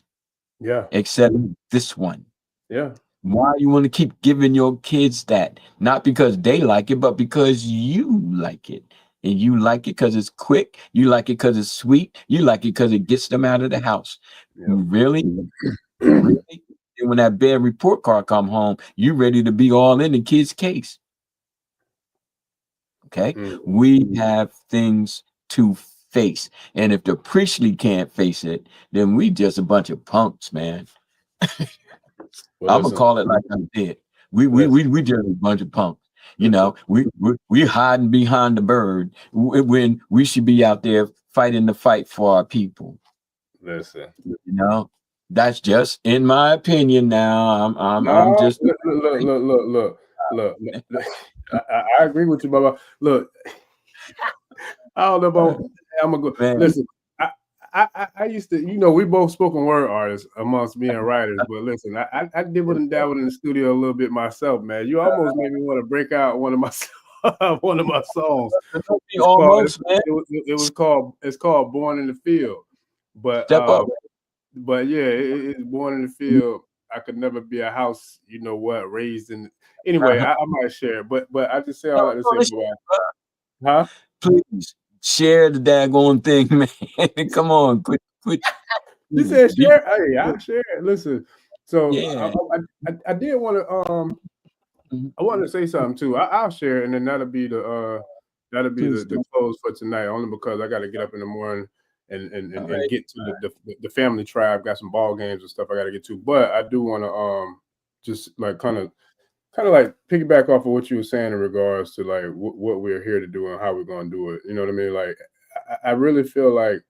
Except this one. Why you want to keep giving your kids that? Not because they like it, but because you like it. And you like it because it's quick. You like it because it's sweet. You like it because it gets them out of the house. Really? Really? And when that bad report card come home, you ready to be all in the kid's case. Okay, we have things to face, and if the priestly can't face it, then we just a bunch of punks, man. Well, I'm gonna call it like I did. We just a bunch of punks. You know, we hiding behind the bird when we should be out there fighting the fight for our people. Listen, you know, that's just in my opinion. Now, I'm just look. I agree with you, Baba. Look, I don't know about. I'm gonna go. Man. Listen, I used to, you know, we both spoken word artists amongst being writers, but listen, I dibbled and dabbled in the studio a little bit myself, man. You almost made me want to break out one of my songs. It's called Born in the Field, but yeah, it's Born in the Field. I could never be a house, you know what, raised in. Anyway, I might share, but I just say all that to say, huh? Please share the daggone thing, man. Come on, quit. You said share. Hey, I'll share it. Listen, so yeah. I did want to I wanted to say something too. I'll share it, and then that'll be the close for tonight. Only because I got to get up in the morning and get to the family tribe. Got some ball games and stuff I got to get to. But I do want to just like kind of like piggyback off of what you were saying in regards to like what we're here to do and how we're going to do it. You know what I mean? Like I really feel like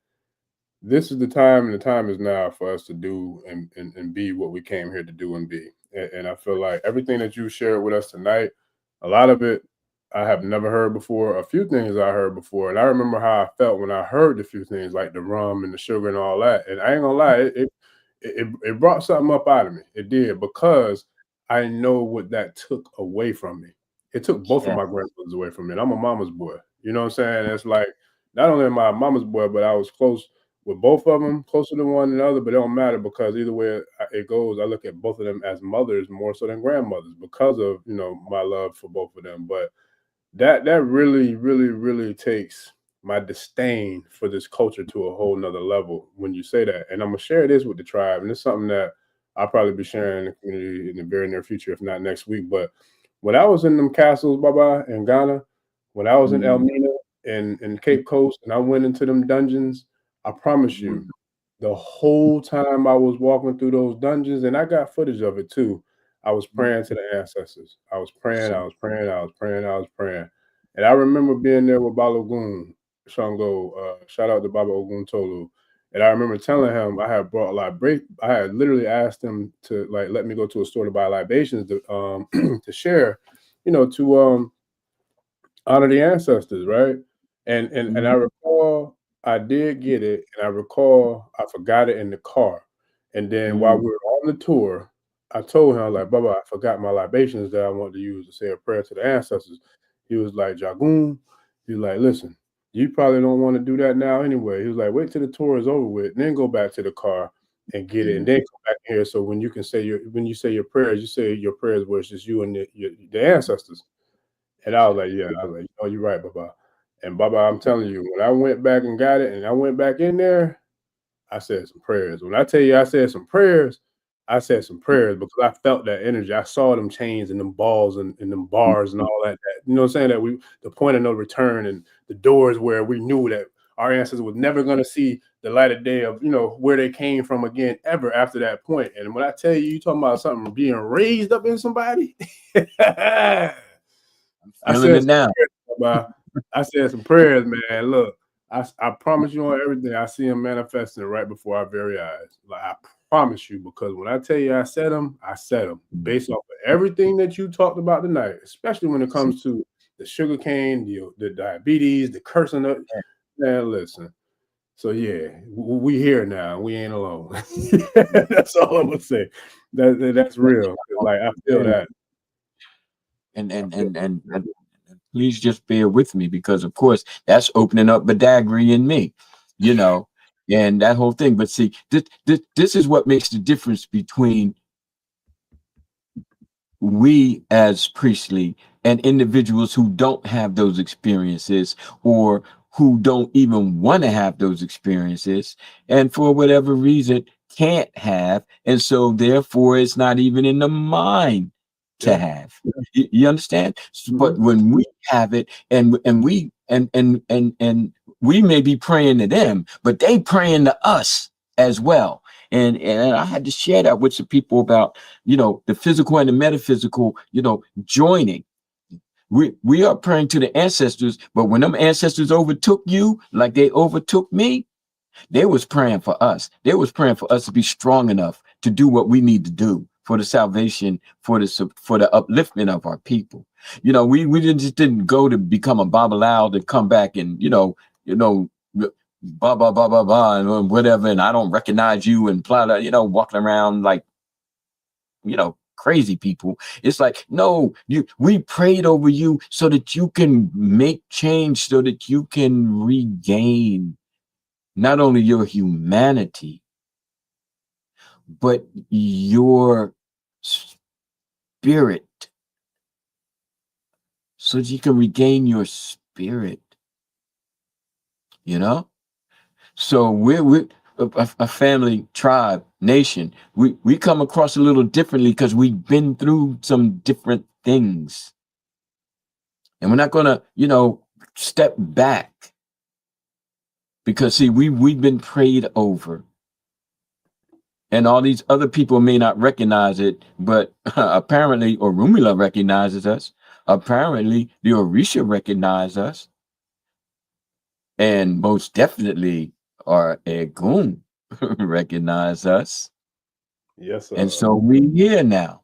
this is the time, and the time is now for us to do and be what we came here to do and be. And I feel like everything that you shared with us tonight, a lot of it I have never heard before. A few things I heard before, and I remember how I felt when I heard the few things like the rum and the sugar and all that. And I ain't gonna lie, it brought something up out of me. It did, because I know what that took away from me. It took both of my grandmothers away from me. And I'm a mama's boy. You know what I'm saying? It's like not only am I a mama's boy, but I was close with both of them, closer to one another, but it don't matter, because either way it goes, I look at both of them as mothers more so than grandmothers, because of, you know, my love for both of them. But that really takes my disdain for this culture to a whole nother level when you say that. And I'm gonna share this with the tribe, and it's something that I'll probably be sharing in the community in the very near future, if not next week. But when I was in them castles, Baba, in Ghana, when I was in Elmina and Cape Coast, and I went into them dungeons, I promise you, the whole time I was walking through those dungeons, and I got footage of it too, I was praying to the ancestors. I was praying. And I remember being there with Balogun Shango, shout out to Baba Ogun Tolu. And I remember telling him I had brought I had literally asked him to like let me go to a store to buy libations to to share, you know, to honor the ancestors, right? And I recall I did get it, and I recall I forgot it in the car. And then while we were on the tour, I told him, like, Baba, I forgot my libations that I wanted to use to say a prayer to the ancestors. He was like, Jagun, he was like, listen, you probably don't want to do that now anyway. He was like, wait till the tour is over with, and then go back to the car and get it, and then come back here. So when you can say when you say your prayers, you say your prayers where it's just you and the ancestors. And I was like, yeah, I was like, oh, you're right, Baba. And Baba, I'm telling you, when I went back and got it and I went back in there, I said some prayers. When I tell you I said some prayers because I felt that energy. I saw them chains and them balls and them bars and all that. You know what I'm saying? That the point of no return and the doors where we knew that our ancestors was never going to see the light of day of, you know, where they came from again ever after that point. And when I tell you, you talking about something being raised up in somebody, I said some prayers, man. Look, I promise you on everything. I see them manifesting right before our very eyes. Like I promise you, because when I tell you I said them based off of everything that you talked about tonight, especially when it comes to the sugar cane, the diabetes, the cursing up. Man, listen. So yeah, we here now. We ain't alone. That's all I'm gonna say. That's real. Like I feel that. And please just bear with me, because of course that's opening up Badagry in me, you know, and that whole thing. But see, this is what makes the difference between we as priestly and individuals who don't have those experiences, or who don't even want to have those experiences, and for whatever reason can't have, and so therefore it's not even in the mind to have. You understand? But when we have it, and we we may be praying to them, but they praying to us as well. And I had to share that with some people about, the physical and the metaphysical, joining. We are praying to the ancestors, but when them ancestors overtook you, like they overtook me, they was praying for us. They was praying for us to be strong enough to do what we need to do for the salvation, for the upliftment of our people. We just didn't go to become a Babalawo to come back and blah blah blah blah blah and whatever, and I don't recognize you and blah blah, walking around like crazy people. It's like, no, we prayed over you so that you can make change, so that you can regain not only your humanity, but your spirit, so that you can regain your spirit. So we're a family, tribe, nation. We come across a little differently because we've been through some different things, and we're not gonna, step back, because see, we've been prayed over, and all these other people may not recognize it, but apparently Orunmila recognizes us. Apparently the Orisha recognize us, and most definitely our Egun recognize us. Yes, sir. And so we here now.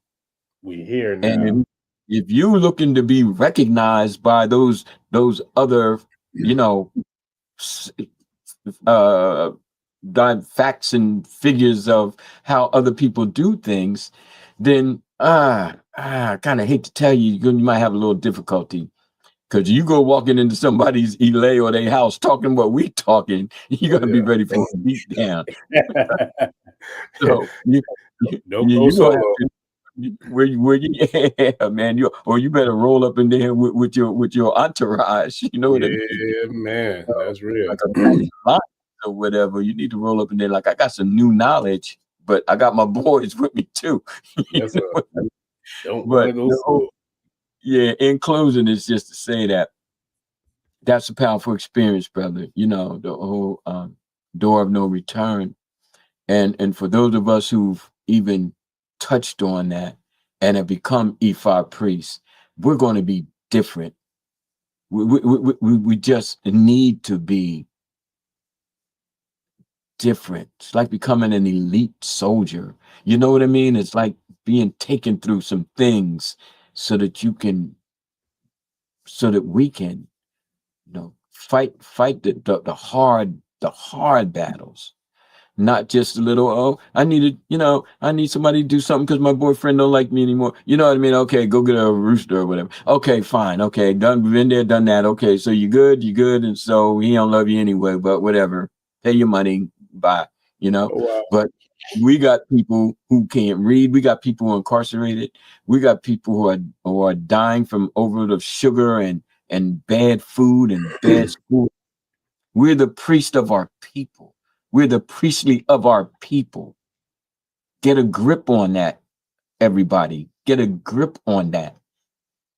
We here now. And if you looking to be recognized by those other, facts and figures of how other people do things, then I kind of hate to tell you, you might have a little difficulty. Because you go walking into somebody's Ile or their house talking what we talking, you got to be ready for a beat down. So you gonna have to, where you man, you better roll up in there with your entourage. You know what I mean? Yeah, man, that's real. Like or whatever, you need to roll up in there like, I got some new knowledge, but I got my boys with me too. Yes, sir. Don't but go yeah, in closing, it's just to say that that's a powerful experience, brother. The whole door of no return. And for those of us who've even touched on that and have become Ifa priests, we're going to be different. We just need to be different. It's like becoming an elite soldier. You know what I mean? It's like being taken through some things so that we can, fight the hard battles. Not just a little, I need somebody to do something because my boyfriend don't like me anymore. You know what I mean? Okay, go get a rooster or whatever. Okay, fine. Okay, been there, done that. Okay, so you good, and so he don't love you anyway, but whatever. Pay your money, bye. Oh, wow. But we got people who can't read. We got people who are incarcerated. We got people who are dying from overload of sugar and bad food and bad school. We're the priest of our people. We're the priestly of our people. Get a grip on that, everybody. Get a grip on that.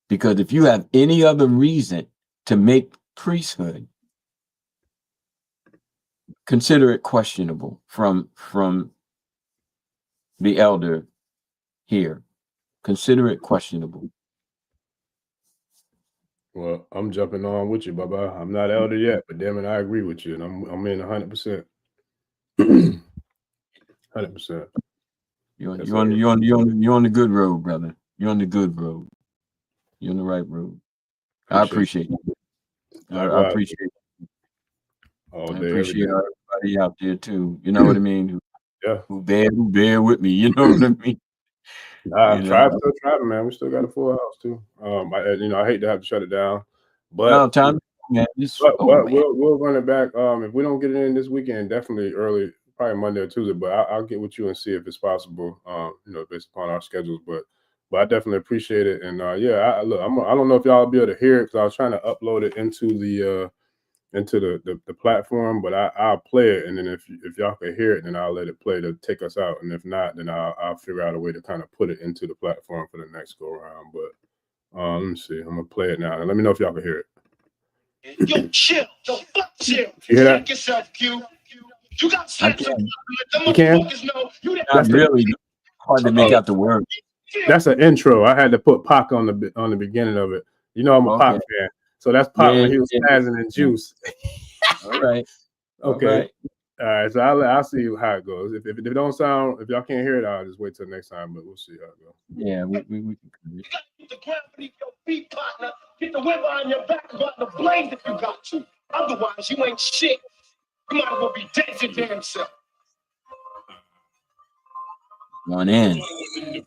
Because if you have any other reason to make priesthood, consider it questionable from the elder here. Consider it questionable. Well, I'm jumping on with you, Baba. I'm not elder yet, but damn it, I agree with you, and I'm in 100%. 100%. You're on the good road, brother. You're on the good road. You're on the right road. I appreciate you. I appreciate it. All day, I appreciate every day. everybody out there too. You know what I mean? Yeah. Who bear with me. You know what I mean? Still trapping, man. We still got a full house too. I hate to have to shut it down, but no, time, man. We'll run it back. If we don't get it in this weekend, definitely early, probably Monday or Tuesday. But I'll get with you and see if it's possible. Based upon our schedules, but I definitely appreciate it. And I don't know if y'all will be able to hear it because I was trying to upload it into into the platform, but I'll play it, and then if y'all can hear it, then I'll let it play to take us out, and if not, then I'll figure out a way to kind of put it into the platform for the next go around. But let me see, I'm gonna play it now, and let me know if y'all can hear it. Yo, chill, yo, fuck chill. You hear that? Check yourself, Q. You got sense. You can? Not really hard to make out the word. That's an intro. I had to put Pac on the beginning of it. You know I'm a Pac fan, so that's Pac when he was spazzing in Juice. All right. Okay. All right. So I'll see how it goes. If it don't sound, if y'all can't hear it, I'll just wait till next time. But we'll see how it goes. Yeah, we You got to get the ground beneath your feet, partner. Get the whip on your back about the blade if you got to. Otherwise, you ain't shit. You might as well be dead to damn self. One in.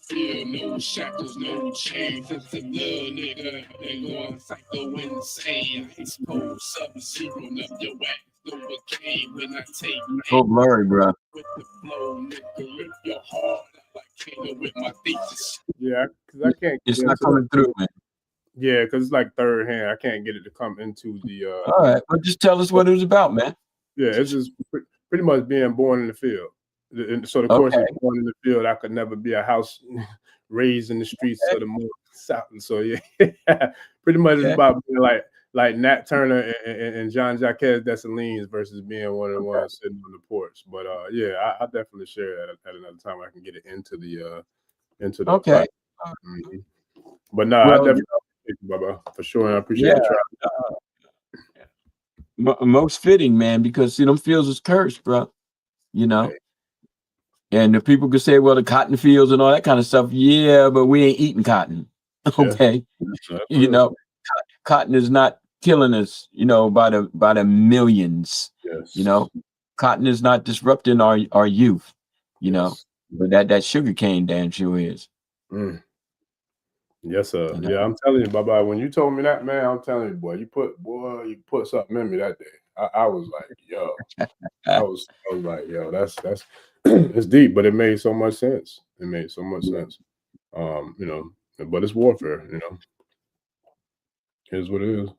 No shackles, no chains. It's a little nigga. They going psycho insane. Ice cold, sub-zero, up your wax. Novocaine when I take So blurry, bro. with the flow, nigga. Rip your heart like Kano with my thesis. Yeah, because I can't. It's not coming through, man. Yeah, because it's like third hand. I can't get it to come into the. All right, well, just tell us what it was about, man. Yeah, it's just pretty much being born in the field. And so the course of born in the field, I could never be a house raised in the streets of the more south. So yeah, pretty much it's about being like Nat Turner and John Jacques Dessalines versus being one of the ones sitting on the porch. But yeah, I definitely share that at another time. I can get it into the Okay. Mm-hmm. But no, I definitely appreciate you, Baba, for sure. And I appreciate the try. Most fitting, man, because them fields is cursed, bro. You know. And the people could say, well, the cotton fields and all that kind of stuff. Yeah, but we ain't eating cotton. Okay. Yeah. You know, cotton is not killing us, you know, by the millions. Yes. You know, cotton is not disrupting our youth, you know, but that sugar cane damn sure is. Mm. Yes, sir. You know? Yeah, I'm telling you, Baba, when you told me that, man, I'm telling you, boy, you put something in me that day. I was like, yo, I was like, yo, that's it's deep, but it made so much sense. It made so much sense. You know, but it's warfare, you know. Here's what it is.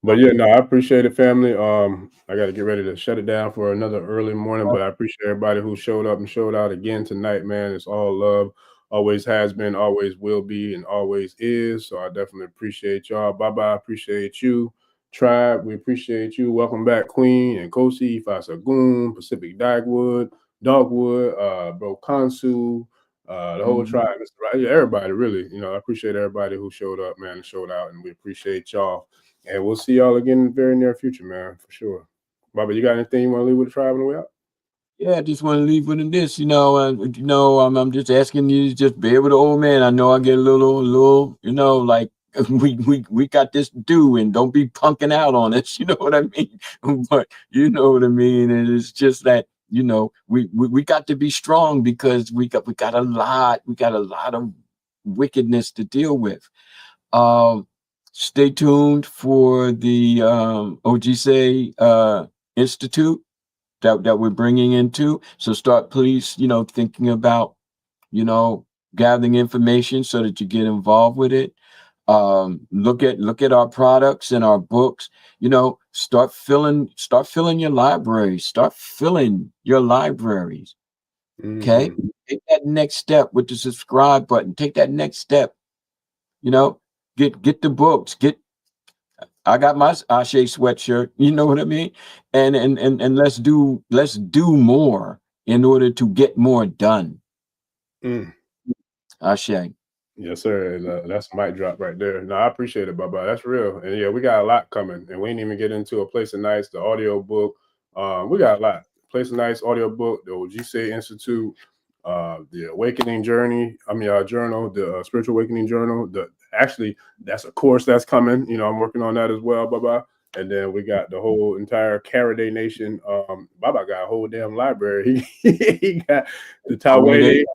But yeah, no, I appreciate it, family. I got to get ready to shut it down for another early morning, but I appreciate everybody who showed up and showed out again tonight, man. It's all love. Always has been, always will be, and always is. So I definitely appreciate y'all. Bye-bye. Appreciate you. Tribe, we appreciate you. Welcome back, Queen and Kosi, Ifa Sagun, Pacific Dagwood, Dogwood, Bro Kansu, the whole tribe, everybody, really. You know, I appreciate everybody who showed up, man, and showed out, and we appreciate y'all. And we'll see y'all again in the very near future, man, for sure. Baba, you got anything you want to leave with the tribe on the way out? Yeah, I just want to leave with this, you know, I'm just asking you to just bear with the old man. I know I get a little, you know, like we got this to do, and don't be punking out on us, you know what I mean? But you know what I mean, and it's just that, you know, we got to be strong because we got a lot of wickedness to deal with. Stay tuned for the OGC Institute that we're bringing into. So start, please, you know, thinking about, you know, gathering information so that you get involved with it. Look at our products and our books. You know, start filling your libraries. Start filling your libraries. Okay, take that next step with the subscribe button. Take that next step. You know, get the books. I got my Ashe sweatshirt. You know what I mean? And let's do more in order to get more done. Ashe. Yes, sir. That's a mic drop right there. No, I appreciate it, Baba. That's real. And yeah, we got a lot coming, and we ain't even get into A Place of Nights, the audio book. We got a lot. Place of Nights audio book, the OGC Institute, the Awakening Journey. Journal, the Spiritual Awakening Journal. Actually, that's a course that's coming. You know, I'm working on that as well, Baba. And then we got the whole entire Karade Nation. Baba got a whole damn library. He got the Tawede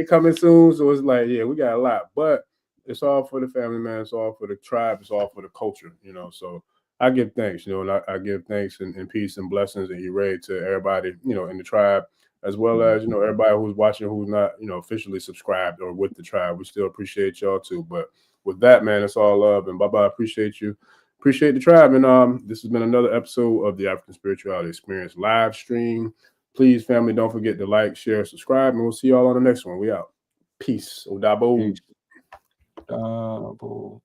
coming soon. So it's like, yeah, we got a lot. But it's all for the family, man. It's all for the tribe. It's all for the culture, you know. So I give thanks, you know, and I give thanks and peace and blessings and hooray to everybody, you know, in the tribe, as well as, you know, everybody who's watching who's not, you know, officially subscribed or with the tribe. We still appreciate y'all too. But with that, man, it's all love. And Baba, I appreciate you. Appreciate the tribe. And this has been another episode of the African Spirituality Experience live stream. Please, family, don't forget to like, share, subscribe, and we'll see y'all on the next one. We out. Peace. Odabo. Peace. Double.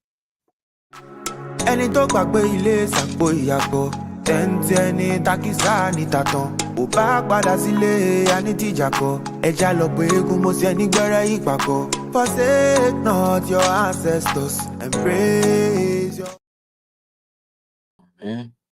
ẹni tó gbàgbé ilé sàpò ìyàgbọ́ tẹ́ǹtì ẹni takísà ní tàtàn ò bá padà sílé anítìjàkọ ẹja lọ pé eégún mo sì ẹni gbẹ́rẹ́ ìpàkọ́ forsake not your ancestors and praise your. Man.